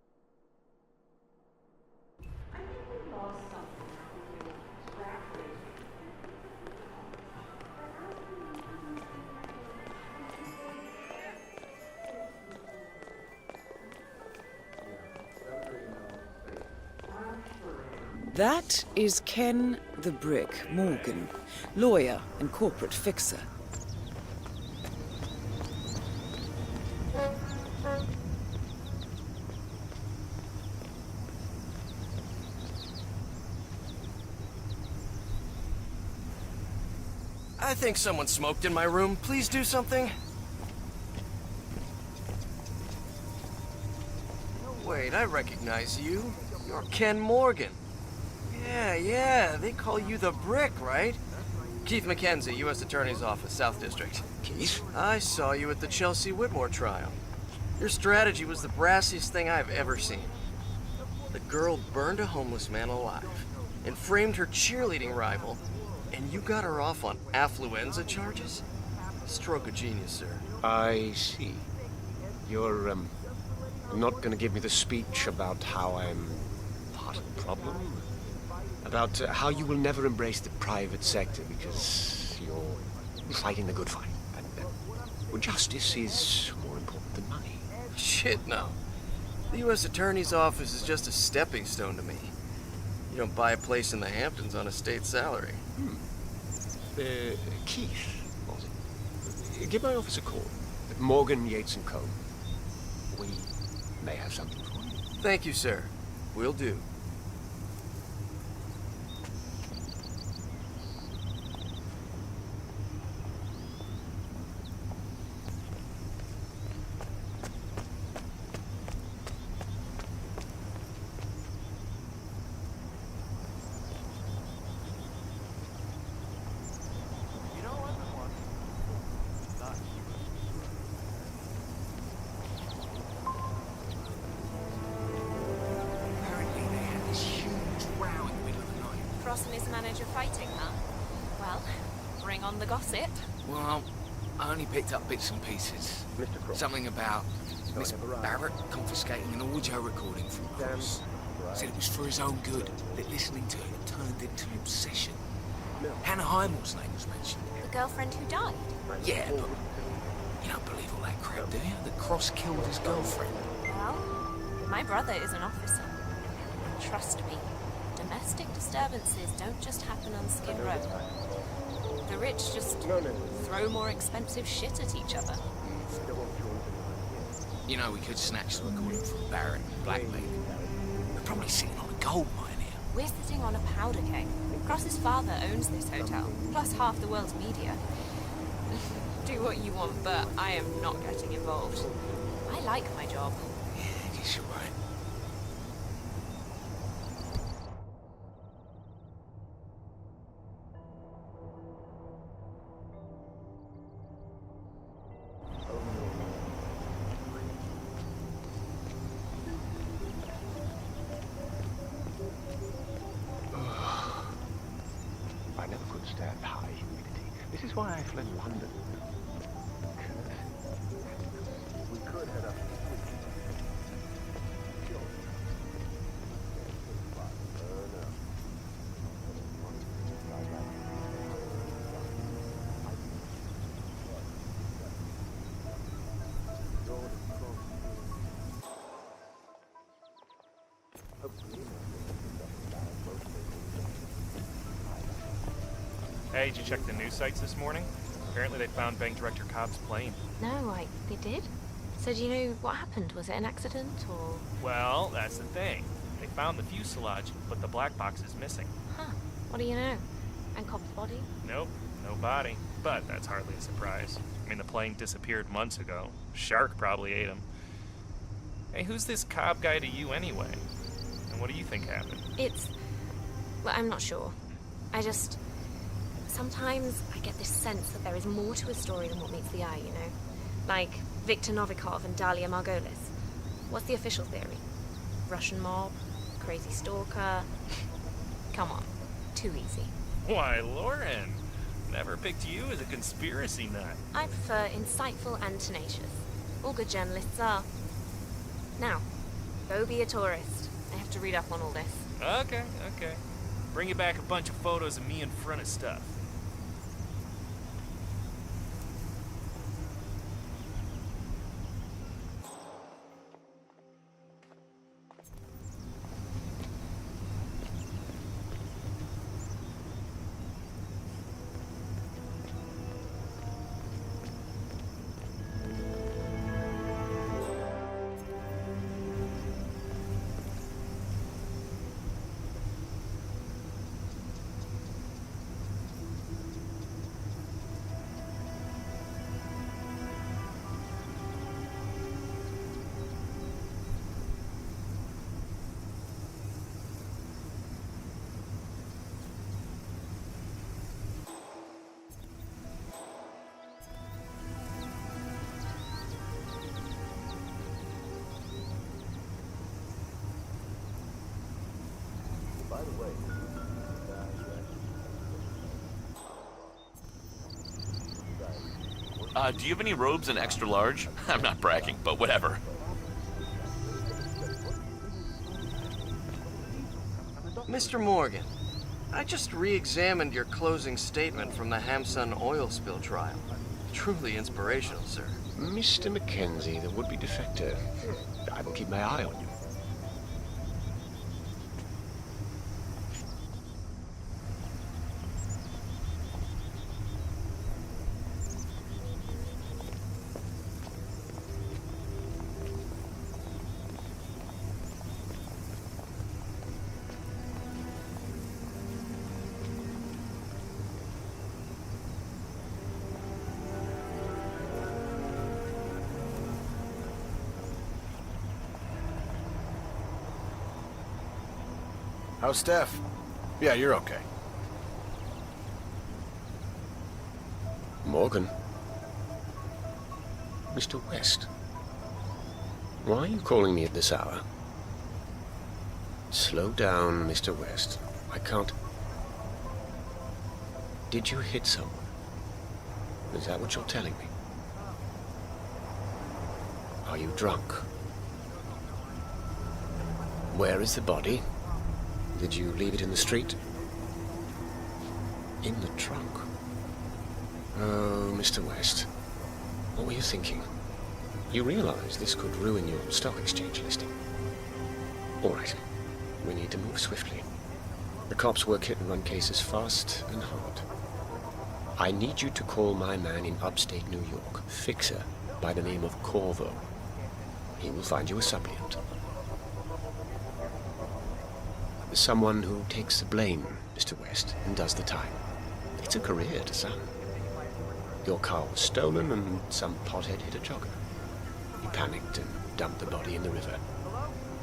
That is Ken the Brick Morgan, lawyer and corporate fixer. I think someone smoked in my room. Please do something. No, wait, I recognize you. You're Ken Morgan. Yeah, they call you the Brick, right? Keith McKenzie, U.S. Attorney's Office, South District. Keith? I saw you at the Chelsea Whitmore trial. Your strategy was the brassiest thing I've ever seen. The girl burned a homeless man alive and framed her cheerleading rival, and you got her off on affluenza charges? Stroke of genius, sir. I see. You're, not gonna give me the speech about how I'm part of the problem? About how you will never embrace the private sector because you're fighting the good fight. And justice is more important than money. Shit, no. The U.S. Attorney's Office is just a stepping stone to me. You don't buy a place in the Hamptons on a state salary. Keith, give my office a call. Morgan, Yates & Co. We may have something for you. Thank you, sir. Will do. Cross and his manager fighting, huh? Well, bring on the gossip. Well, I only picked up bits and pieces. Something about Miss Barrett confiscating an audio recording from Cross. Said it was for his own good, that listening to it turned into an obsession. Hannah Highmore's name was mentioned. The girlfriend who died? Yeah, but you don't believe all that crap, do you? That Cross killed his girlfriend. Well, my brother is an officer. Trust me. Domestic disturbances don't just happen on Skid Row. The rich just throw more expensive shit at each other. You know, we could snatch the recording from Barrett and blackmail him. We're probably sitting on a gold mine here. We're sitting on a powder keg. Cross's father owns this hotel, plus half the world's media. Do what you want, but I am not getting involved. I like my job. Yeah, I guess you're right. I never could stand high humidity. This is why I fled London. We could head up. Hey, did you check the news sites this morning? Apparently they found Bank Director Cobb's plane. No, they did? So do you know what happened? Was it an accident, or...? Well, that's the thing. They found the fuselage, but the black box is missing. Huh. What do you know? And Cobb's body? Nope, no body. But that's hardly a surprise. I mean, the plane disappeared months ago. Shark probably ate him. Hey, who's this Cobb guy to you anyway? And what do you think happened? Well, I'm not sure. Sometimes I get this sense that there is more to a story than what meets the eye, you know? Like Viktor Novikov and Dalia Margolis. What's the official theory? Russian mob? Crazy stalker? Come on, too easy. Why, Lauren, never picked you as a conspiracy nut. I prefer insightful and tenacious. All good journalists are. Now, go be a tourist. I have to read up on all this. Okay. Bring you back a bunch of photos of me in front of stuff. By the way, do you have any robes in extra large? I'm not bragging, but whatever. Mr. Morgan, I just re-examined your closing statement from the Hamsun oil spill trial. Truly inspirational, sir. Mr. Mackenzie, the would-be defector. I will keep my eye on you. How's Steph? Yeah, you're okay. Morgan? Mr. West? Why are you calling me at this hour? Slow down, Mr. West. I can't... Did you hit someone? Is that what you're telling me? Are you drunk? Where is the body? Did you leave it in the street? In the trunk? Oh, Mr. West. What were you thinking? You realize this could ruin your stock exchange listing. All right. We need to move swiftly. The cops work hit-and-run cases fast and hard. I need you to call my man in upstate New York, Fixer, by the name of Corvo. He will find you a suppliant. Someone who takes the blame, Mr. West, and does the time. It's a career to some. Your car was stolen and some pothead hit a jogger. He panicked and dumped the body in the river.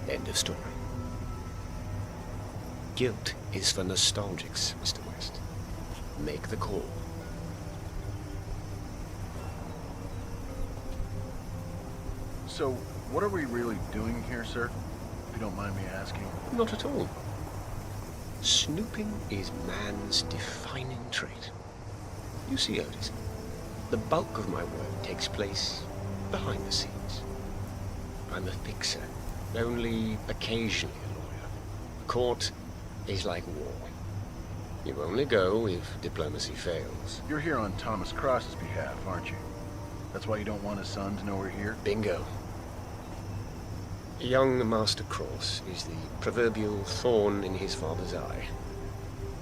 End of story. Guilt is for nostalgics, Mr. West. Make the call. So, what are we really doing here, sir? If you don't mind me asking. Not at all. Snooping is man's defining trait. You see, Otis, the bulk of my work takes place behind the scenes. I'm a fixer, only occasionally a lawyer. Court is like war. You only go if diplomacy fails. You're here on Thomas Cross's behalf, aren't you? That's why you don't want his son to know we're here? Bingo. Young Master Cross is the proverbial thorn in his father's eye.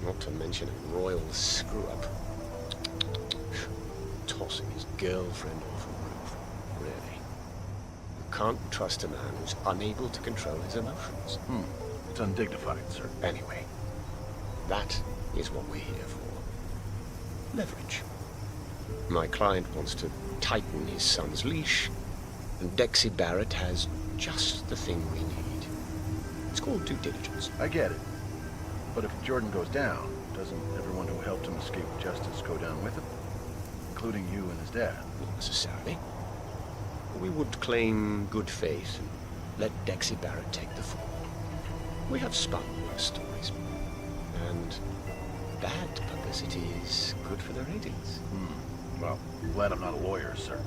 Not to mention a royal screw-up. tossing his girlfriend off a roof. Really. You can't trust a man who's unable to control his emotions. It's undignified, sir. Anyway, that is what we're here for. Leverage. My client wants to tighten his son's leash, and Dexy Barrett has just the thing we need. It's called due diligence. I get it. But if Jordan goes down, doesn't everyone who helped him escape justice go down with him? Including you and his dad? Not necessarily. We would claim good faith and let Dexy Barrett take the fall. We have spun worse stories. And bad publicity is good for the ratings. Well, glad I'm not a lawyer, sir.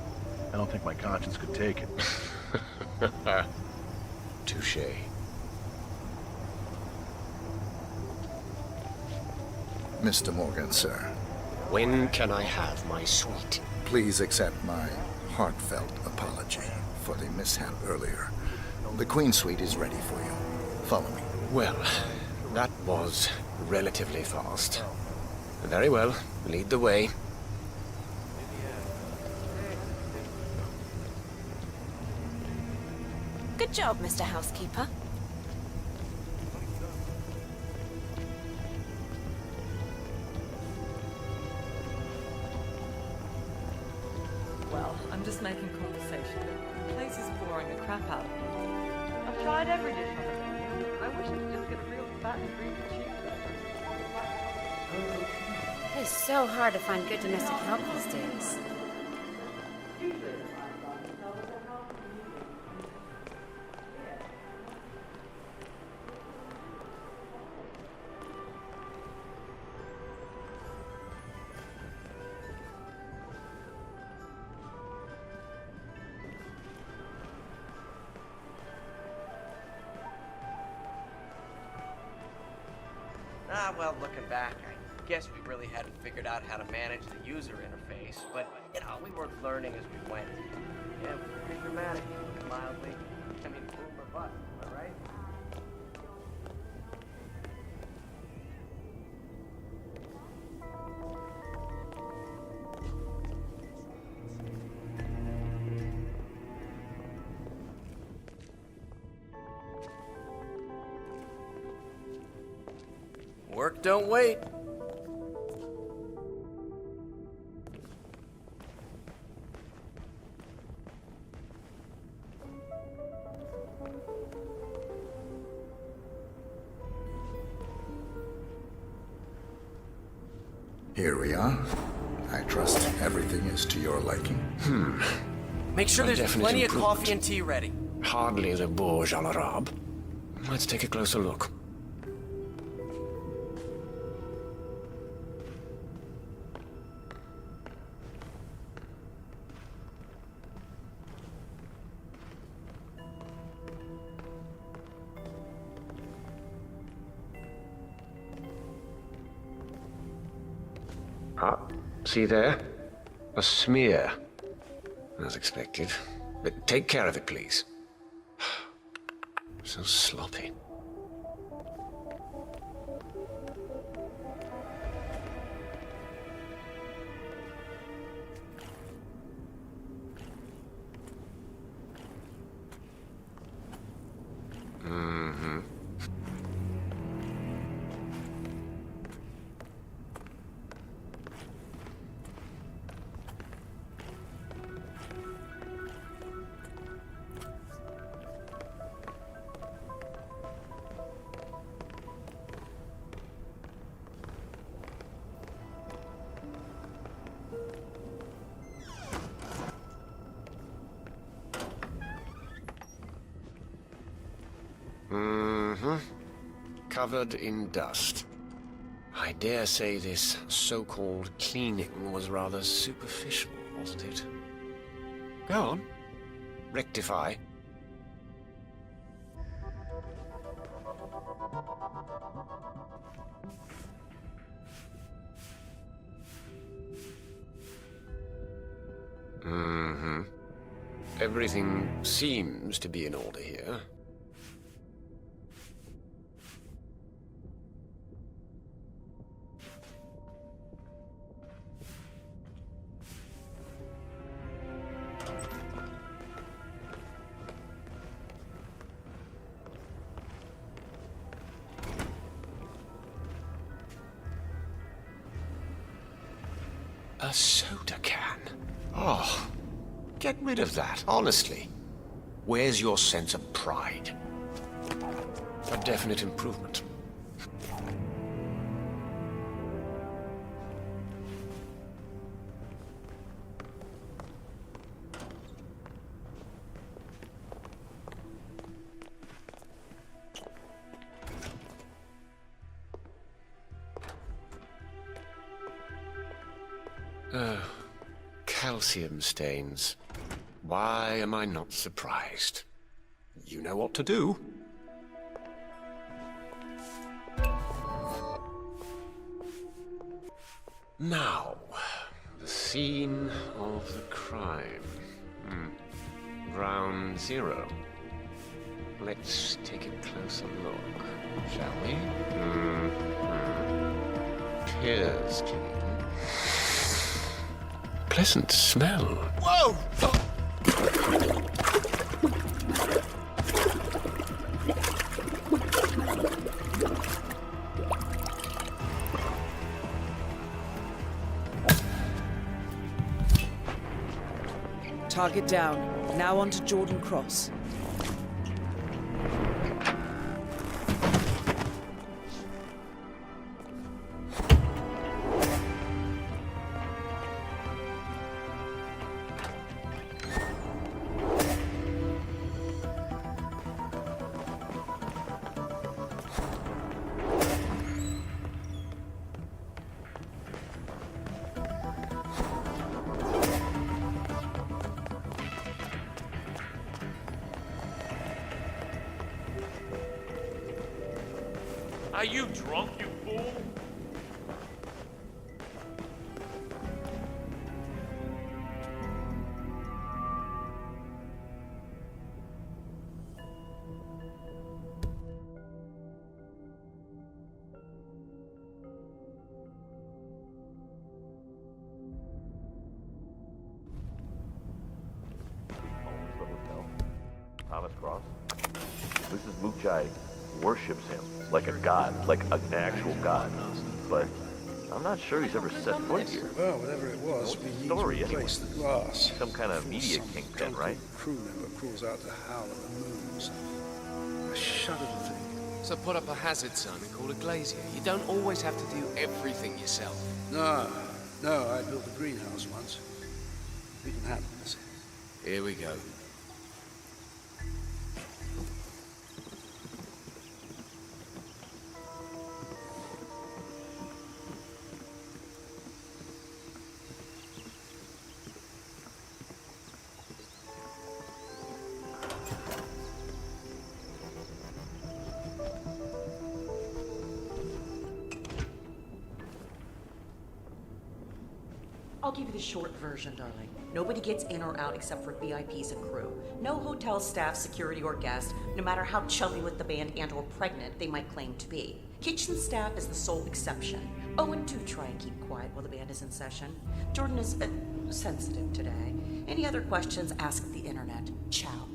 I don't think my conscience could take it. Touché. Mr. Morgan, sir. When can I have my suite? Please accept my heartfelt apology for the mishap earlier. The Queen Suite is ready for you. Follow me. Well, that was relatively fast. Very well. Lead the way. Good job, Mr. Housekeeper. Well, I'm just making conversation. The place is boring the crap out of me. I've tried every dish on the menu. I wish I could just get a real fat and greasy cheeseburger. It's so hard to find good domestic help these days. Well, looking back, I guess we really hadn't figured out how to manage the user interface, but, we were learning as we went. Yeah, it was pretty dramatic, mildly. I mean, boom or bust, am I right? Work don't wait. Here we are. I trust everything is to your liking. Make sure there's plenty of coffee and tea ready. Hardly the Bourge à l'Arabe. Let's take a closer look. See there? A smear. As expected. But take care of it, please. So sloppy. Covered in dust. I dare say this so-called cleaning was rather superficial, wasn't it? Go on. Rectify. Everything seems to be in order here. soda can. Oh, get rid of that, honestly. Where's your sense of pride? A definite improvement. Calcium stains. Why am I not surprised? You know what to do. Now, the scene of the crime. Ground zero. Let's take a closer look, shall we? Appears clean. Pleasant smell. Whoa! Target down. Now on to Jordan Cross. Are you drunk, you fool? Thomas Cross. Mrs. Mukchai worships him like a god, like an actual god. But I'm not sure he's ever set foot here. Well, whatever it was, we need to replace the glass. Some kind of media kingpin, right? Crew member crawls out to howl at the moons. I shudder to think. So put up a hazard zone and call a glazier. You don't always have to do everything yourself. No, I built a greenhouse once. We can handle this. Here we go. I'll give you the short version, darling. Nobody gets in or out except for VIPs and crew. No hotel staff, security, or guest, no matter how chummy with the band and or pregnant they might claim to be. Kitchen staff is the sole exception. Oh, and do try and keep quiet while the band is in session. Jordan is sensitive today. Any other questions, ask the internet. Ciao.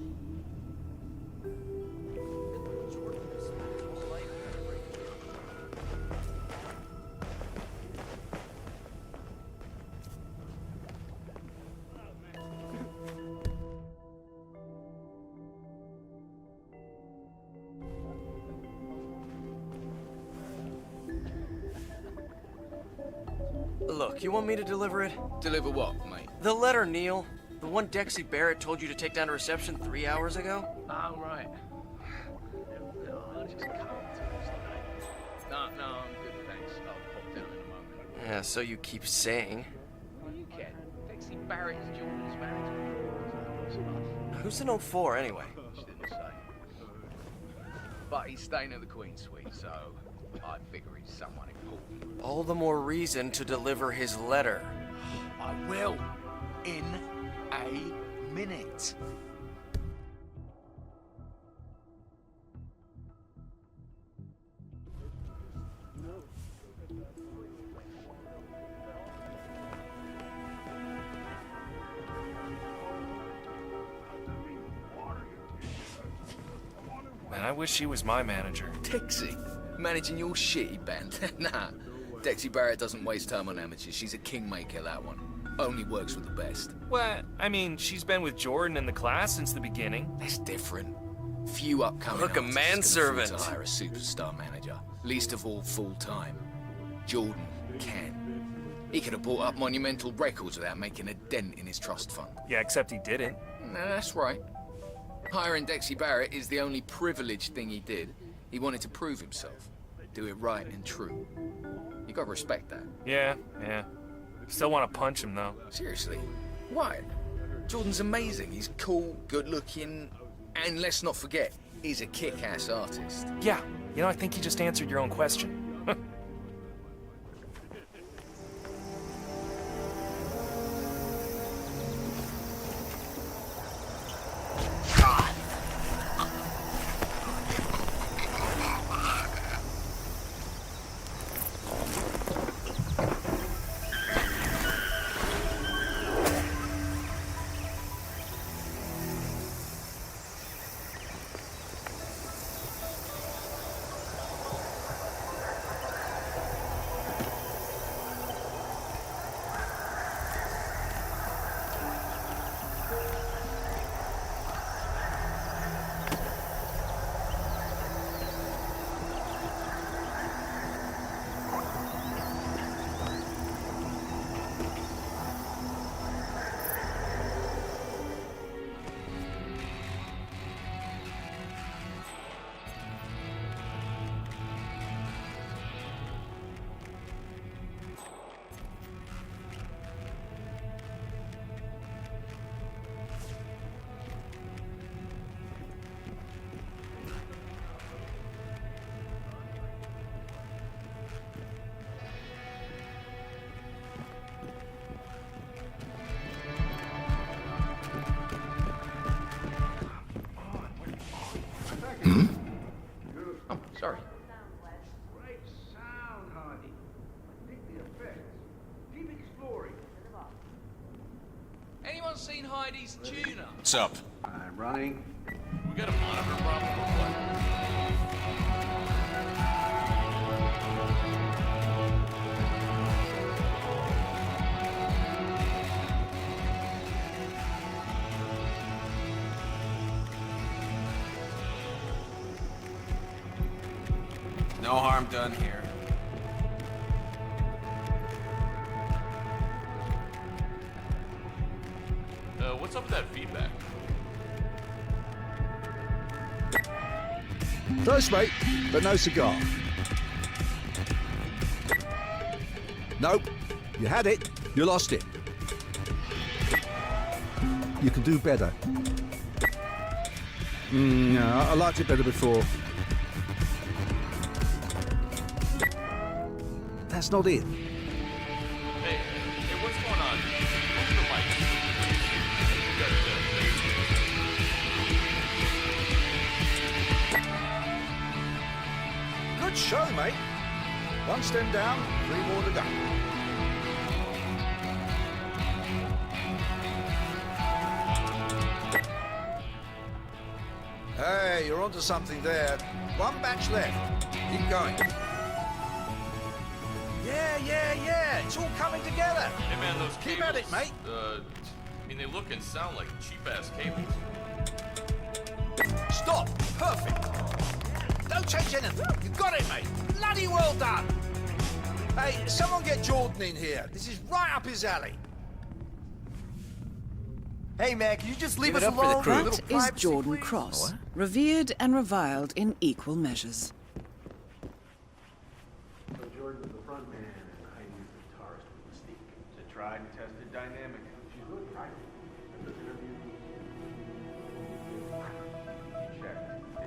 Look, you want me to deliver it? Deliver what, mate? The letter, Neil. The one Dexy Barrett told you to take down to reception 3 hours ago? Oh, right. I'll just come to it. No, I'm good, thanks. I'll pop down in a moment. Yeah, so you keep saying. Well, you can. Dexy Barrett is Jordan's manager. Who's an 04 anyway? She didn't say. But he's staying at the Queen Suite, so I figure he's someone important. All the more reason to deliver his letter. I will. In a minute. Man, I wish she was my manager. Dixie, managing your shitty band. Nah, Dexy Barrett doesn't waste time on amateurs. She's a kingmaker, that one. only works with the best. Well, I mean, she's been with Jordan in the class since the beginning. That's different. Few upcoming Look, a artists manservant. can afford to hire a superstar manager, least of all full-time. Jordan can. He could have bought up monumental records without making a dent in his trust fund. Yeah, except he didn't. No, that's right. Hiring Dexy Barrett is the only privileged thing he did. He wanted to prove himself. Do it right and true. You gotta respect that. Yeah. Still want to punch him, though. Seriously? Why? Jordan's amazing. He's cool, good-looking, and let's not forget, he's a kick-ass artist. Yeah, you know, I think you just answered your own question. Oh, sorry. Great sound, Hardy. I dig the effects. Keep exploring. Anyone seen Heidi's tuner? What's up? I'm running. We got a monitor problem or what? No harm done here. What's up with that feedback? First mate, but no cigar. Nope. You had it, you lost it. You can do better. No, I liked it better before. That's not it. Hey, what's going on? What's the mic? Good show, mate. One stem down, 3 more to go. Hey, you're onto something there. 1 batch left. Keep going. Yeah. It's all coming together. Hey man, those Keep cables, at it, mate. I mean, they look and sound like cheap-ass cables. Stop. Perfect. Don't change anything. You got it, mate. Bloody well done. Hey, someone get Jordan in here. This is right up his alley. Hey, man, can you just leave Give us it up for alone? the A little That is privacy, Jordan please? Cross, revered and reviled in equal measures. So Jordan's the front man and Heidi's the guitarist with Mystique. It's a tried and tested dynamic. She's really private. In this interview, you checked, didn't you?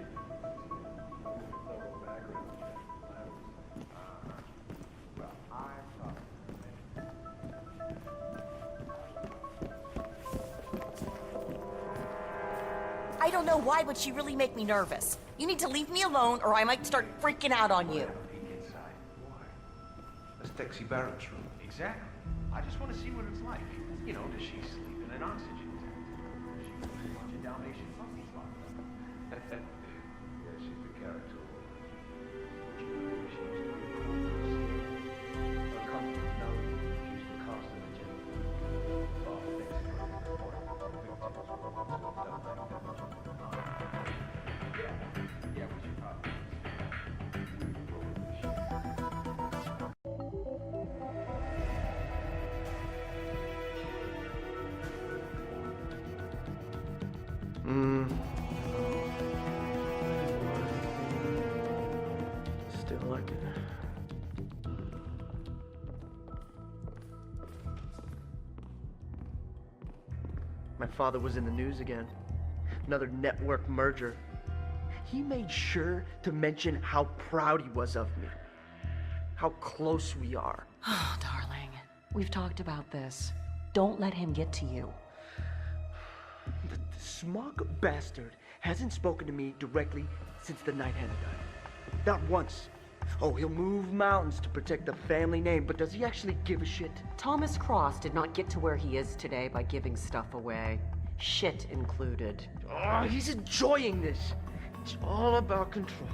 Thorough background check. Well, I thought. I don't know why, but she really make me nervous. You need to leave me alone or I might start freaking out on you. Inside. Why? That's Dexy Barrett's room. Exactly. I just want to see what it's like. You know, does she sleep in an oxygen tent? Does she watch a Dalmatian puppies locked up? Yeah, she's the character. Would you believe she used to be a pro? Her company, no, she used to cost them a gym. Still like it. My father was in the news again. Another network merger. He made sure to mention how proud he was of me. How close we are. Oh, darling. We've talked about this. Don't let him get to you. The smug bastard hasn't spoken to me directly since the night Hannah died. Not once. Oh, he'll move mountains to protect the family name, but does he actually give a shit? Thomas Cross did not get to where he is today by giving stuff away. Shit included. Oh, he's enjoying this. It's all about control.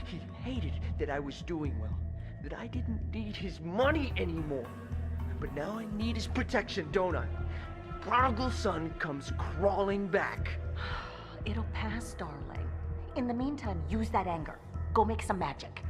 He hated that I was doing well, that I didn't need his money anymore. But now I need his protection, don't I? Prodigal son comes crawling back. It'll pass, darling. In the meantime, use that anger. Go make some magic.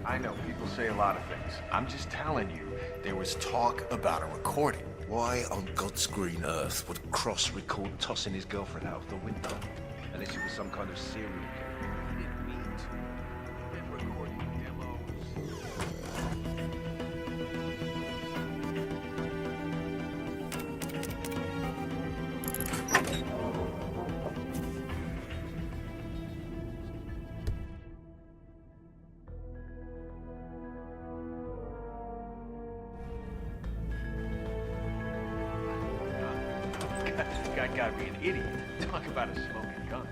I know, people say a lot of things. I'm just telling you, there was talk about a recording. Why on God's green earth would Cross record tossing his girlfriend out of the window? Unless he was some kind of serial killer. He didn't mean to. Then recording Guy gotta be an idiot. Talk about a smoking gun.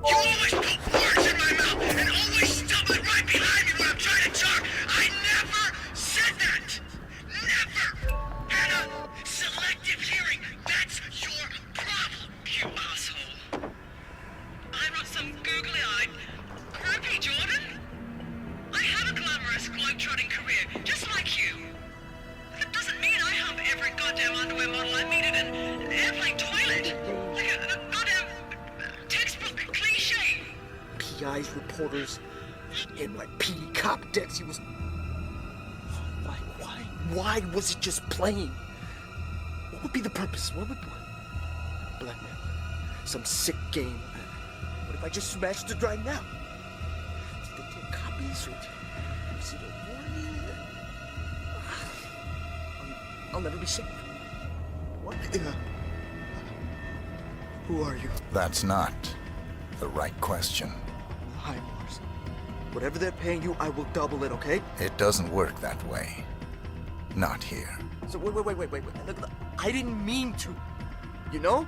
You always put words in my mouth and always stumble right behind me when I'm trying to talk. I never said that. Never. Like a goddamn textbook cliche. PIs, reporters, and like PD cop decks. He was. Why was it just playing? What would be the purpose? What would. Blackmail. Some sick game. What if I just smashed the drive now? Did they take copies or is it a warning? I'll never be safe. What? Who are you? That's not the right question. Hi, Mars. Whatever they're paying you, I will double it, okay? It doesn't work that way. Not here. So wait. Look, I didn't mean to. You know?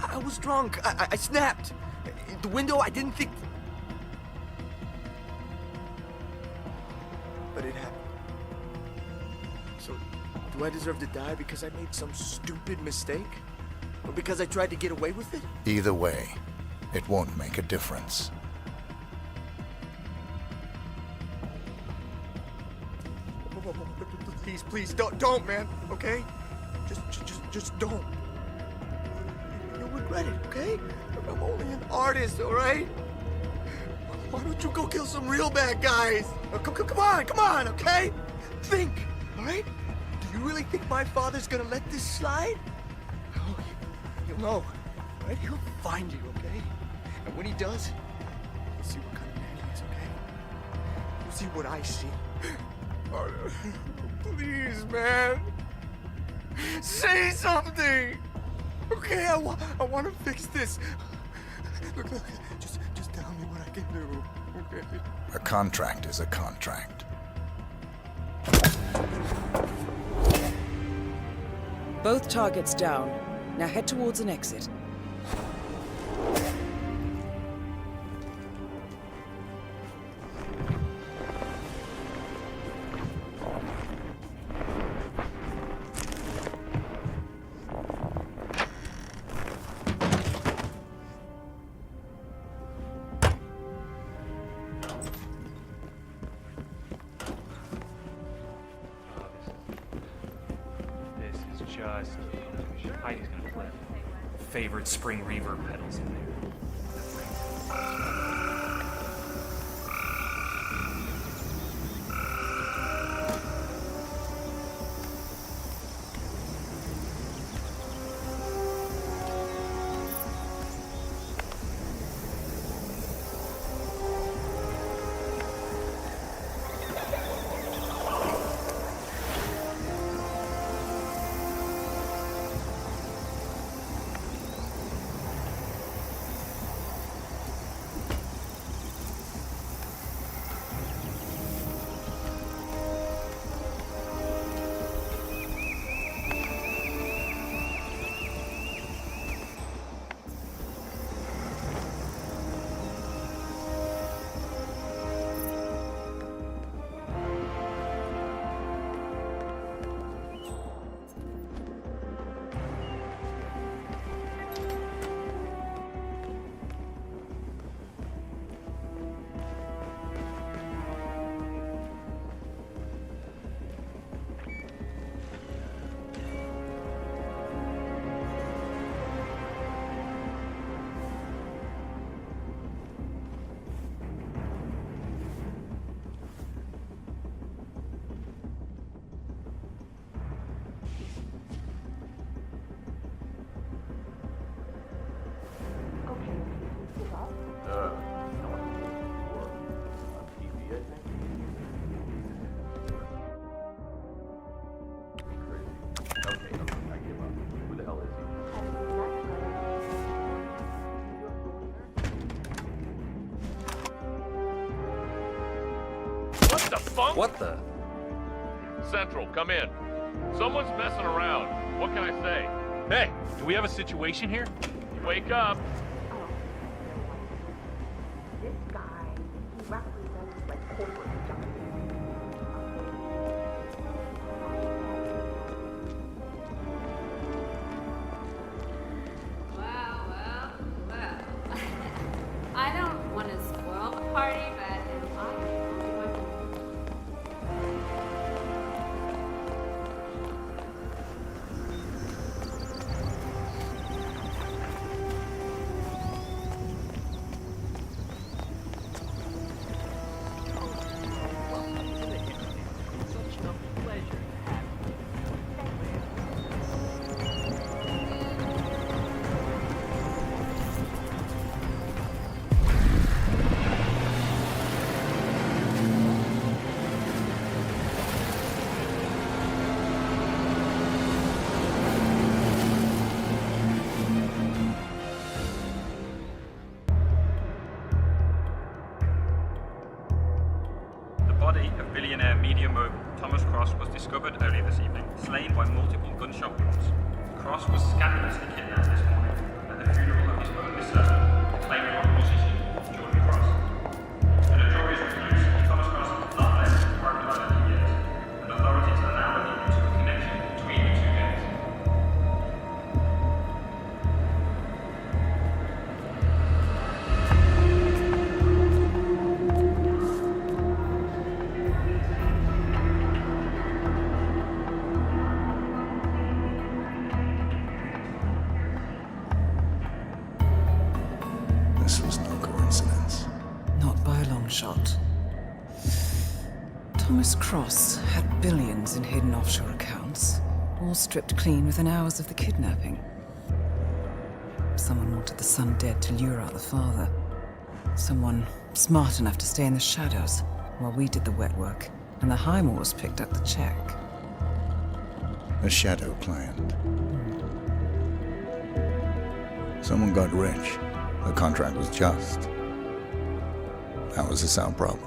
I was drunk. I snapped. The window, I didn't think. But it happened. So, do I deserve to die because I made some stupid mistake? Or because I tried to get away with it? Either way, it won't make a difference. Please, don't, man, okay? Just don't. You'll regret it, okay? I'm only an artist, all right? Why don't you go kill some real bad guys? Come on, okay? Think, all right? Do you really think my father's gonna let this slide? No, he'll know, right? He'll find you, okay? And when he does, you'll see what kind of man he is, okay? You'll see what I see. Please, man. Say something. Okay, I want to fix this. Look, just tell me what I can do. Okay. A contract is a contract. Both targets down. Now head towards an exit. Heidi's gonna flip. Favorite spring reverb pedals in there. What the? Central, come in. Someone's messing around. What can I say? Hey, do we have a situation here? Wake up. This guy, he represents like corporate justice. Well. I don't want to spoil the party, but if I Senior Merc Thomas Cross was discovered early this evening, slain by multiple gunshot wounds. Cross was scandalously kidnapped this morning at the funeral of his only son, claiming on musician Jordan Cross. A notorious recluse, Thomas Cross has not left private life in years, and authorities are now looking into a connection between the two gangs. This was no coincidence. Not by a long shot. Thomas Cross had billions in hidden offshore accounts, all stripped clean within hours of the kidnapping. Someone wanted the son dead to lure out the father. Someone smart enough to stay in the shadows while we did the wet work, and the Highmoors picked up the check. A shadow client. Someone got rich. The contract was just. That was a sound problem.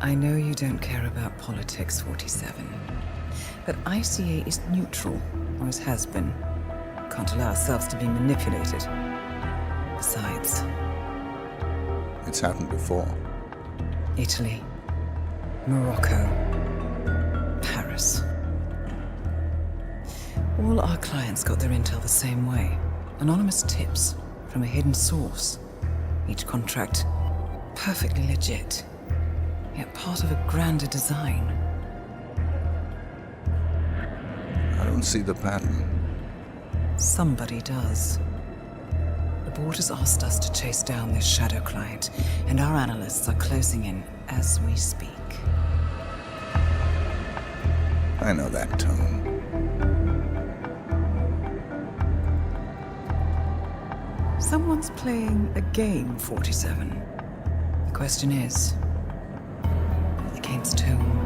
I know you don't care about politics, 47. But ICA is neutral, always has been. Can't allow ourselves to be manipulated. Besides... It's happened before. Italy, Morocco, Paris. All our clients got their intel the same way. Anonymous tips from a hidden source. Each contract perfectly legit, yet part of a grander design. I don't see the pattern. Somebody does. The board has asked us to chase down this shadow client, and our analysts are closing in as we speak. I know that tone. Someone's playing a game, 47. The question is, against whom?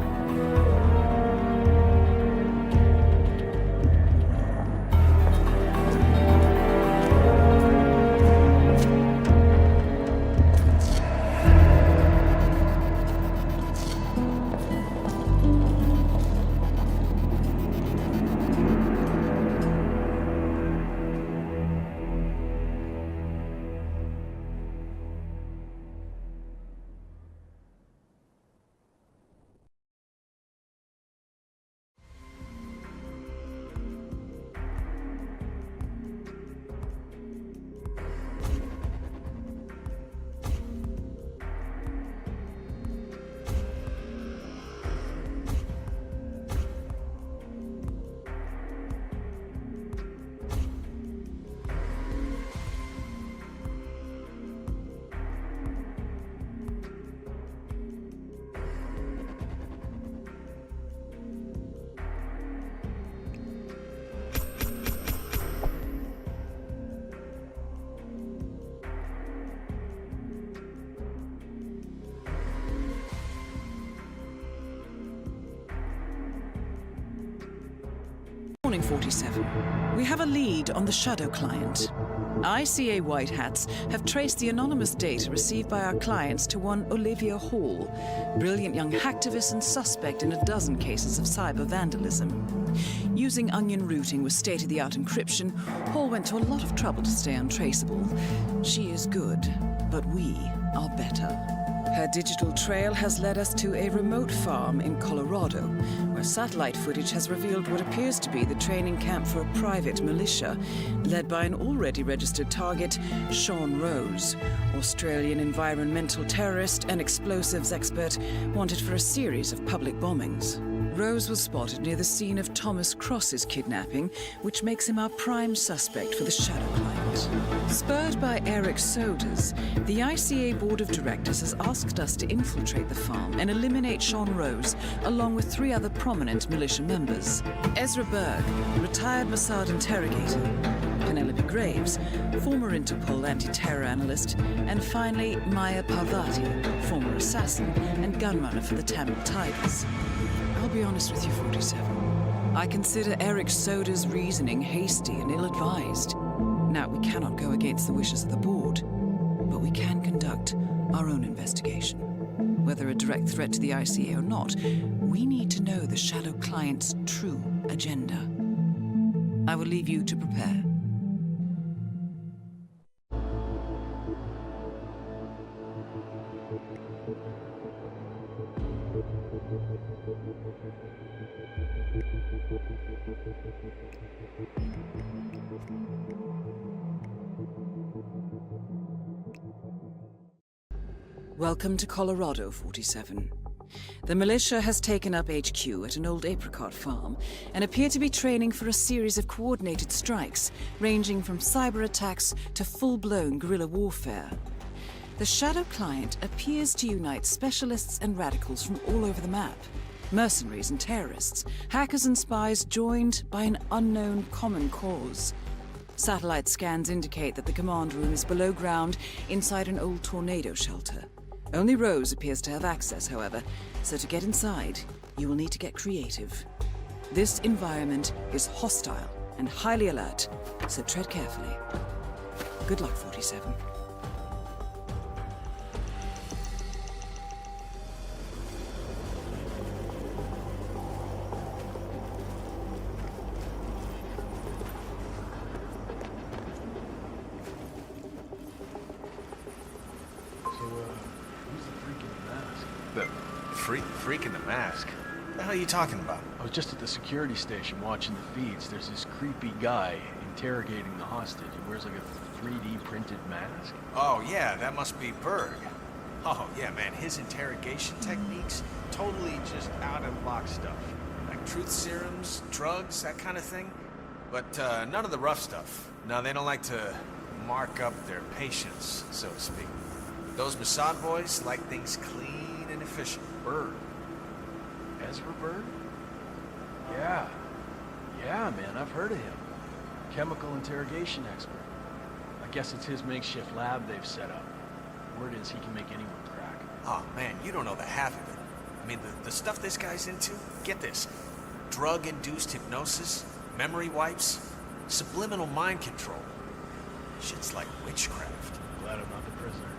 Morning, 47. We have a lead on the shadow client. ICA White Hats have traced the anonymous data received by our clients to one Olivia Hall, brilliant young hacktivist and suspect in a dozen cases of cyber vandalism. Using onion routing with state-of-the-art encryption, Hall went to a lot of trouble to stay untraceable. She is good, but we are better. Her digital trail has led us to a remote farm in Colorado, where satellite footage has revealed what appears to be the training camp for a private militia, led by an already registered target, Sean Rose, Australian environmental terrorist and explosives expert wanted for a series of public bombings. Rose was spotted near the scene of Thomas Cross's kidnapping, which makes him our prime suspect for the shadow client. Spurred by Eric Sodas, the ICA Board of Directors has asked us to infiltrate the farm and eliminate Sean Rose, along with 3 other prominent militia members. Ezra Berg, retired Mossad interrogator, Penelope Graves, former Interpol anti-terror analyst, and finally Maya Parvati, former assassin and gunrunner for the Tamil Tigers. I'll be honest with you, 47. I consider Eric Soda's reasoning hasty and ill-advised. Now, we cannot go against the wishes of the board, but we can conduct our own investigation. whether a direct threat to the ICA or not, we need to know the Shadow Client's true agenda. I will leave you to prepare. Welcome to Colorado, 47. The militia has taken up HQ at an old apricot farm and appear to be training for a series of coordinated strikes, ranging from cyber attacks to full-blown guerrilla warfare. The Shadow Client appears to unite specialists and radicals from all over the map. Mercenaries and terrorists, hackers and spies joined by an unknown common cause. Satellite scans indicate that the command room is below ground inside an old tornado shelter. Only Rose appears to have access, however, so to get inside, you will need to get creative. This environment is hostile and highly alert, so tread carefully. Good luck, 47. Freak in the mask? What the hell are you talking about? I was just at the security station watching the feeds. There's this creepy guy interrogating the hostage. He wears like a 3D printed mask. Oh, yeah, that must be Berg. Oh, yeah, man, his interrogation techniques, totally just out-of-box stuff. Like truth serums, drugs, that kind of thing. But none of the rough stuff. No, they don't like to mark up their patients, so to speak. Those Mossad boys like things clean and efficient. Berg. Ezra Berg? Yeah, man, I've heard of him. Chemical interrogation expert. I guess it's his makeshift lab they've set up. Word is he can make anyone crack. Oh, man, you don't know the half of it. I mean, the stuff this guy's into, get this. Drug-induced hypnosis, memory wipes, subliminal mind control. Shit's like witchcraft. Glad I'm not the prisoner.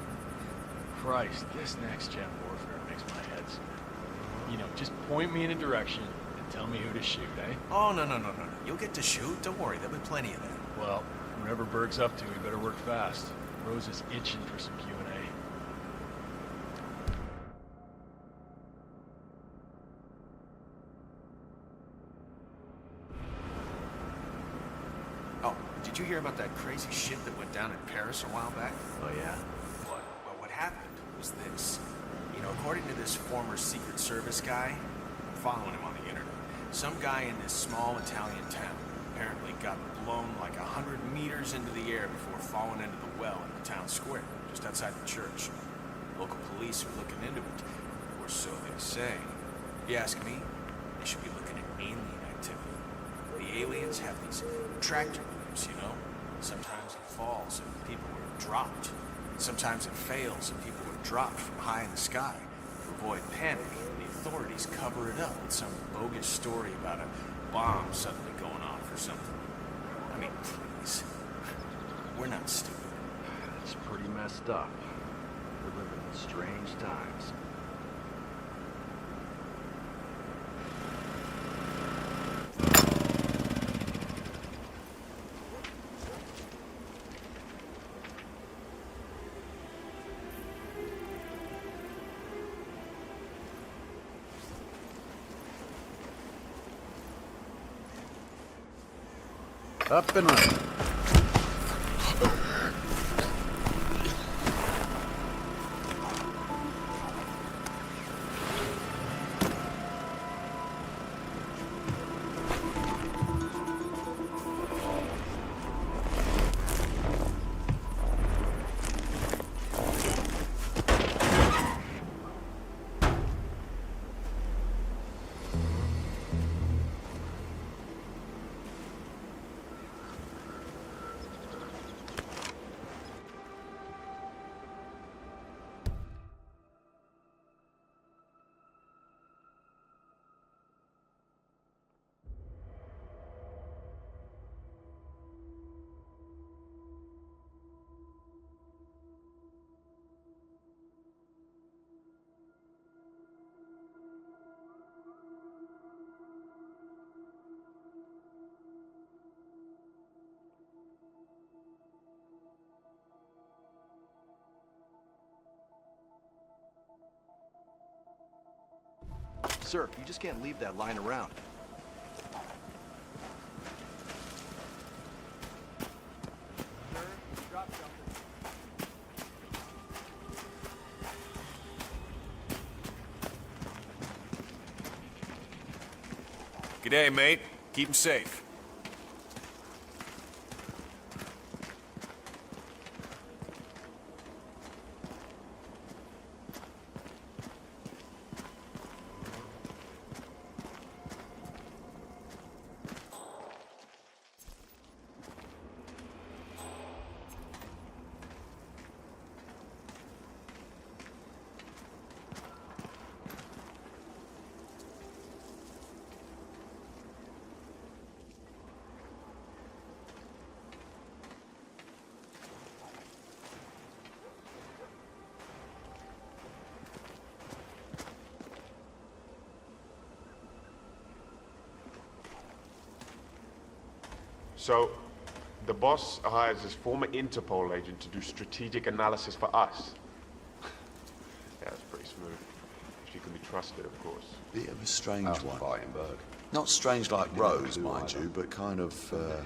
Christ, this next-gen warfare makes my head spin. You know, just point me in a direction and tell me who to shoot, eh? Oh, no. You'll get to shoot. Don't worry, there'll be plenty of that. Well, whatever Berg's up to, he better work fast. Rose is itching for some Q&A. Oh, did you hear about that crazy shit that went down in Paris a while back? Oh, yeah? What? Well, what happened was this. You know, according to this former Secret Service guy, I'm following him on the internet, some guy in this small Italian town apparently got blown like 100 meters into the air before falling into the well in the town square, just outside the church. Local police are looking into it, or so they say. If you ask me, they should be looking at alien activity. The aliens have these tractor beams, you know? Sometimes it falls and people are dropped. Sometimes it fails and people are dropped from high in the sky. To avoid panic, the authorities cover it up with some bogus story about a bomb suddenly going off or something. I mean, please. We're not stupid. It's pretty messed up. We're living in strange times. Up and running. Sir, you just can't leave that lying around. G'day, mate. Keep him safe. So, the boss hires his former Interpol agent to do strategic analysis for us. Yeah, that's pretty smooth. She can be trusted, of course. Bit of a strange one. Not strange like Rose, mind you, but kind of,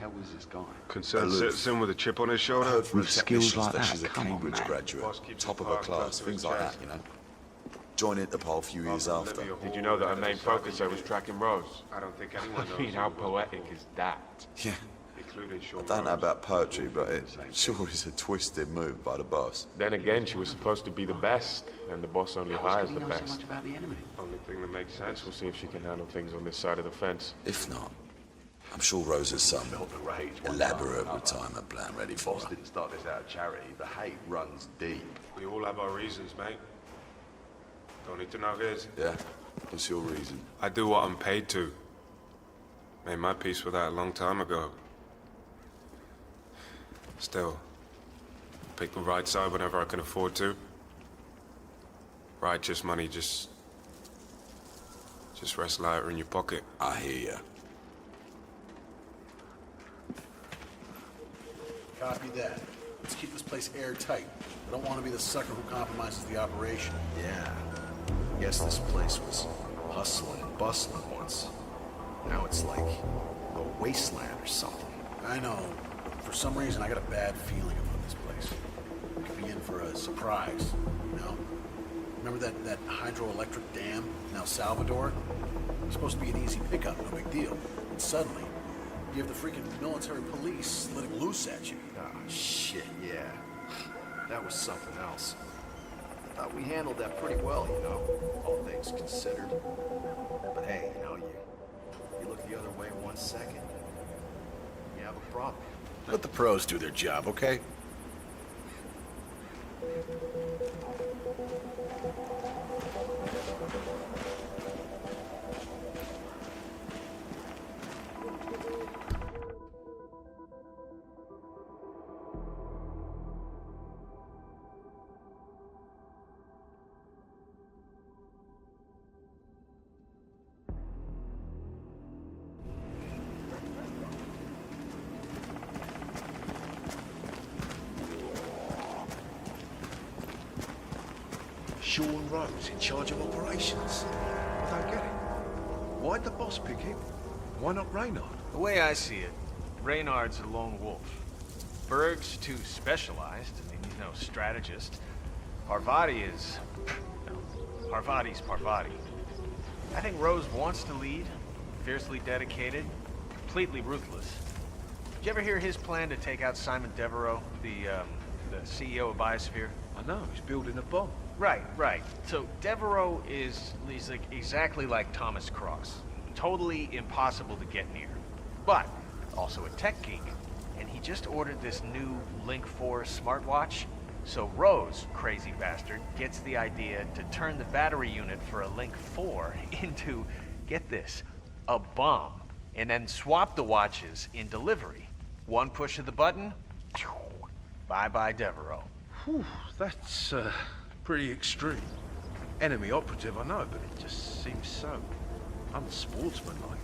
How was this guy? Concerned citizen with a chip on his shoulder? Heard from With skills technicians like that that, she's a come on, Cambridge man. graduate, Boss keeps top his of her cards close class, to things his like chest. that, you know. Joined Interpol a few years after. Did you know that her main focus there was tracking Rose? I don't think anyone knows. I mean, how poetic is that? Yeah. I don't know about poetry, but it sure is a twisted move by the boss. Then again, she was supposed to be the best, and the boss only hires the best. So much about the enemy. Only thing that makes sense. We'll see if she can handle things on this side of the fence. If not, I'm sure Rose has some elaborate retirement plan ready for Boss her. didn't start this out of charity. The hate runs deep. We all have our reasons, mate. Don't need to know his. Yeah? What's your reason? I do what I'm paid to. Made my peace with that a long time ago. Still, pick the right side whenever I can afford to. Righteous money just rests lighter in your pocket. I hear ya. Copy that. Let's keep this place airtight. I don't want to be the sucker who compromises the operation. Yeah. Guess this place was hustling and bustling once. Now it's like a wasteland or something. I know. For some reason, I got a bad feeling about this place. We could be in for a surprise, you know? Remember that hydroelectric dam in El Salvador? It was supposed to be an easy pickup, no big deal. And suddenly, you have the freaking military police letting loose at you. Ah, shit, yeah. That was something else. Thought we handled that pretty well, you know, all things considered. But hey, you know, you look the other way 1 second, you have a problem. Let the pros do their job, okay? Sean Rhodes in charge of operations. I don't get it. Why'd the boss pick him? Why not Reynard? The way I see it, Reynard's a lone wolf. Berg's too specialized. I mean, he's no strategist. Parvati is... no, Parvati's Parvati. I think Rose wants to lead, fiercely dedicated, completely ruthless. Did you ever hear his plan to take out Simon Devereaux, the CEO of Biosphere? I know, he's building a bomb. Right. So Devereaux he's like exactly like Thomas Cross. Totally impossible to get near. But also a tech geek. And he just ordered this new Link 4 smartwatch. So Rose, crazy bastard, gets the idea to turn the battery unit for a Link 4 into, get this, a bomb. And then swap the watches in delivery. One push of the button, bye-bye Devereaux. Whew, that's pretty extreme. Enemy operative, I know, but it just seems so unsportsmanlike.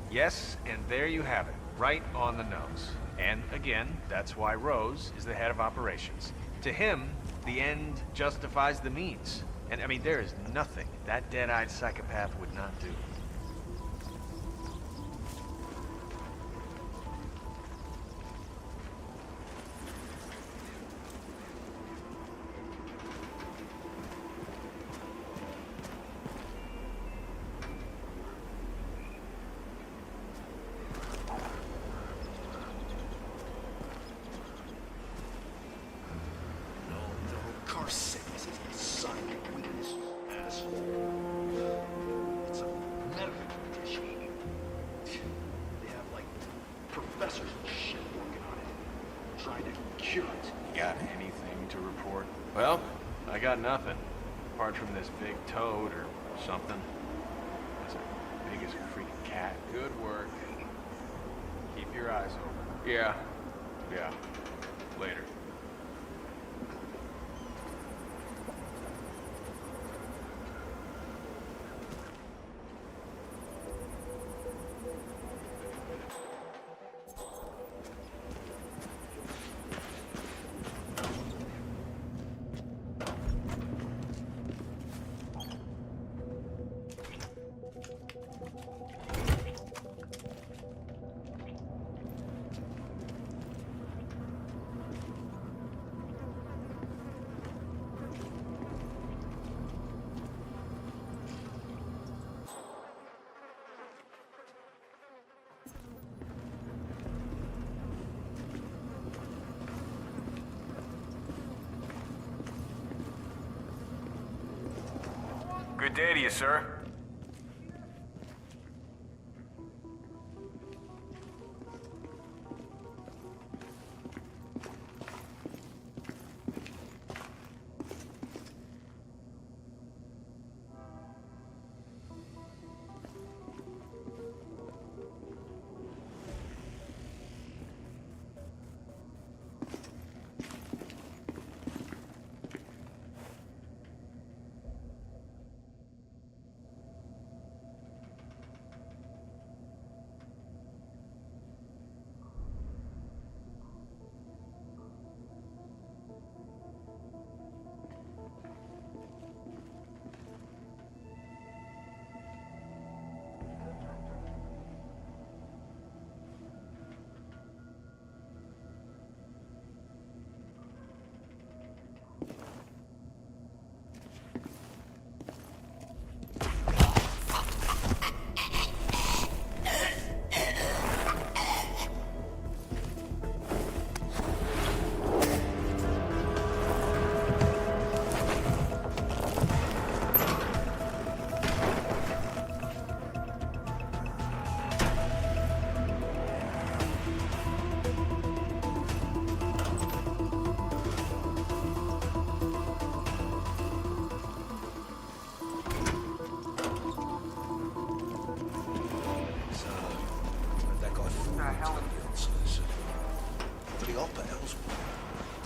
Yes, and there you have it, right on the nose. And again, that's why Rose is the head of operations. To him, the end justifies the means. And I mean, there is nothing that dead-eyed psychopath would not do. Well, I got nothing. Apart from this big toad or something. It's as big as a freaking cat. Good work. Keep your eyes open. Yeah. Later. Good day to you, sir.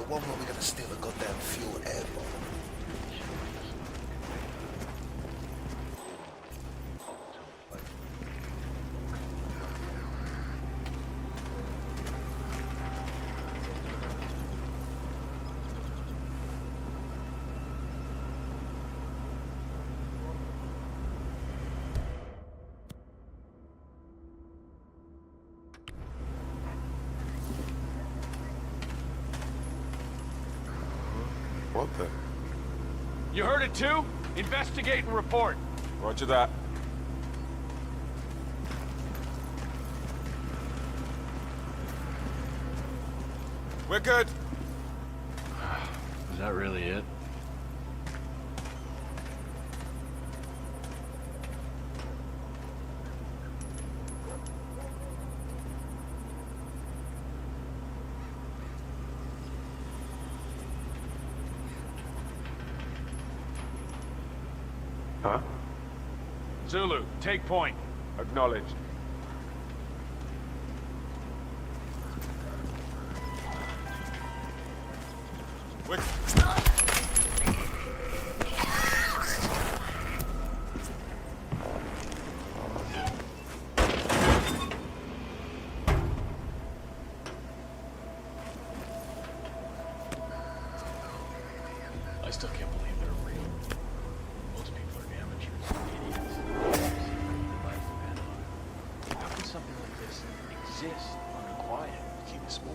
one where we're gonna steal a goddamn fuel air bomb. What the? You heard it too? Investigate and report. Roger that. We're good. Is that really it? Huh? Zulu, take point. Acknowledged. We're... I still can't believe they're real. exist under quiet to keep it smooth.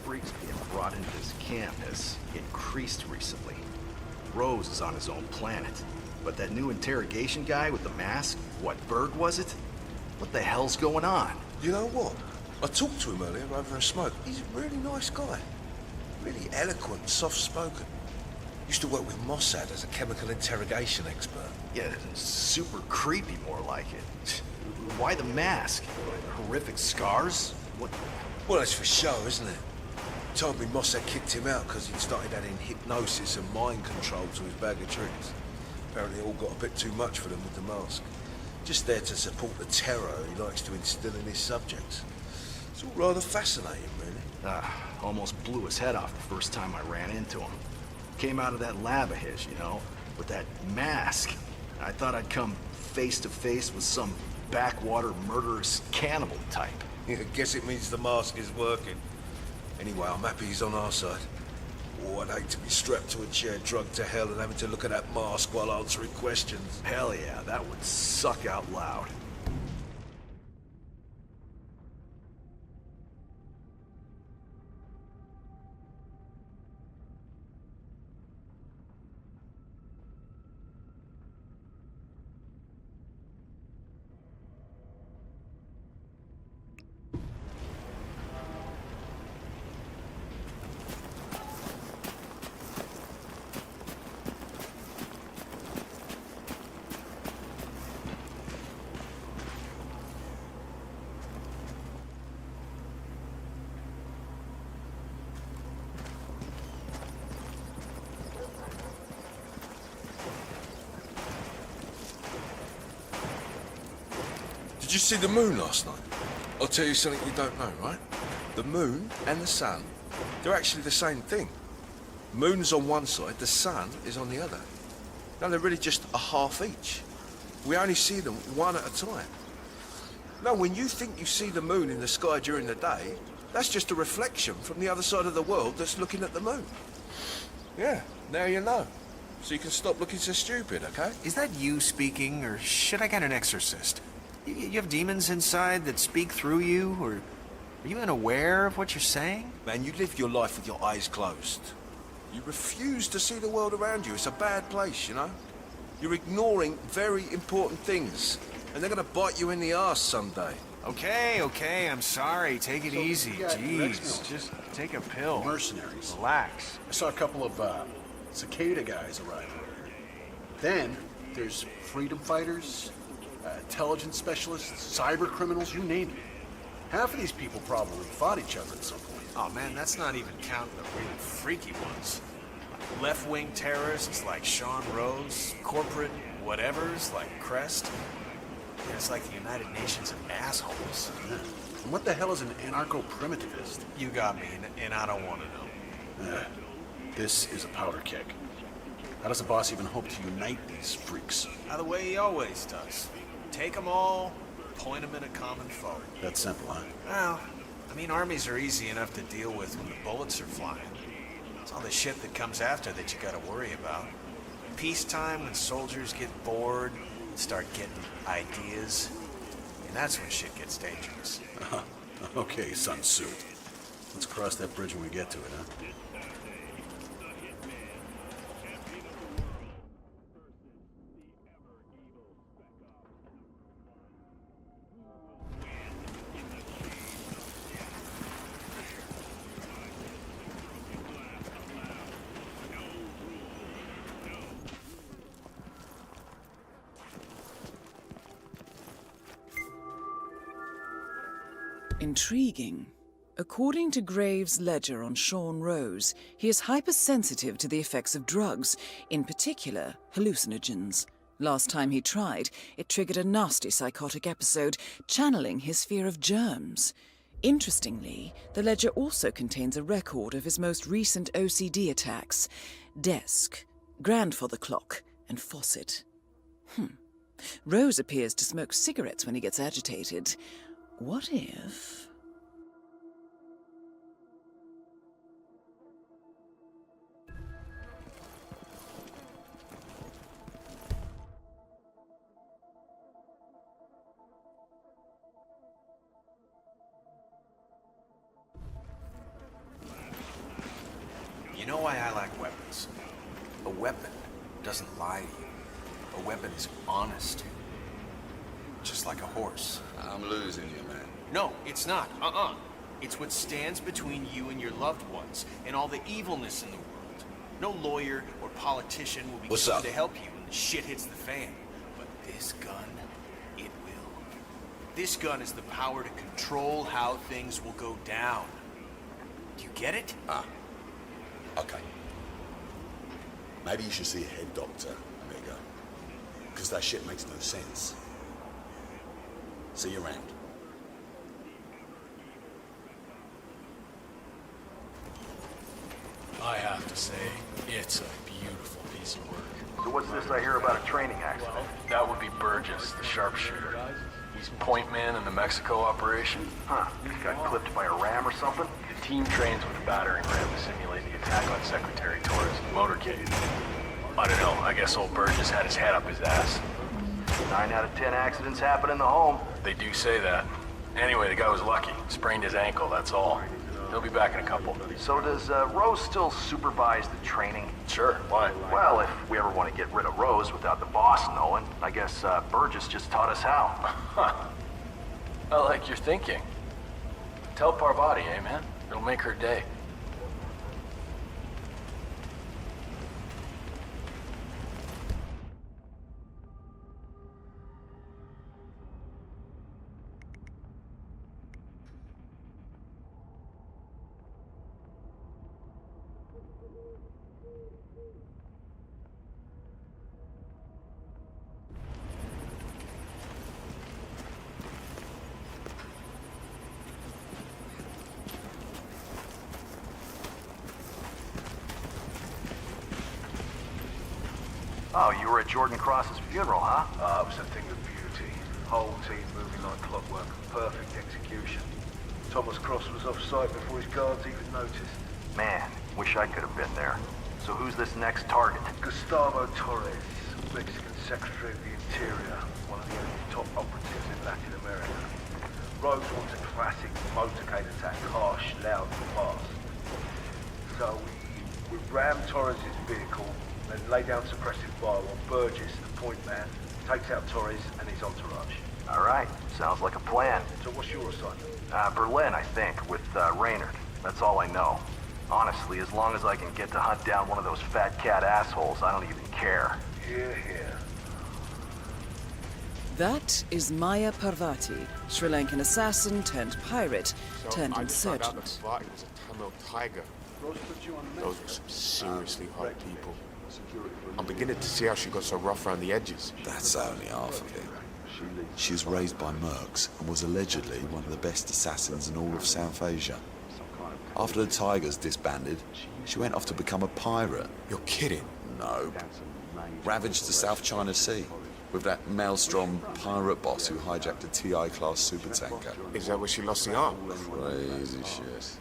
Freaks being brought into this camp has increased recently. Rose is on his own planet. But that new interrogation guy with the mask, what, Berg was it? What the hell's going on? You know what? I talked to him earlier over a smoke. He's a really nice guy. Really eloquent, soft-spoken. Used to work with Mossad as a chemical interrogation expert. Yeah, super creepy more like it. Why the mask? Horrific scars? What? Well, it's for show, isn't it? Told me Mossad kicked him out because he'd started adding hypnosis and mind control to his bag of tricks. Apparently it all got a bit too much for them with the mask. Just there to support the terror he likes to instill in his subjects. It's all rather fascinating, really. Almost blew his head off the first time I ran into him. Came out of that lab of his, you know, with that mask. I thought I'd come face to face with some backwater murderous cannibal type. I guess it means the mask is working. Anyway, I'm happy he's on our side. Oh, I'd hate to be strapped to a chair, drugged to hell, and having to look at that mask while answering questions. Hell yeah, that would suck out loud. Did you see the moon last night? I'll tell you something you don't know, right? The moon and the sun, they're actually the same thing. Moon's on one side, the sun is on the other. No, they're really just a half each. We only see them one at a time. No, when you think you see the moon in the sky during the day, that's just a reflection from the other side of the world that's looking at the moon. Yeah, now you know. So you can stop looking so stupid, okay? Is that you speaking, or should I get an exorcist? You have demons inside that speak through you, or are you unaware of what you're saying? Man, you live your life with your eyes closed. You refuse to see the world around you. It's a bad place, you know? You're ignoring very important things, and they're gonna bite you in the arse someday. Okay, I'm sorry. Take it easy. Jeez, just take a pill. Mercenaries. Relax. I saw a couple of cicada guys arrive over here. Then there's freedom fighters, intelligence specialists, cyber criminals, you name it. Half of these people probably fought each other at some point. Oh man, that's not even counting the really freaky ones. Left-wing terrorists like Sean Rose, corporate whatevers like Crest. It's like the United Nations of assholes. Yeah. And what the hell is an anarcho-primitivist? You got me, and I don't want to know. This is a powder keg. How does the boss even hope to unite these freaks? The way he always does. Take them all, point them at a common foe. That's simple, huh? Well, I mean, armies are easy enough to deal with when the bullets are flying. It's all the shit that comes after that you gotta worry about. Peacetime, when soldiers get bored, start getting ideas, and that's when shit gets dangerous. Okay, Sun Tzu. Let's cross that bridge when we get to it, huh? Intriguing. According to Graves' ledger on Sean Rose, he is hypersensitive to the effects of drugs, in particular hallucinogens. Last time he tried, it triggered a nasty psychotic episode, channeling his fear of germs. Interestingly, the ledger also contains a record of his most recent OCD attacks: desk, grandfather clock, and faucet. Rose appears to smoke cigarettes when he gets agitated. What if... You know why I like weapons? A weapon doesn't lie to you. A weapon is honest. Just like a horse. I'm losing you, man. No, it's not. It's what stands between you and your loved ones, and all the evilness in the world. No lawyer or politician will be able to help you when the shit hits the fan. But this gun, it will. This gun has the power to control how things will go down. Do you get it? Okay. Maybe you should see a head doctor, amigo. Because that shit makes no sense. See you around. I have to say, it's a beautiful piece of work. So what's this I hear about a training accident? That would be Burgess, the sharpshooter. He's point man in the Mexico operation. Huh, he got clipped by a ram or something? The team trains with a battering ram to simulate the attack on Secretary Torres' motorcade. I don't know, I guess old Burgess had his head up his ass. 9 out of 10 accidents happen in the home. They do say that. Anyway, the guy was lucky. Sprained his ankle, that's all. He'll be back in a couple. So does Rose still supervise the training? Sure, why? Well, if we ever want to get rid of Rose without the boss knowing, I guess Burgess just taught us how. Huh. I like your thinking. Tell Parvati, eh, man? It'll make her day. Oh, you were at Jordan Cross's funeral, huh? It was a thing of beauty. Whole team moving like clockwork. Perfect execution. Thomas Cross was off site before his guards even noticed. Man, wish I could have been there. So who's this next target? Gustavo Torres, Mexican Secretary of the Interior, one of the only top operatives in Latin America. Rose wants a classic motorcade attack, harsh, loud, and fast. So we ram Torres' vehicle, then lay down suppressive fire while Burgess, the point man, takes out Torres and his entourage. All right, sounds like a plan. So what's your assignment? Berlin, I think, with Raynard. That's all I know. Honestly, as long as I can get to hunt down one of those fat cat assholes, I don't even care. Hear, hear. That is Maya Parvati, Sri Lankan assassin turned pirate turned insurgent. I just found out that Parvati was a Tamil tiger. Those were some seriously hard people. I'm beginning to see how she got so rough around the edges. That's only half of it. She was raised by mercs and was allegedly one of the best assassins in all of South Asia. After the Tigers disbanded, she went off to become a pirate. You're kidding? No. Ravaged the South China Sea with that maelstrom pirate boss who hijacked a TI-class supertanker. Is that where she lost the arm? Crazy shit.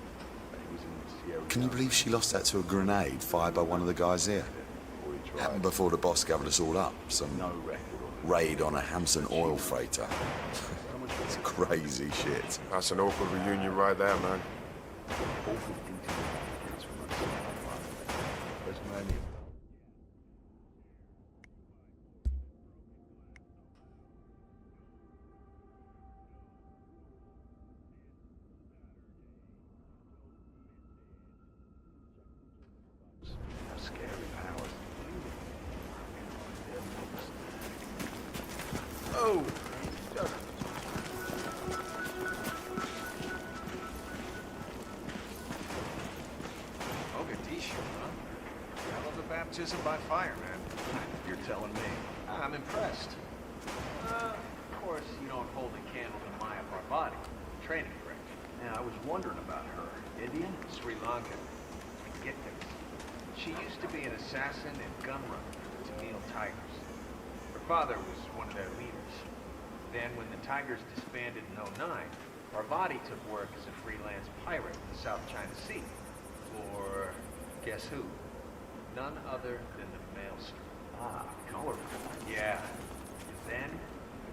Can you believe she lost that to a grenade fired by one of the guys here? Happened before the boss gathered us all up. Some raid on a Hampson oil freighter. It's crazy shit. That's an awkward reunion right there, man. Oh! Mogadishu, huh? Hell of a baptism by fire, man. You're telling me. I'm impressed. Of course, you don't hold a candle to Maya Parvati. Training correct. Yeah, I was wondering about her. Indian? Sri Lankan. Get this. She used to be an assassin and gun runner for the Tamil Tigers. Her father was one of their leaders. Then when the Tigers disbanded in '09, Parvati took work as a freelance pirate in the South China Sea. For guess who? None other than the Maelstrom. Ah, colorful. Yeah. And then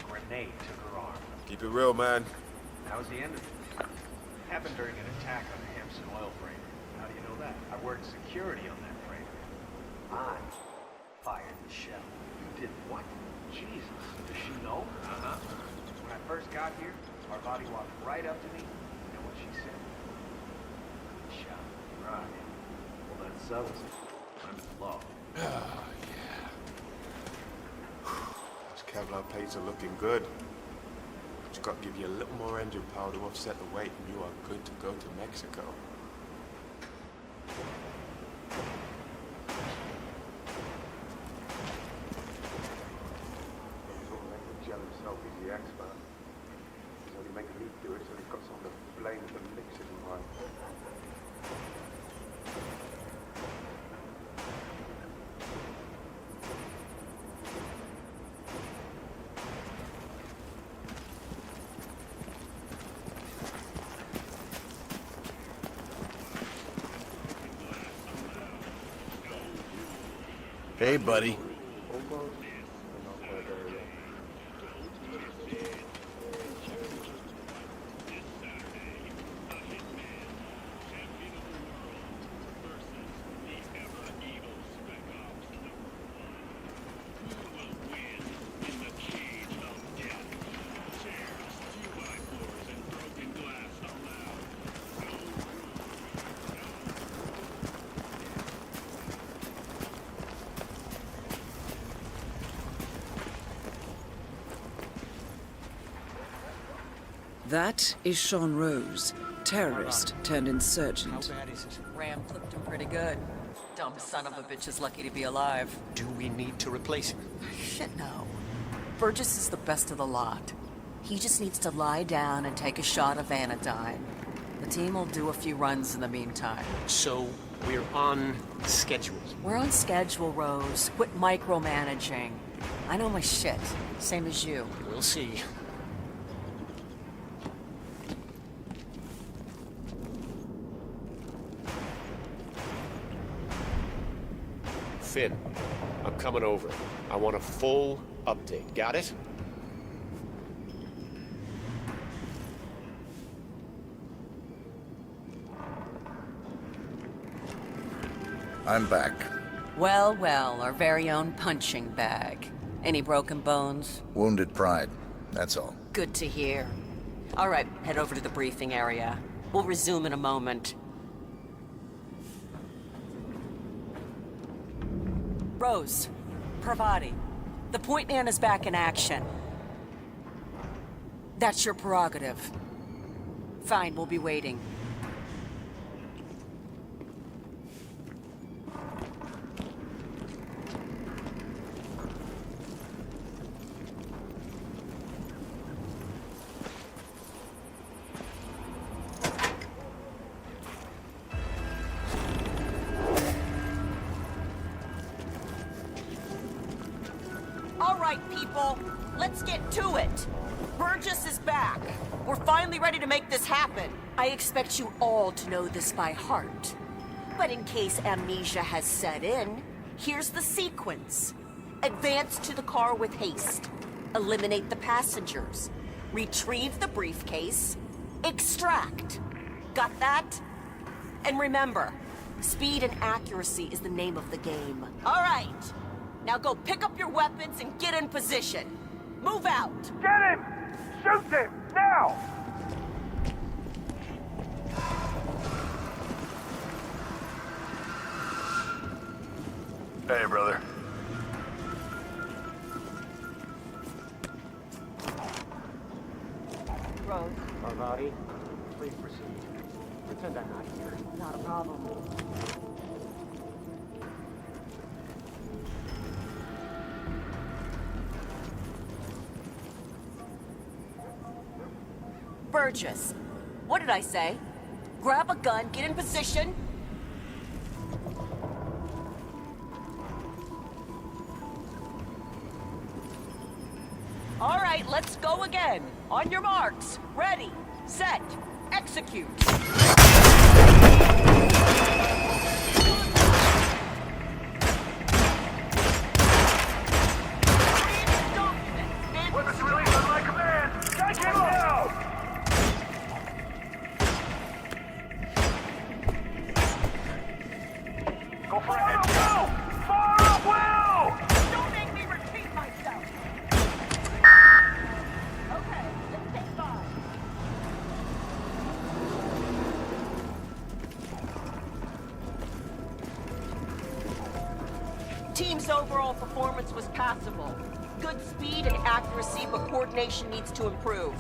a grenade took her arm. Keep it real, man. That was the end of it. Happened during an attack on the Hampson oil freighter. How do you know that? I worked security on that freighter. I fired the shell. You did what? Jesus. Does she know? Uh-huh. When I first got here, Parvati walked right up to me. You know what she said? Good shot. Right. Well, that settles it. I'm in love. Ah, yeah. Those Kevlar plates are looking good. Just got to give you a little more engine power to offset the weight, and you are good to go to Mexico. Gel himself, he's the expert. He's only making me do it, so he's got someone to blame if the mix isn't right. Hey, buddy. That is Sean Rose, terrorist turned insurgent. Ram flipped him pretty good. Dumb son of a bitch is lucky to be alive. Do we need to replace him? Shit, no. Burgess is the best of the lot. He just needs to lie down and take a shot of anodyne. The team will do a few runs in the meantime. So, we're on schedule. We're on schedule, Rose. Quit micromanaging. I know my shit. Same as you. We'll see. Finn, I'm coming over. I want a full update. Got it? I'm back. Well, well, our very own punching bag. Any broken bones? Wounded pride, that's all. Good to hear. All right, head over to the briefing area. We'll resume in a moment. Rose, Parvati, the point man is back in action. That's your prerogative. Fine, we'll be waiting. All right, people, let's get to it. Burgess is back. We're finally ready to make this happen. I expect you all to know this by heart. But in case amnesia has set in, here's the sequence. Advance to the car with haste. Eliminate the passengers. Retrieve the briefcase. Extract. Got that? And remember, speed and accuracy is the name of the game. All right. Now go pick up your weapons and get in position. Move out. Get him! Shoot him! Now! Hey, brother. Rose. Parvati, please proceed. Pretend I'm not here. Not a problem. Burgess. What did I say? Grab a gun, get in position. All right, let's go again. On your marks. Ready, set, execute. Weapons released on my command! Take him down! Go for it, Will! Fire up, Will! Don't make me repeat myself. Okay, let's take 5. Team's overall performance was passable. Good speed and accuracy, but coordination needs to improve.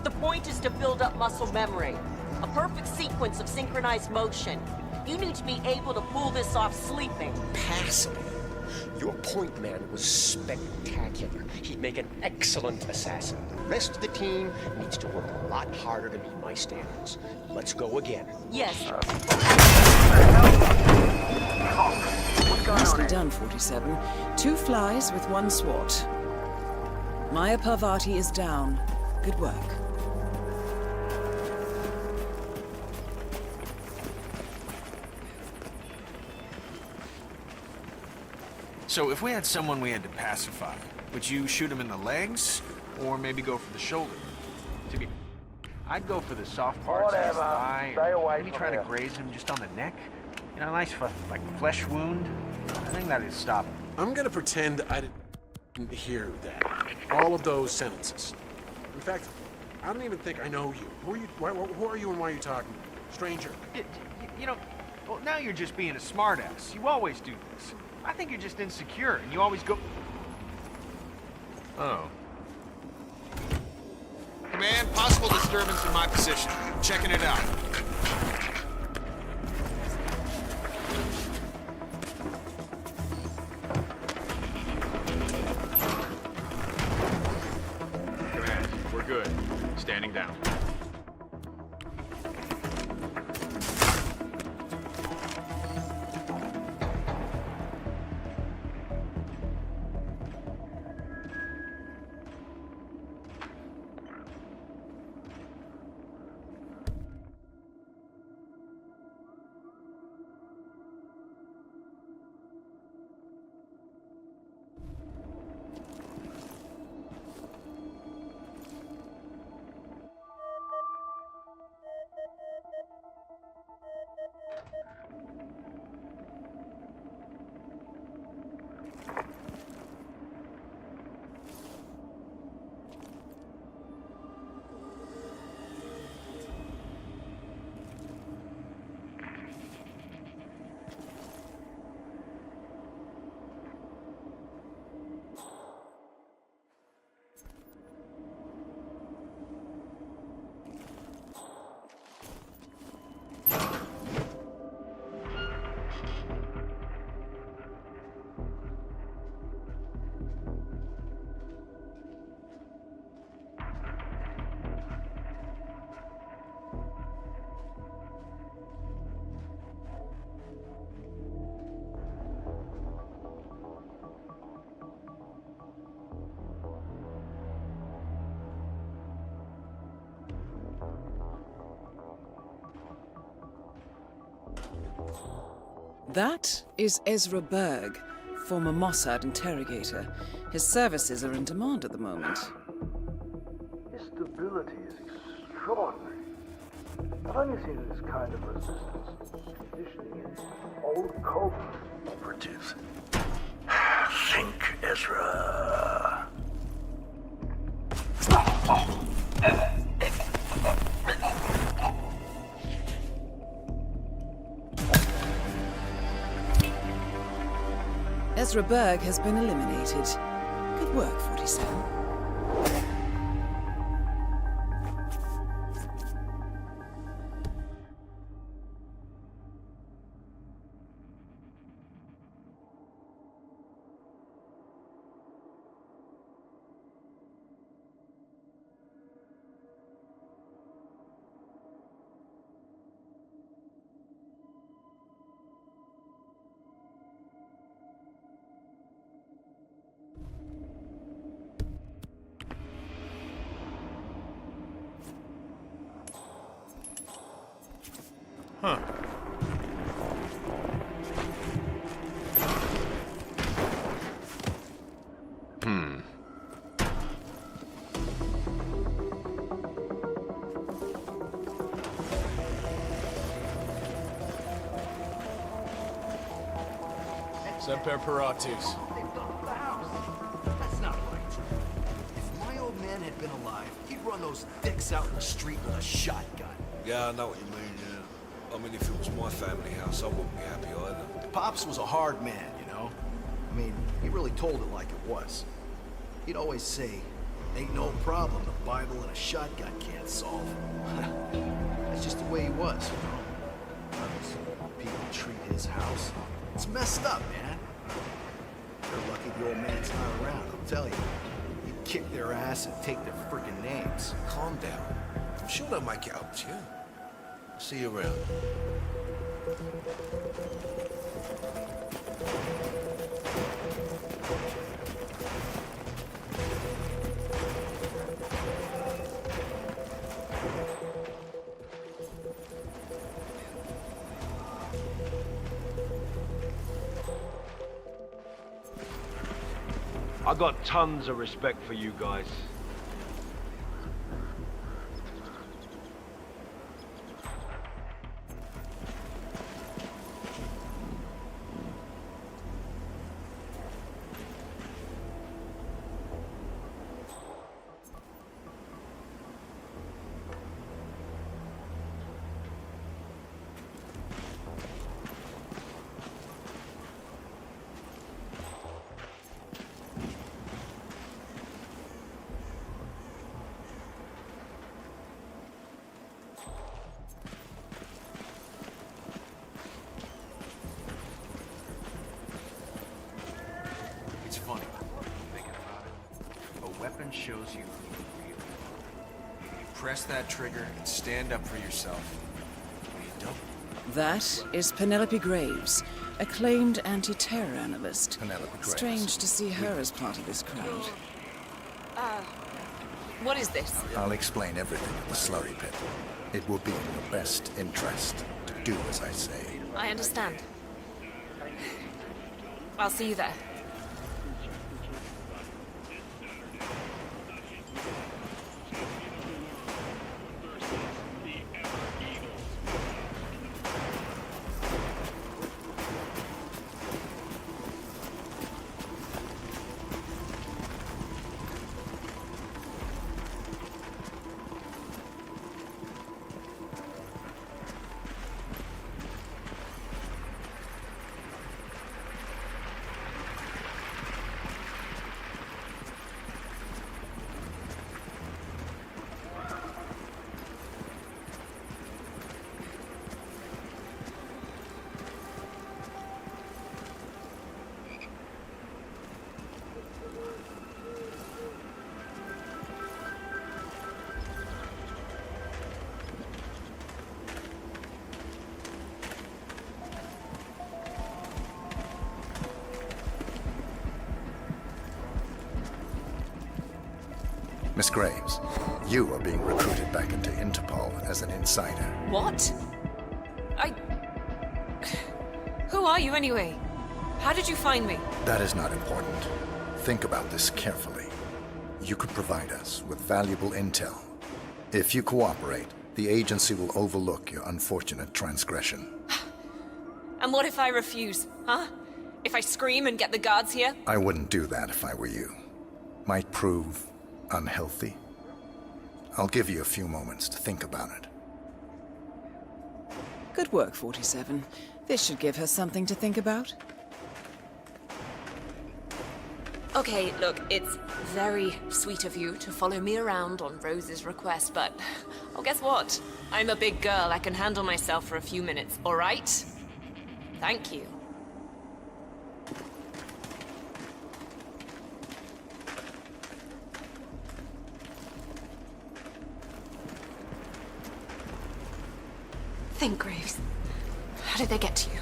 The point is to build up muscle memory. A perfect sequence of synchronized motion. You need to be able to pull this off sleeping. Passable. Your point man was spectacular. He'd make an excellent assassin. The rest of the team needs to work a lot harder to meet my standards. Let's go again. Yes. Nicely done, 47. 2 flies with 1 swat. Maya Parvati is down. Good work. So if we had someone we had to pacify, would you shoot him in the legs, or maybe go for the shoulder? I'd go for the soft parts of his thigh, or maybe try to graze him just on the neck. You know, nice like flesh wound. I think that'd stop him. I'm gonna pretend I didn't hear that. All of those sentences. In fact, I don't even think I know you. Who are you? Who are you and why are you talking? Stranger. You know, well, now you're just being a smartass. You always do this. I think you're just insecure, and you always go... Oh. Command, possible disturbance in my position. Checking it out. Command, we're good. Standing down. That is Ezra Berg, former Mossad interrogator. His services are in demand at the moment. His stability is extraordinary. I've only seen this kind of resistance conditioning in old Cobra operatives. Think, Ezra. Ezra Berg has been eliminated. Good work, 47. Huh. Semper Paratus. That's not right. If my old man had been alive, he'd run those dicks out in the street with a shotgun. Yeah, I know what you mean, yeah. I mean, if it was my family house, I wouldn't be happy either. Pops was a hard man, you know? I mean, he really told it like it was. He'd always say, ain't no problem the Bible and a shotgun can't solve. That's just the way he was, you know? How those people treat his house. It's messed up, man. They're lucky the old man's not around, I'll tell you. He'd kick their ass and take their frickin' names. Calm down. I'm sure they'll make it up to you. See you around. I got tons of respect for you guys. It's funny, thinking about it. A weapon shows you who you really are. You press that trigger and stand up for yourself. When you don't, That is Penelope Graves, acclaimed anti-terror analyst. Penelope Graves. Strange to see her as part of this crowd. What is this? I'll explain everything at the slurry pit. It will be in your best interest to do as I say. I understand. I'll see you there. Miss Graves, you are being recruited back into Interpol as an insider. What? Who are you anyway? How did you find me? That is not important. Think about this carefully. You could provide us with valuable intel. If you cooperate, the agency will overlook your unfortunate transgression. And what if I refuse, huh? If I scream and get the guards here? I wouldn't do that if I were you. Might prove unhealthy. I'll give you a few moments to think about it. Good work, 47. This should give her something to think about. Okay, look, it's very sweet of you to follow me around on Rose's request, but... oh, guess what? I'm a big girl. I can handle myself for a few minutes, all right? Thank you. Think, Graves. How did they get to you?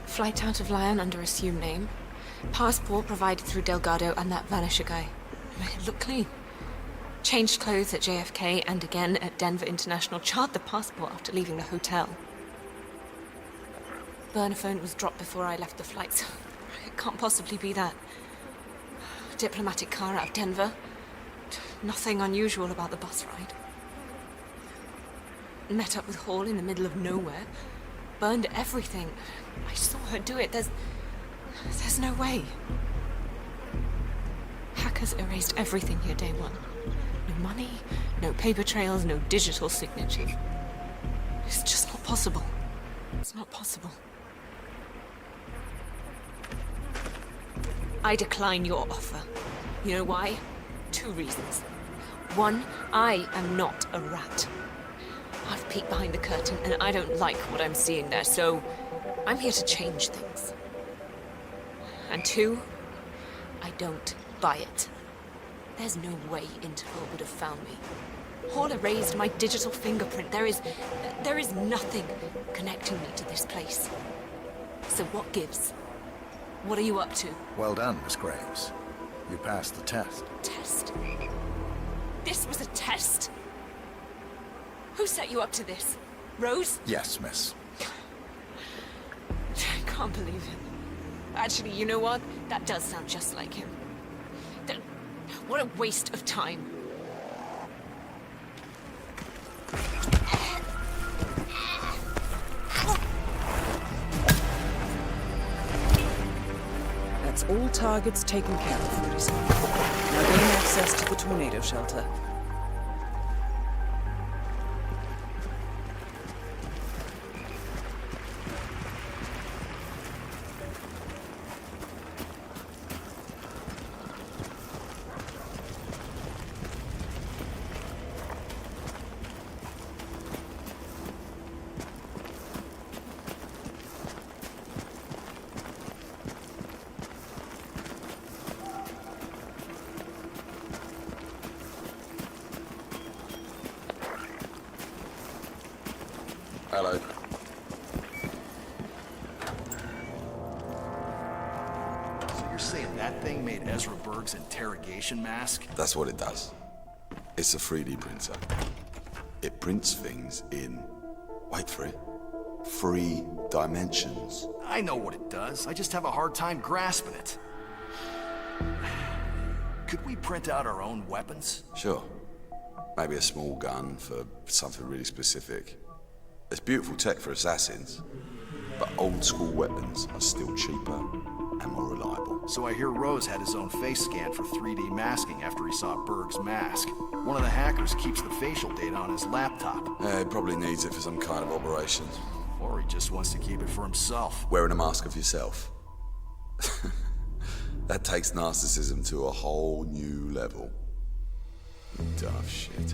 Flight out of Lyon under assumed name. Passport provided through Delgado and that Vanisher guy. Make it look clean. Changed clothes at JFK and again at Denver International. Charred the passport after leaving the hotel. Burner phone was dropped before I left the flight, so it can't possibly be that. Diplomatic car out of Denver. Nothing unusual about the bus ride. Met up with Hall in the middle of nowhere. Burned everything. I saw her do it. There's no way. Hackers erased everything here day one. No money, no paper trails, no digital signatures. It's just not possible. It's not possible. I decline your offer. You know why? 2 reasons. 1, I am not a rat. I've peeked behind the curtain and I don't like what I'm seeing there, so I'm here to change things. And 2, I don't buy it. There's no way Interpol would have found me. Hall erased my digital fingerprint. There is nothing connecting me to this place. So what gives? What are you up to? Well done, Miss Graves. You passed the test. Test? This was a test? Who set you up to this? Rose? Yes, miss. I can't believe it. Actually, you know what? That does sound just like him. What a waste of time. That's all targets taken care of, 47. Now gain access to the tornado shelter. Hello. So you're saying that thing made Ezra Berg's interrogation mask? That's what it does. It's a 3D printer. It prints things in, wait for it, 3 dimensions. I know what it does. I just have a hard time grasping it. Could we print out our own weapons? Sure. Maybe a small gun for something really specific. It's beautiful tech for assassins, but old school weapons are still cheaper and more reliable. So I hear Rose had his own face scan for 3D masking after he saw Berg's mask. One of the hackers keeps the facial data on his laptop. He probably needs it for some kind of operation. Or he just wants to keep it for himself. Wearing a mask of yourself. That takes narcissism to a whole new level. Tough shit.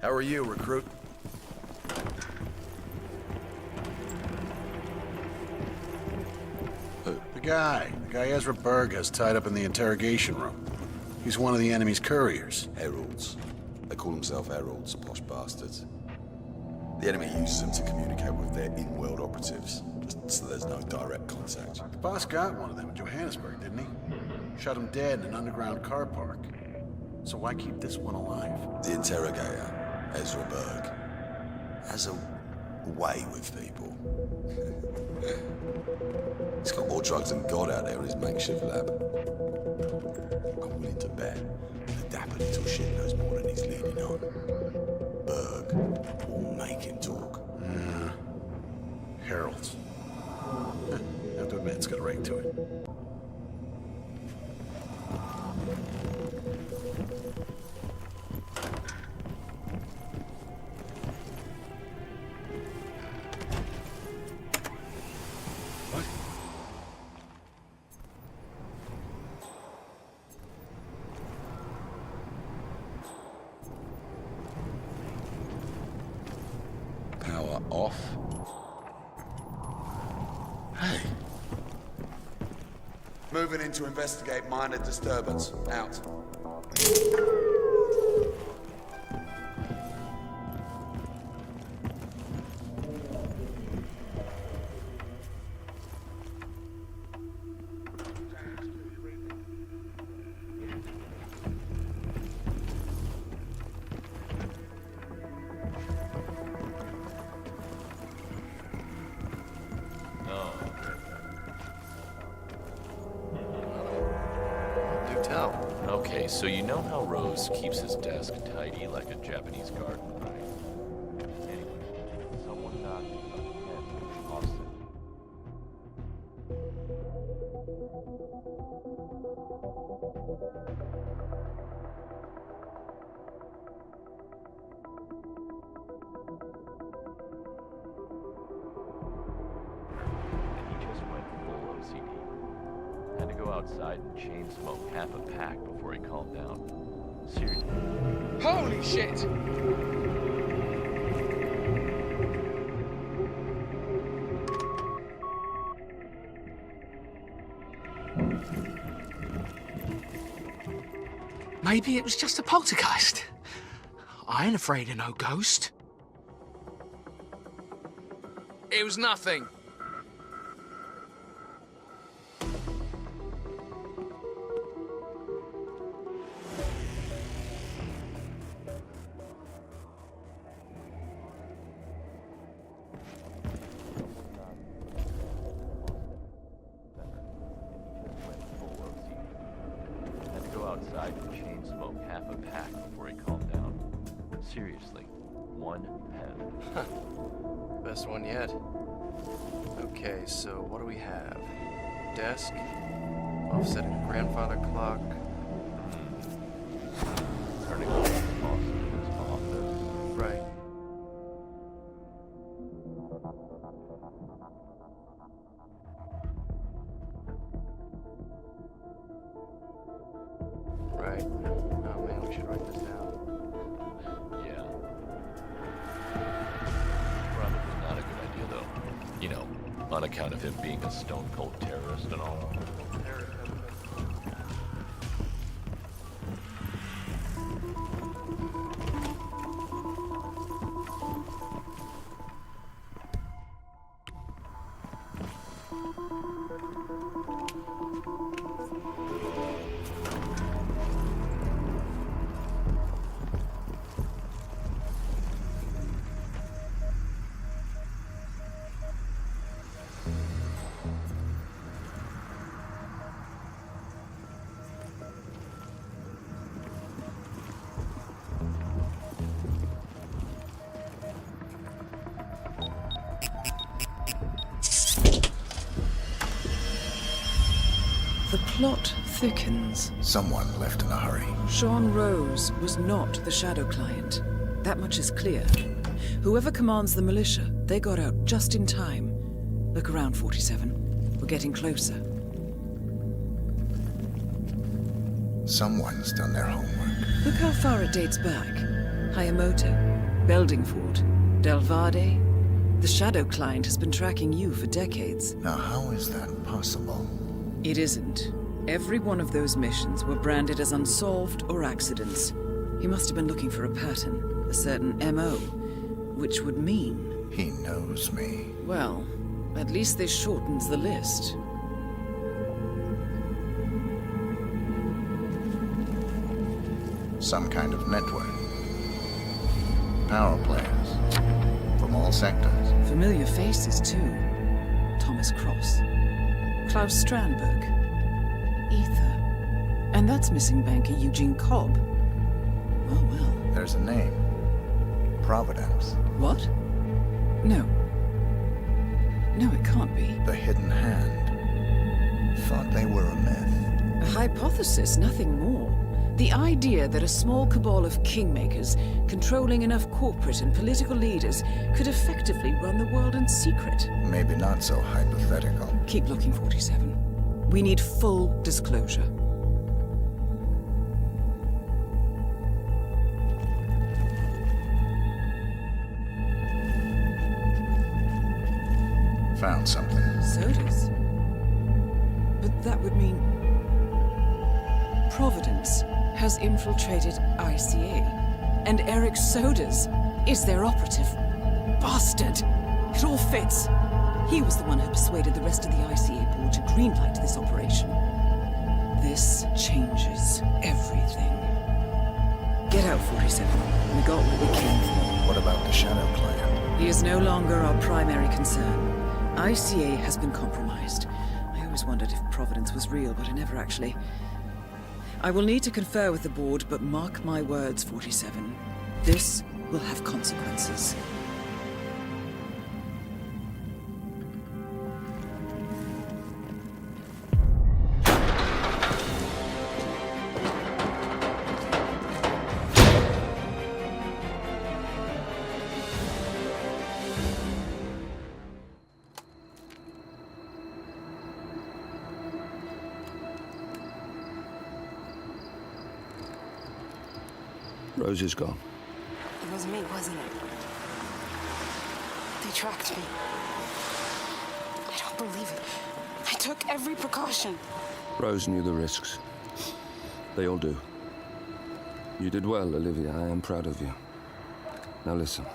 How are you, recruit? The guy Ezra Berg has tied up in the interrogation room. He's one of the enemy's couriers. Heralds. They call themselves heralds, posh bastards. The enemy uses them to communicate with their in-world operatives, just so there's no direct contact. The boss got one of them in Johannesburg, didn't he? Shot him dead in an underground car park. So why keep this one alive? The interrogator, Ezra Berg, has a way with people. He's got more drugs than God out there in his makeshift lab. I'm willing to bet the dapper little shit knows more than he's leading on. Berg will make him talk. Heralds. I have to admit, it's got a ring to it. Power off. Hey. Moving in to investigate minor disturbance. Out. Okay, so you know how Rose keeps his desk tidy like a Japanese garden, right? Anyway, someone knocked a pen off. And he just went full OCD. Had to go outside and chain smoke half a pack before he calmed down. Seriously. Holy shit! Maybe it was just a poltergeist. I ain't afraid of no ghost. It was nothing. Outside and chain smoke half a pack before he calmed down. Seriously, one pen. Best one yet. Okay, so what do we have? Desk, offsetting a grandfather clock. Turning off the faucet in his office. Right. Right. Oh man, we should write this down. Yeah. Probably not a good idea though. You know, on account of him being a stone cold terrorist and all. The plot thickens. Someone left in a hurry. Sean Rose was not the Shadow Client. That much is clear. Whoever commands the militia, they got out just in time. Look around, 47. We're getting closer. Someone's done their homework. Look how far it dates back. Hayamoto, Beldingford, Delvade. The Shadow Client has been tracking you for decades. Now, how is that possible? It isn't. Every one of those missions were branded as unsolved or accidents. He must have been looking for a pattern, a certain MO, which would mean... He knows me. Well, at least this shortens the list. Some kind of network. Power players. From all sectors. Familiar faces, too. Thomas Cross. Klaus Strandberg. Ether. And that's missing banker Eugene Cobb. Oh, well. There's a name. Providence. What? No. No, it can't be. The Hidden Hand. Thought they were a myth. A hypothesis, nothing more. The idea that a small cabal of kingmakers, controlling enough corporate and political leaders, could effectively run the world in secret. Maybe not so hypothetical. Keep looking, 47. We need full disclosure. Found something. Sodas. But that would mean Providence has infiltrated ICA, and Eric Sodas is their operative. Bastard! It all fits. He was the one who persuaded the rest of the ICA board to greenlight this operation. This changes everything. Get out, 47. We got what we came for. What about the Shadow Client? He is no longer our primary concern. ICA has been compromised. I always wondered if Providence was real, but I never actually... I will need to confer with the board, but mark my words, 47. This will have consequences. Rose is gone. It was me, wasn't it? They tracked me. I don't believe it. I took every precaution. Rose knew the risks. They all do. You did well, Olivia. I am proud of you. Now listen.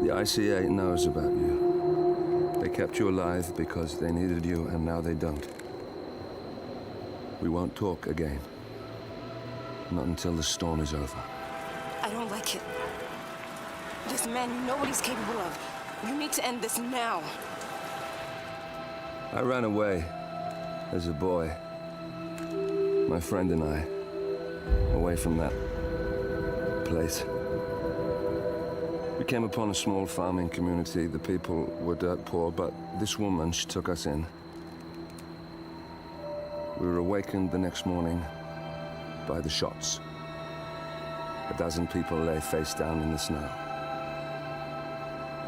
The ICA knows about you. They kept you alive because they needed you, and now they don't. We won't talk again. Not until the storm is over. I don't like it. This man, you know what he's capable of. You need to end this now. I ran away as a boy. My friend and I. Away from that place. We came upon a small farming community. The people were dirt poor, but this woman, she took us in. We were awakened the next morning by the shots. A dozen people lay face down in the snow.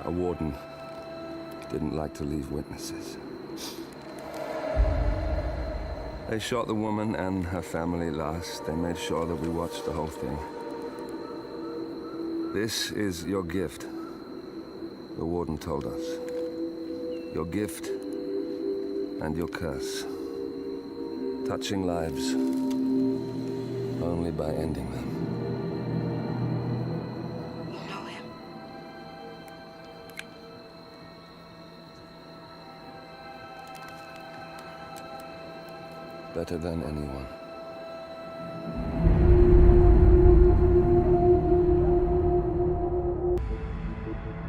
Our warden didn't like to leave witnesses. They shot the woman and her family last. They made sure that we watched the whole thing. This is your gift, the warden told us. Your gift and your curse. Touching lives only by ending them. You know him. Better than anyone.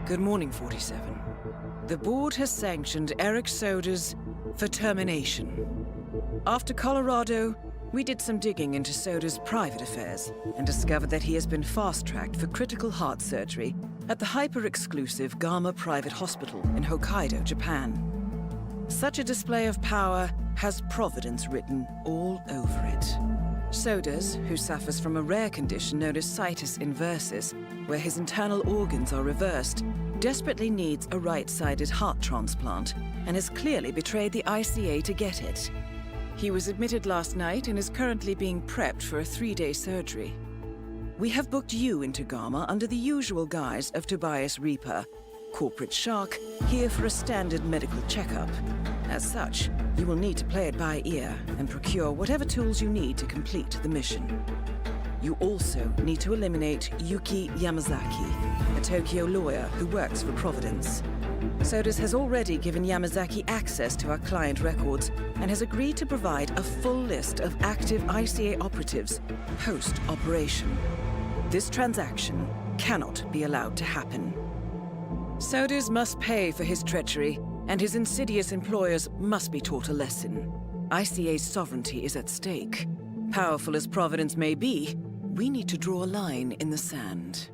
Good morning, 47. The board has sanctioned Eric Sodas for termination. After Colorado, we did some digging into Soda's private affairs and discovered that he has been fast-tracked for critical heart surgery at the hyper-exclusive Gama Private Hospital in Hokkaido, Japan. Such a display of power has Providence written all over it. Sodas, who suffers from a rare condition known as Situs Inversus, where his internal organs are reversed, desperately needs a right-sided heart transplant and has clearly betrayed the ICA to get it. He was admitted last night and is currently being prepped for a 3-day surgery. We have booked you into Gama under the usual guise of Tobias Reaper, corporate shark, here for a standard medical checkup. As such, you will need to play it by ear and procure whatever tools you need to complete the mission. You also need to eliminate Yuki Yamazaki, a Tokyo lawyer who works for Providence. Sodas has already given Yamazaki access to our client records and has agreed to provide a full list of active ICA operatives post-operation. This transaction cannot be allowed to happen. Sodas must pay for his treachery, and his insidious employers must be taught a lesson. ICA's sovereignty is at stake. Powerful as Providence may be, we need to draw a line in the sand.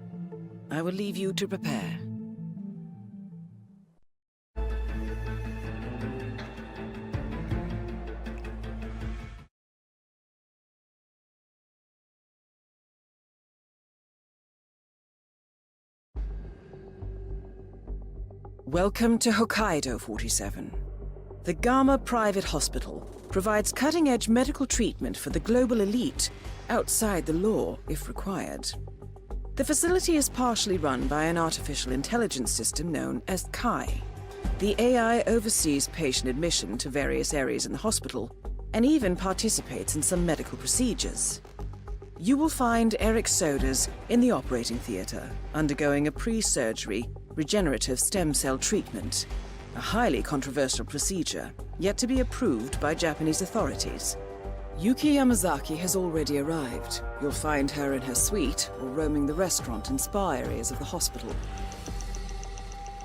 I will leave you to prepare. Welcome to Hokkaido, 47. The Gama Private Hospital provides cutting-edge medical treatment for the global elite, outside the law if required. The facility is partially run by an artificial intelligence system known as Kai. The AI oversees patient admission to various areas in the hospital, and even participates in some medical procedures. You will find Eric Soders in the operating theater, undergoing a pre-surgery regenerative stem cell treatment, a highly controversial procedure, yet to be approved by Japanese authorities. Yuki Yamazaki has already arrived. You'll find her in her suite or roaming the restaurant and spa areas of the hospital.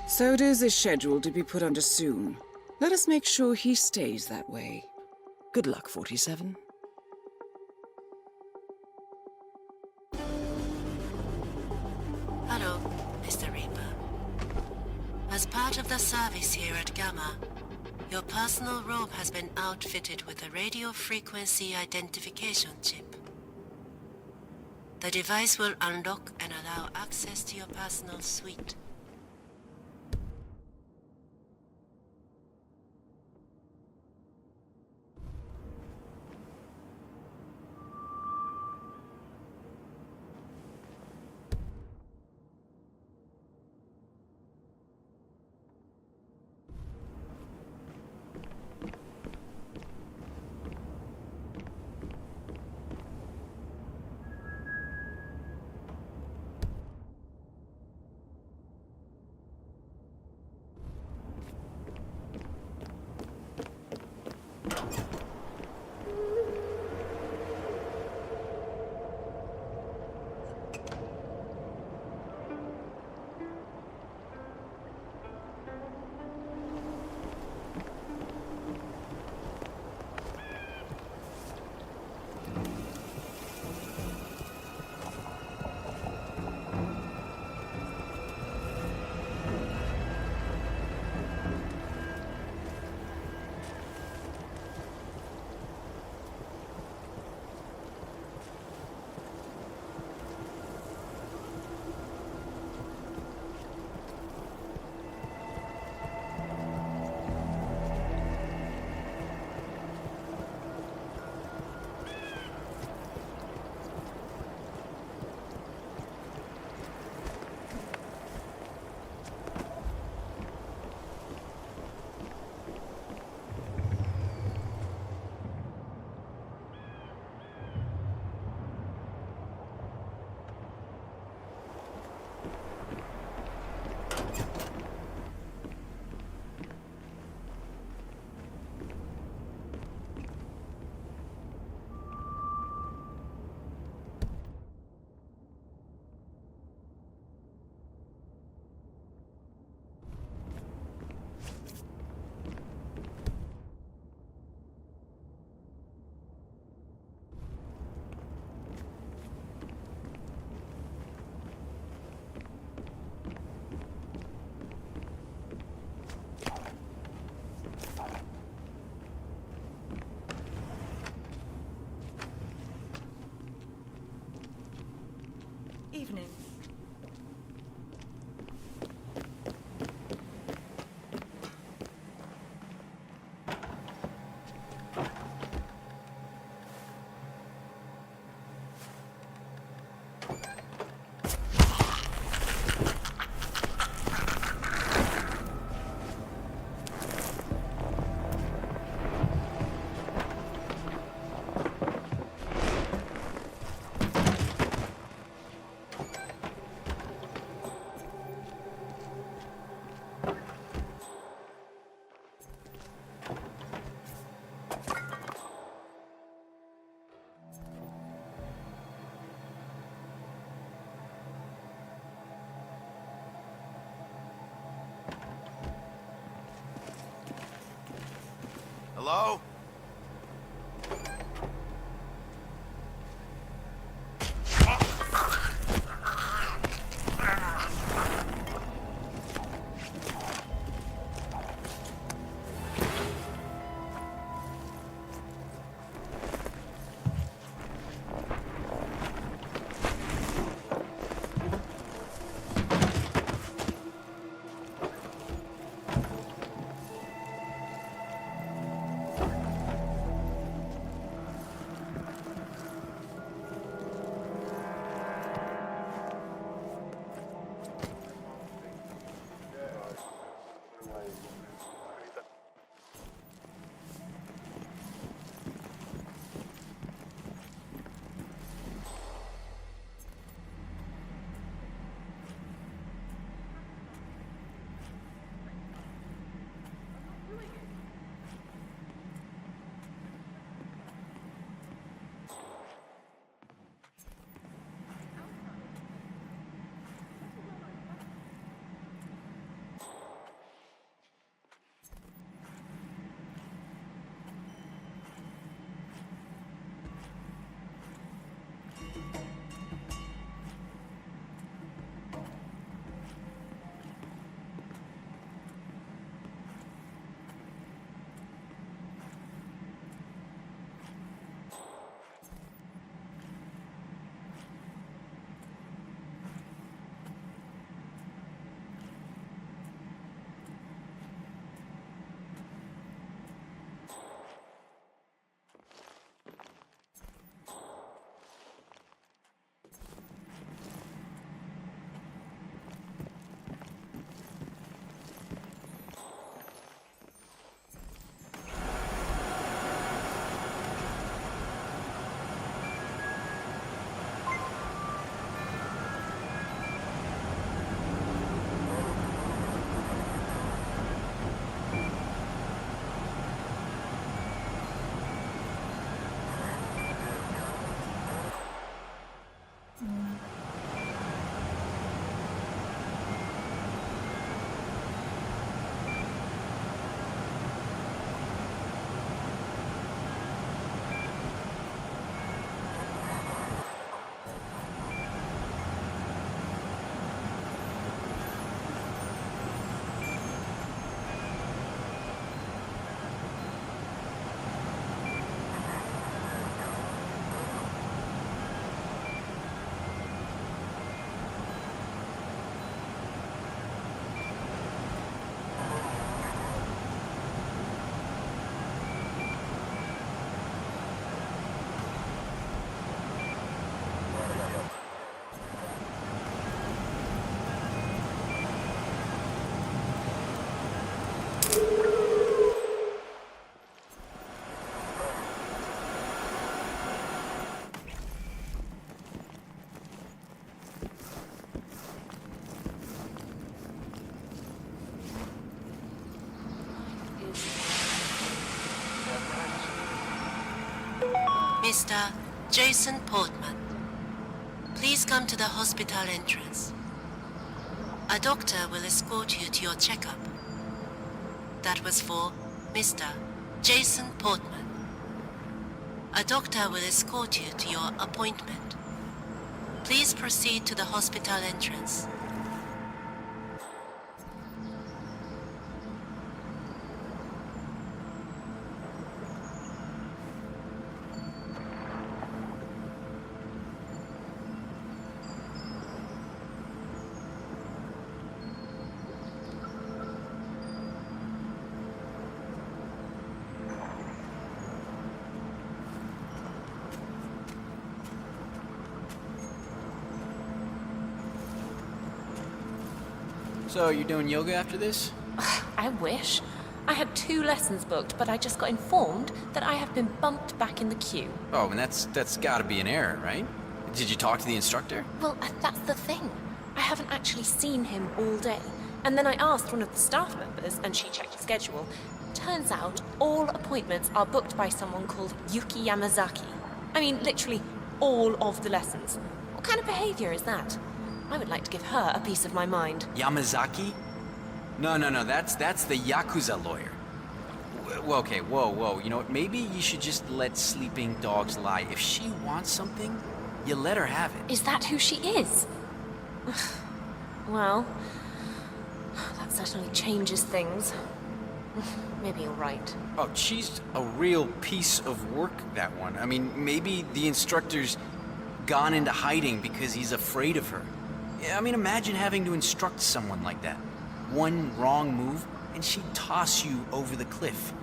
Soders is scheduled to be put under soon. Let us make sure he stays that way. Good luck, 47. Hello, Mr. Reaper. As part of the service here at Gamma, your personal robe has been outfitted with a radio frequency identification chip. The device will unlock and allow access to your personal suite. Evening. Hello? Mr. Jason Portman, please come to the hospital entrance. A doctor will escort you to your checkup. That was for Mr. Jason Portman. A doctor will escort you to your appointment. Please proceed to the hospital entrance. So, you're doing yoga after this? I wish. I had 2 lessons booked, but I just got informed that I have been bumped back in the queue. Oh, and that's gotta be an error, right? Did you talk to the instructor? Well, that's the thing. I haven't actually seen him all day. And then I asked one of the staff members, and she checked the schedule. Turns out, all appointments are booked by someone called Yuki Yamazaki. I mean, literally, all of the lessons. What kind of behavior is that? I would like to give her a piece of my mind. Yamazaki? No, that's the Yakuza lawyer. Well, okay, whoa. You know what, maybe you should just let sleeping dogs lie. If she wants something, you let her have it. Is that who she is? Well, that certainly changes things. Maybe you're right. Oh, she's a real piece of work, that one. I mean, maybe the instructor's gone into hiding because he's afraid of her. I mean, imagine having to instruct someone like that. One wrong move, and she'd toss you over the cliff.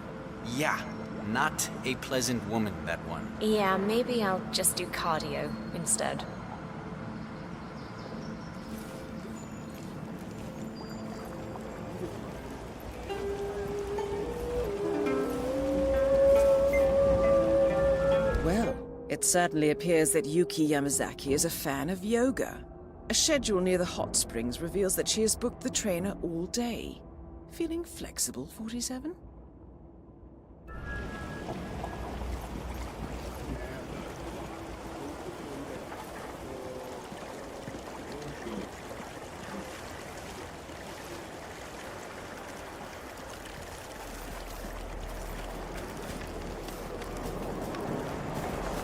Yeah, not a pleasant woman, that one. Yeah, maybe I'll just do cardio instead. Well, it certainly appears that Yuki Yamazaki is a fan of yoga. A schedule near the hot springs reveals that she has booked the trainer all day. Feeling flexible, 47?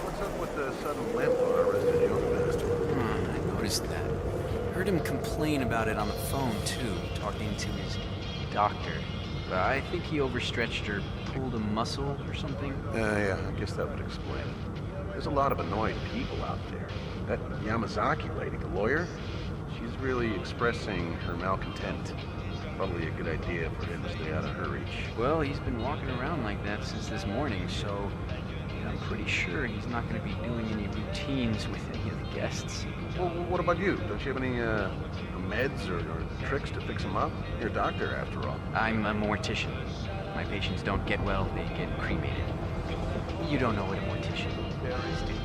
What's up with the sudden limp on our resident yoga master? I noticed that. Heard him complain about it on the phone, too, talking to his doctor. I think he overstretched or pulled a muscle or something. Yeah, I guess that would explain it. There's a lot of annoying people out there. That Yamazaki lady, the lawyer, she's really expressing her malcontent. Probably a good idea for him to stay out of her reach. Well, he's been walking around like that since this morning, so I'm pretty sure he's not going to be doing any routines with any of the guests. Well, what about you? Don't you have any meds or tricks to fix him up? You're a doctor, after all. I'm a mortician. My patients don't get well, they get cremated. You don't know what a mortician is, do you?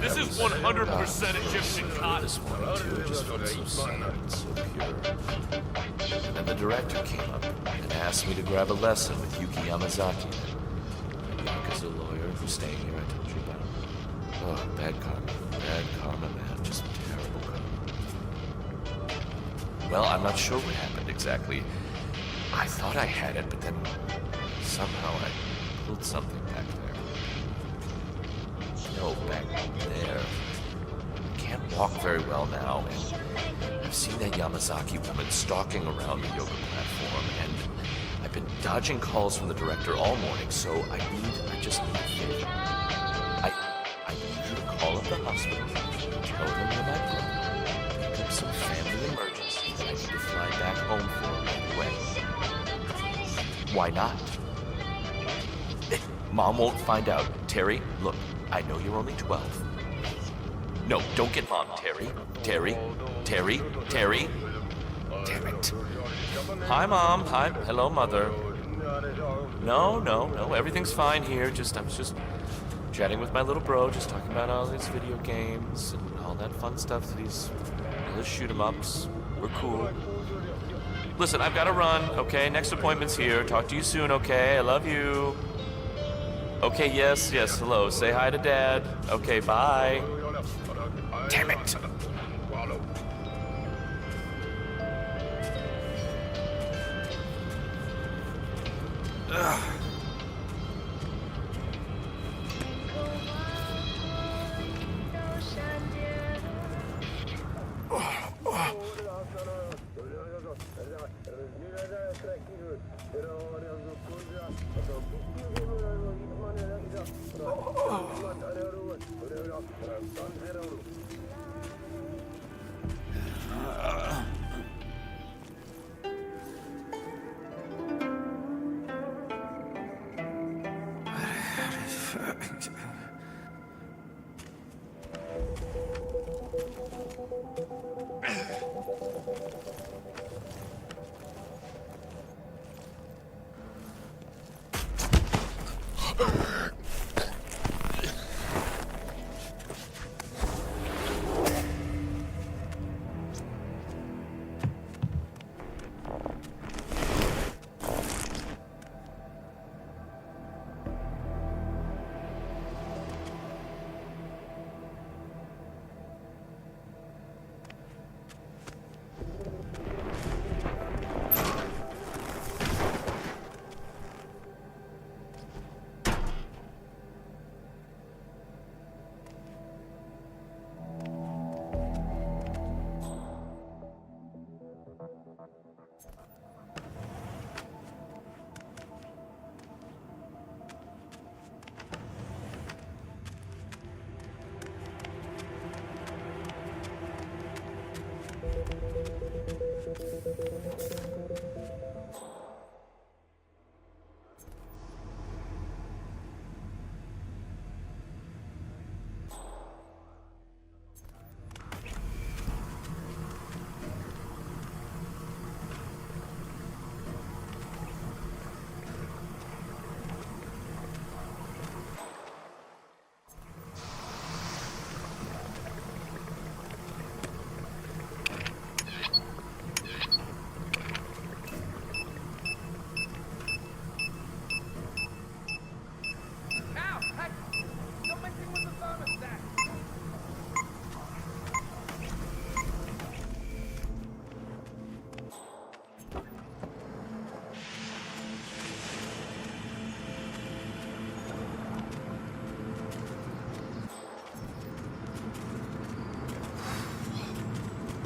This is 100% Egyptian cotton. This morning too, it just felt so sad and so pure. And the director came up and asked me to grab a lesson with Yuki Yamazaki. Yakuza lawyer who's staying here, I told you about. Oh, bad karma, man, just terrible karma. Well, I'm not sure what happened exactly. I thought I had it, but then somehow I pulled something back there. No, back there. Can't walk very well now, and I've seen that Yamazaki woman stalking around the yoga platform, and I've been dodging calls from the director all morning, so I just need a favor. I need you to call up the hospital, tell them you're my brother, pick up some family emergency that I need to fly back home for right away. Why not? Mom won't find out. Terry, look, I know you're only 12. No, don't get Mom. Terry. Damn it. Hi, Mom. Hi. Hello, Mother. No, everything's fine here. I was just chatting with my little bro, just talking about all these video games and all that fun stuff, these shoot 'em ups. We're cool. Listen, I've got to run, okay? Next appointment's here. Talk to you soon, okay? I love you. Okay, yes, hello. Say hi to Dad. Okay, bye. Damn it. Ugh.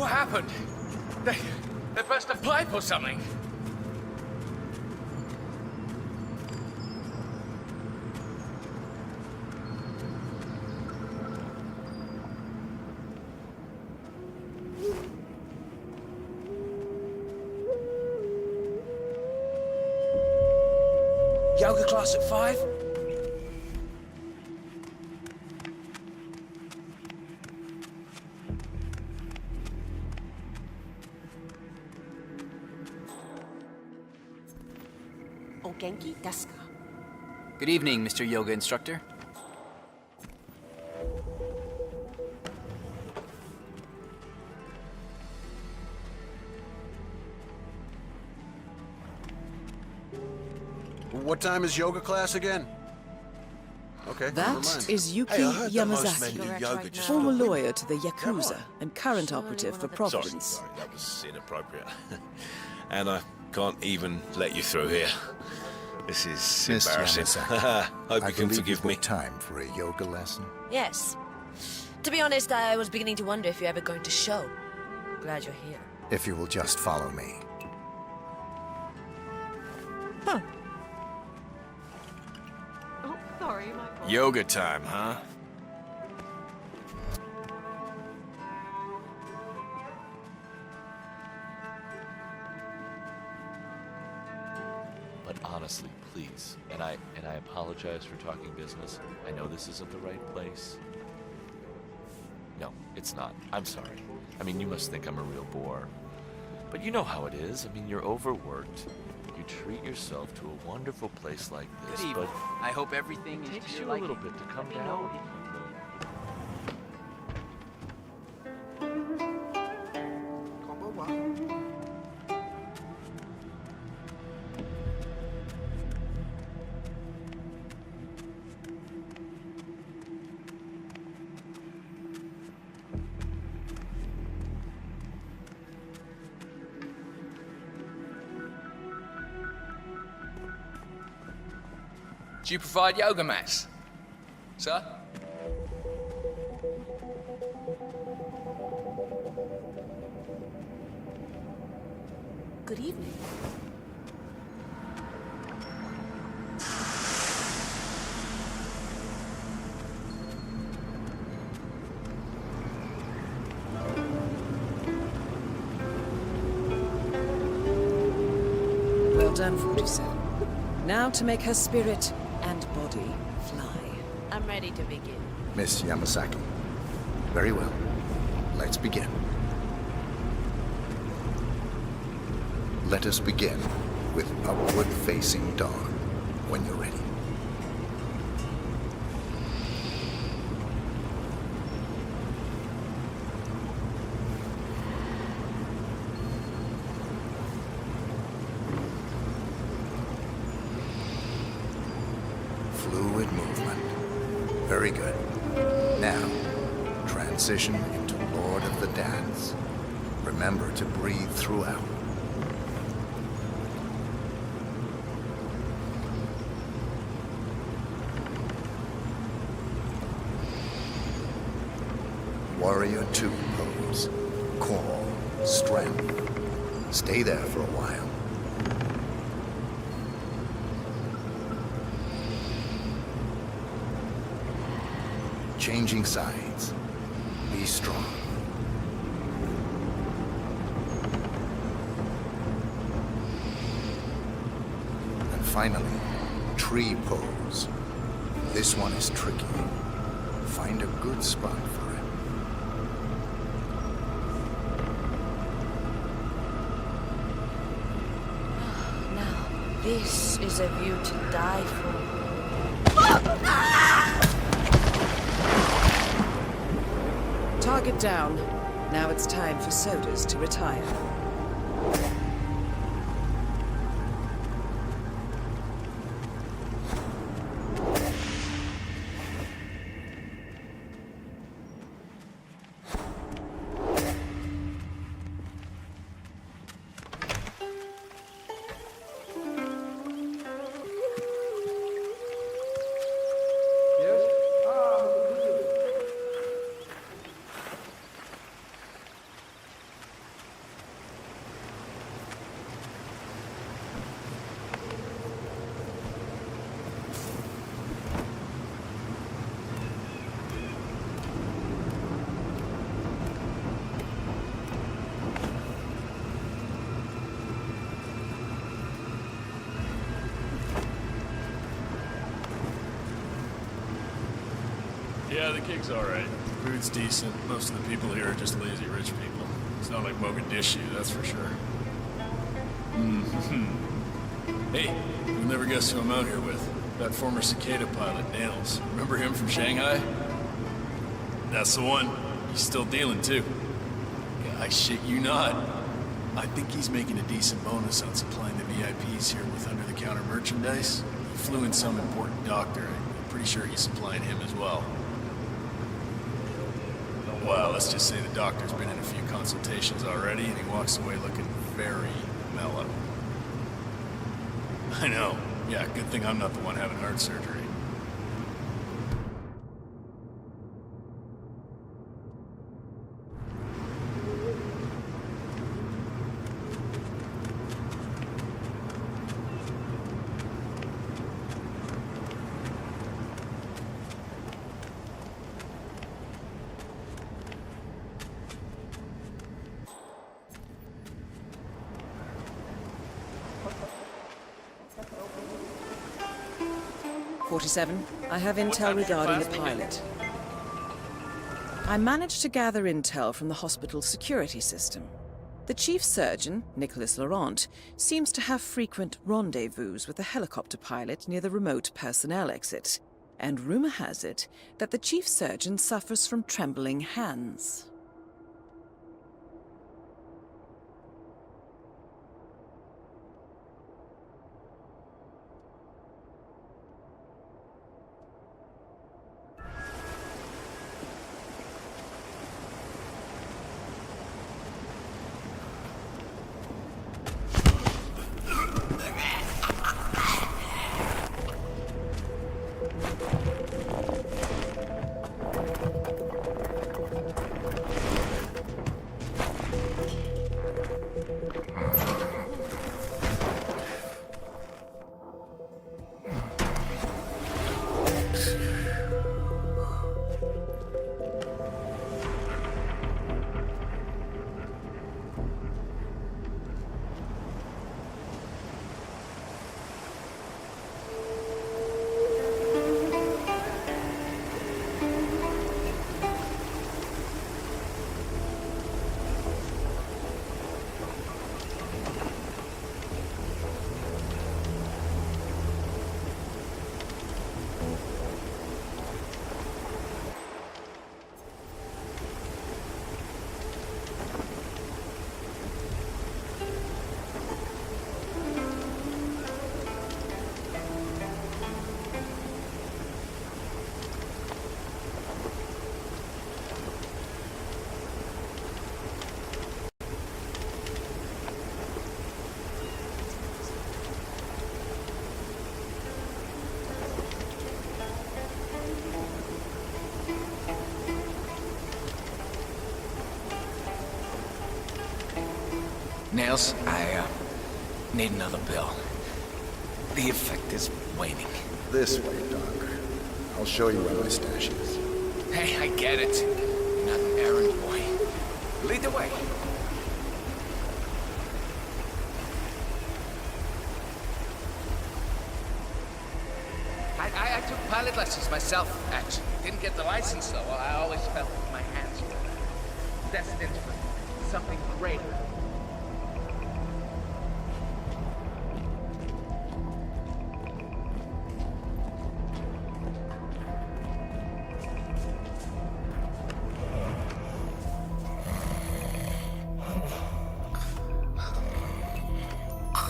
What happened? They burst a pipe or something? Yoga class at 5? Genki desu ka? Good evening, Mr. Yoga Instructor. What time is yoga class again? Okay, never mind. That is Yuki Hey, I heard that most men Yamazaki, do yoga just former for- lawyer to the Yakuza and current operative for Providence. Sorry, that was inappropriate. And I can't even let you through here. This is Miss embarrassing. Yamasaki, Hope I you can believe forgive you've me. booked time for a yoga lesson. Yes. To be honest, I was beginning to wonder if you're ever going to show. Glad you're here. If you will just follow me. Huh. Oh, sorry, my fault. Yoga time, huh? But honestly, please, and I apologize for talking business. I know this isn't the right place. No, it's not. I'm sorry. I mean, you must think I'm a real bore. But you know how it is. I mean, you're overworked. You treat yourself to a wonderful place like this, Good evening. but I hope everything it takes is you a little bit to come down. Do you provide yoga mats, sir? Good evening. Well done, 47. Now to make her spirit and body fly. I'm ready to begin. Miss Yamasaki. Very well. Let's begin. Let us begin with upward-facing dog when you're ready. Fluid movement. Very good. Now, transition into Lord of the Dance. Remember to breathe throughout. Warrior 2 pose. Core, strength. Stay there for a while. Changing sides. Be strong. And finally, tree pose. This one is tricky. Find a good spot for it. Now, this is a view to die for. Target down. Now it's time for sodas to retire. Yeah, the gig's alright. Food's decent. Most of the people here are just lazy rich people. It's not like Mogadishu, that's for sure. Hey, you'll never guess who I'm out here with. That former Cicada pilot, Daniels. Remember him from Shanghai? That's the one. He's still dealing, too. I shit you not. I think he's making a decent bonus on supplying the VIPs here with under-the-counter merchandise. He flew in some important doctor. I'm pretty sure he's supplying him as well. Well, let's just say the doctor's been in a few consultations already, and he walks away looking very mellow. I know. Yeah, good thing I'm not the one having heart surgery. I have intel regarding the pilot. I managed to gather intel from the hospital's security system. The chief surgeon, Nicholas Laurent, seems to have frequent rendezvous with a helicopter pilot near the remote personnel exit, and rumor has it that the chief surgeon suffers from trembling hands. Nails, I need another bill. The effect is waning. This way, Doc. I'll show you where my stash is. Hey, I get it. You're not an errand boy. Lead the way. I took pilot lessons myself, actually. Didn't get the license, though. I always felt that my hands were destined for something greater.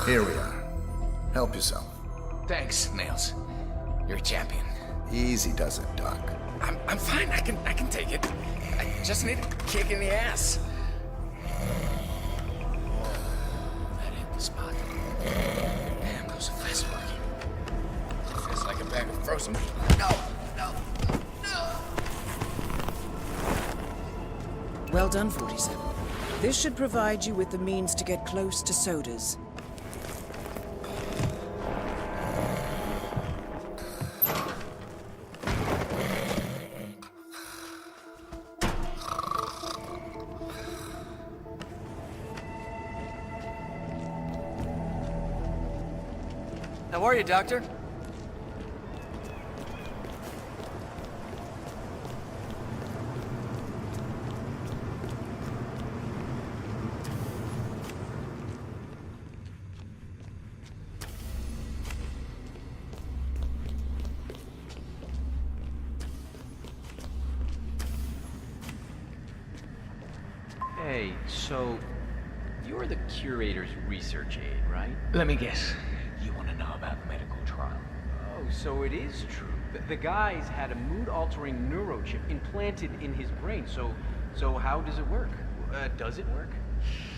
Here we are. Help yourself. Thanks, Nails. You're a champion. Easy does it, Doc. I'm fine. I can take it. I just need a kick in the ass. That ain't the spot. Damn, those are fast working. Feels like a bag of frozen meat. No. Well done, 47. This should provide you with the means to get close to sodas. How are you, Doctor? Hey, so you're the curator's research aide, right? Let me guess. You want to know about the medical trial? Oh, so it is true. The guy's had a mood-altering neurochip implanted in his brain. So how does it work? Does it work?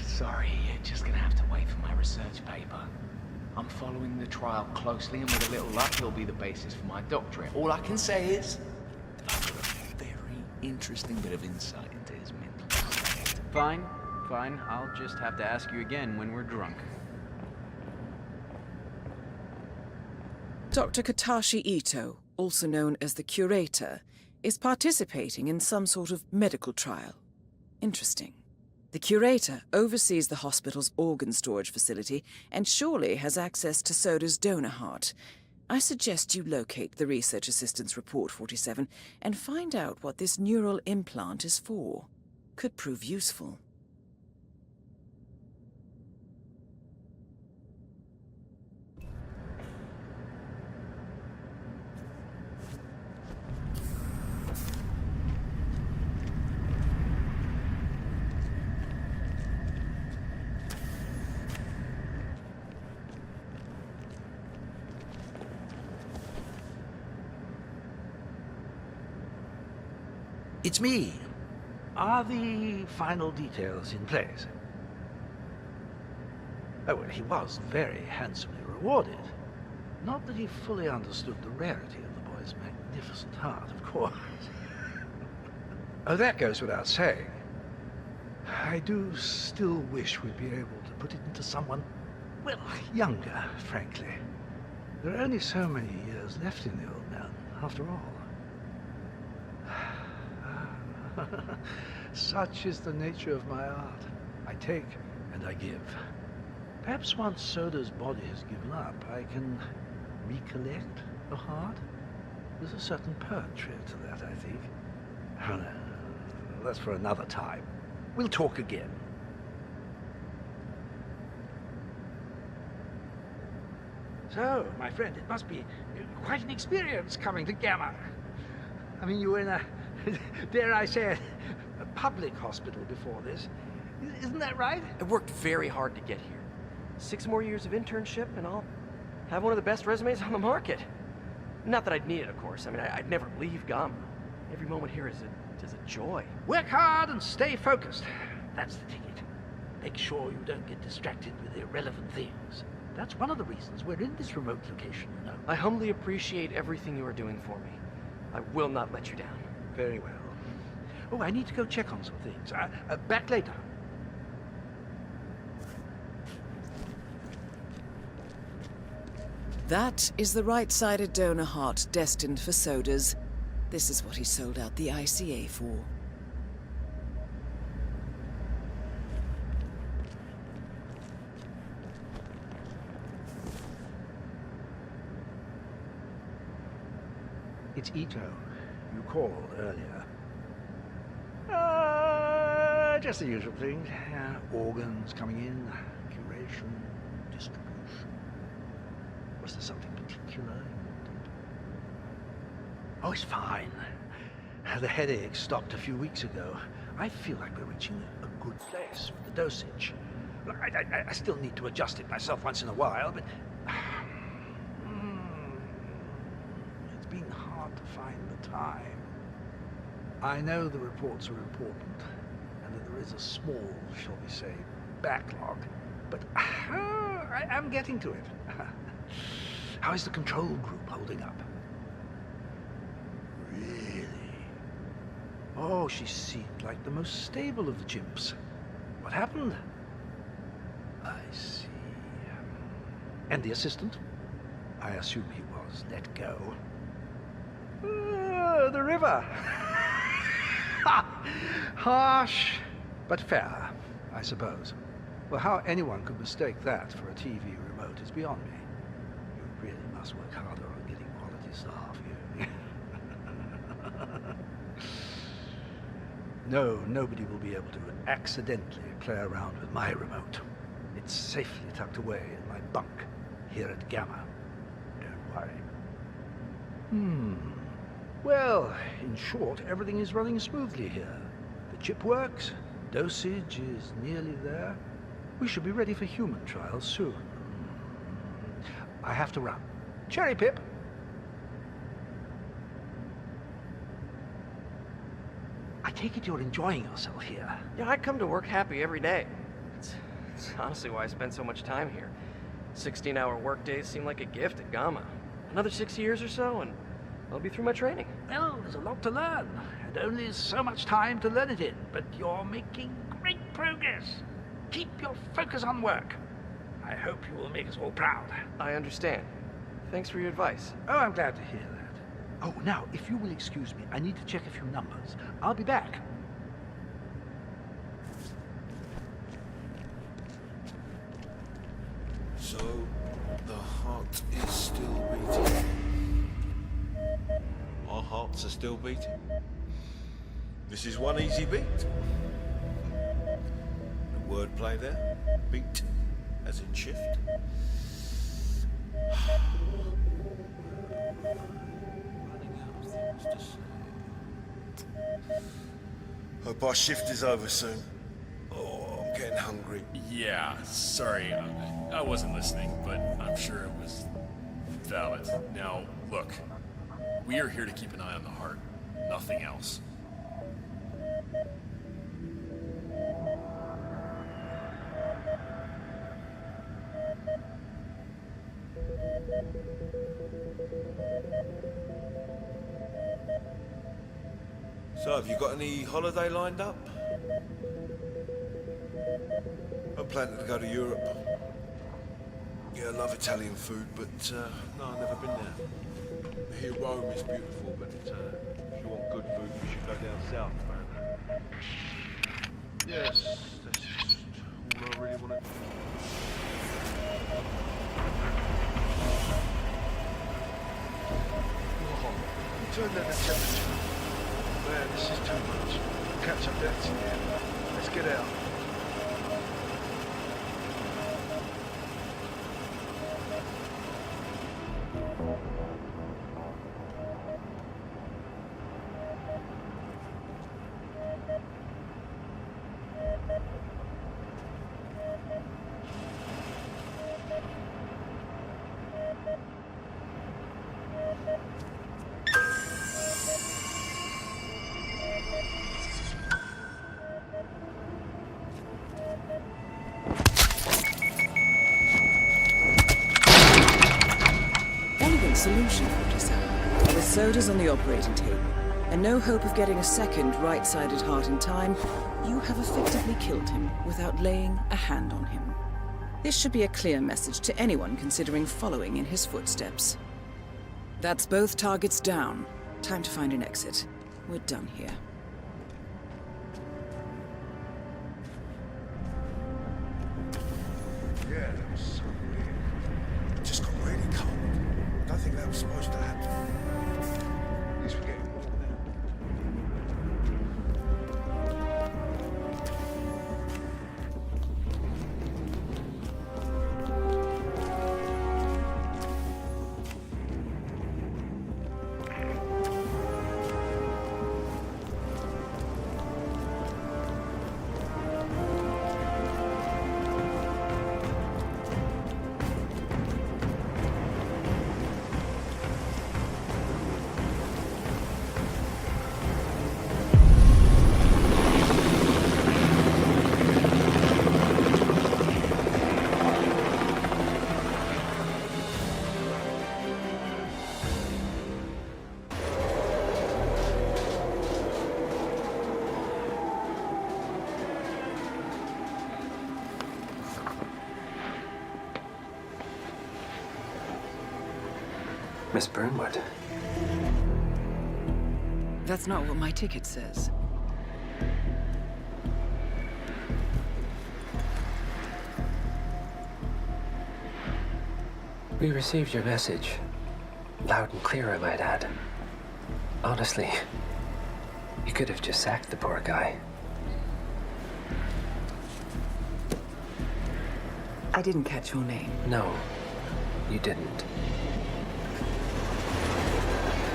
Sorry, you're just gonna have to wait for my research paper. I'm following the trial closely, and with a little luck, it'll be the basis for my doctorate. All I can say is that I've got a very interesting bit of insight into his mental state. Fine. I'll just have to ask you again when we're drunk. Dr. Katashi Ito, also known as the Curator, is participating in some sort of medical trial. Interesting. The Curator oversees the hospital's organ storage facility and surely has access to Soda's donor heart. I suggest you locate the Research Assistant's Report 47 and find out what this neural implant is for. Could prove useful. It's me. Are the final details in place? Oh, well, he was very handsomely rewarded. Not that he fully understood the rarity of the boy's magnificent heart, of course. Oh, that goes without saying. I do still wish we'd be able to put it into someone, well, younger, frankly. There are only so many years left in the old man, after all. Such is the nature of my art. I take and I give. Perhaps once Soda's body has given up, I can recollect the heart. There's a certain poetry to that, I think. Oh, no, that's for another time. We'll talk again. So, my friend, it must be quite an experience coming to Gamma. I mean, you were in a, dare I say it, a public hospital before this. Isn't that right? I worked very hard to get here. 6 more years of internship and I'll have one of the best resumes on the market. Not that I'd need it, of course. I mean, I'd never leave Gamma. Every moment here is a joy. Work hard and stay focused. That's the ticket. Make sure you don't get distracted with irrelevant things. That's one of the reasons we're in this remote location, you know. I humbly appreciate everything you are doing for me. I will not let you down. Very well. Oh, I need to go check on some things. Back later. That is the right-sided donor heart destined for Sodas. This is what he sold out the ICA for. It's Ito. You called earlier. Just the usual things. Organs coming in, curation, distribution. Was there something particular you wanted? Oh, it's fine. The headache stopped a few weeks ago. I feel like we're reaching a good place with the dosage. Look, I still need to adjust it myself once in a while, but it's been hard to find the time. I know the reports are important, and that there is a small, shall we say, backlog, but I'm getting to it. How is the control group holding up? Really? Oh, she seemed like the most stable of the chimps. What happened? I see. And the assistant? I assume he was let go. The river. Harsh, but fair, I suppose. Well, how anyone could mistake that for a TV remote is beyond me. You really must work harder on getting quality staff here. No, nobody will be able to accidentally play around with my remote. It's safely tucked away in my bunk here at Gamma. Don't worry. Well, in short, everything is running smoothly here. The chip works, dosage is nearly there. We should be ready for human trials soon. I have to run. Cherry Pip! I take it you're enjoying yourself here. Yeah, I come to work happy every day. It's honestly why I spend so much time here. 16-hour workdays seem like a gift at Gamma. Another 6 years or so, and I'll be through my training. Well, there's a lot to learn, and only so much time to learn it in, but you're making great progress. Keep your focus on work. I hope you will make us all proud. I understand. Thanks for your advice. Oh, I'm glad to hear that. Oh, now, if you will excuse me, I need to check a few numbers. I'll be back. So, the heart is still beating. Our hearts are still beating. This is one easy beat. The wordplay there. Beat, as in shift. Hope our shift is over soon. Oh, I'm getting hungry. Yeah, sorry, I wasn't listening, but I'm sure it was valid. Now, look, we are here to keep an eye on the heart, nothing else. So, have you got any holiday lined up? I'm planning to go to Europe. Yeah, I love Italian food, but no, I've never been there. I hear Rome is beautiful, but if you want good food, you should go down south, apparently. Yes, that's just all I really want to do. Oh, turn down the temperature. Man, this is too much. Catch up debts again. Let's get out. Solution, 47. With sodas on the operating table, and no hope of getting a second right-sided heart in time, you have effectively killed him without laying a hand on him. This should be a clear message to anyone considering following in his footsteps. That's both targets down. Time to find an exit. We're done here. Yeah, that was so weird. It just got really cold. I don't think that was supposed to happen. At least we're getting warm now. Miss Burnwood. That's not what my ticket says. We received your message. Loud and clear, I might add. Honestly, you could have just sacked the poor guy. I didn't catch your name. No, you didn't.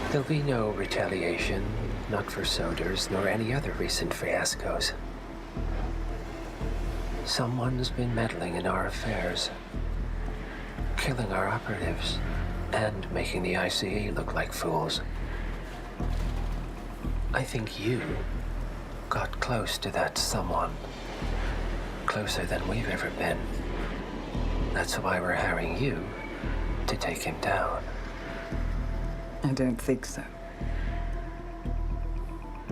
There'll be no retaliation, not for Soders, nor any other recent fiascos. Someone's been meddling in our affairs, killing our operatives, and making the ICE look like fools. I think you got close to that someone. Closer than we've ever been. That's why we're hiring you to take him down. I don't think so.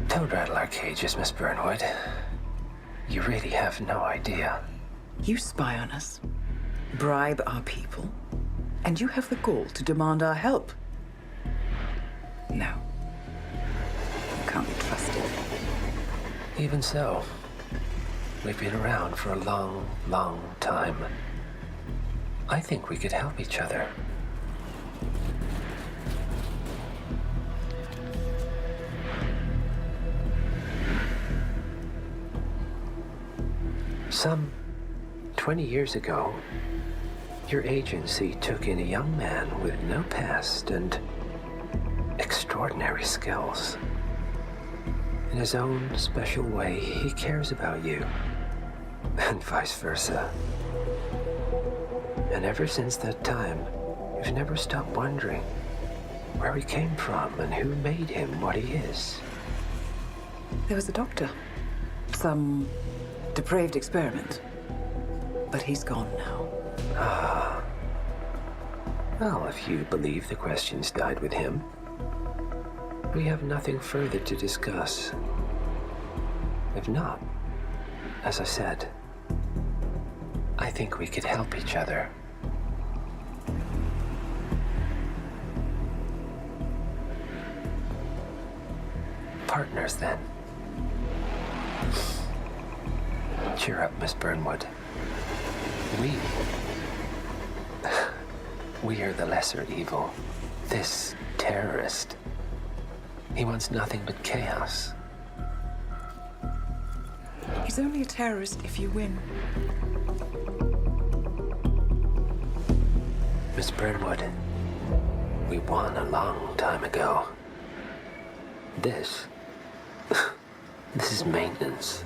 Don't rattle our cages, Miss Burnwood. You really have no idea. You spy on us, bribe our people, and you have the gall to demand our help. No. You can't be trusted. Even so, we've been around for a long, long time. I think we could help each other. Some 20 years ago, your agency took in a young man with no past and extraordinary skills. In his own special way, he cares about you, and vice versa. And ever since that time, we've never stopped wondering where he came from and who made him what he is. There was a doctor. Some depraved experiment. But he's gone now. Ah. Well, if you believe the questions died with him, we have nothing further to discuss. If not, as I said, I think we could help each other. Partners, then. Cheer up, Miss Burnwood. We are the lesser evil. This terrorist. He wants nothing but chaos. He's only a terrorist if you win. Miss Burnwood, we won a long time ago. This is maintenance.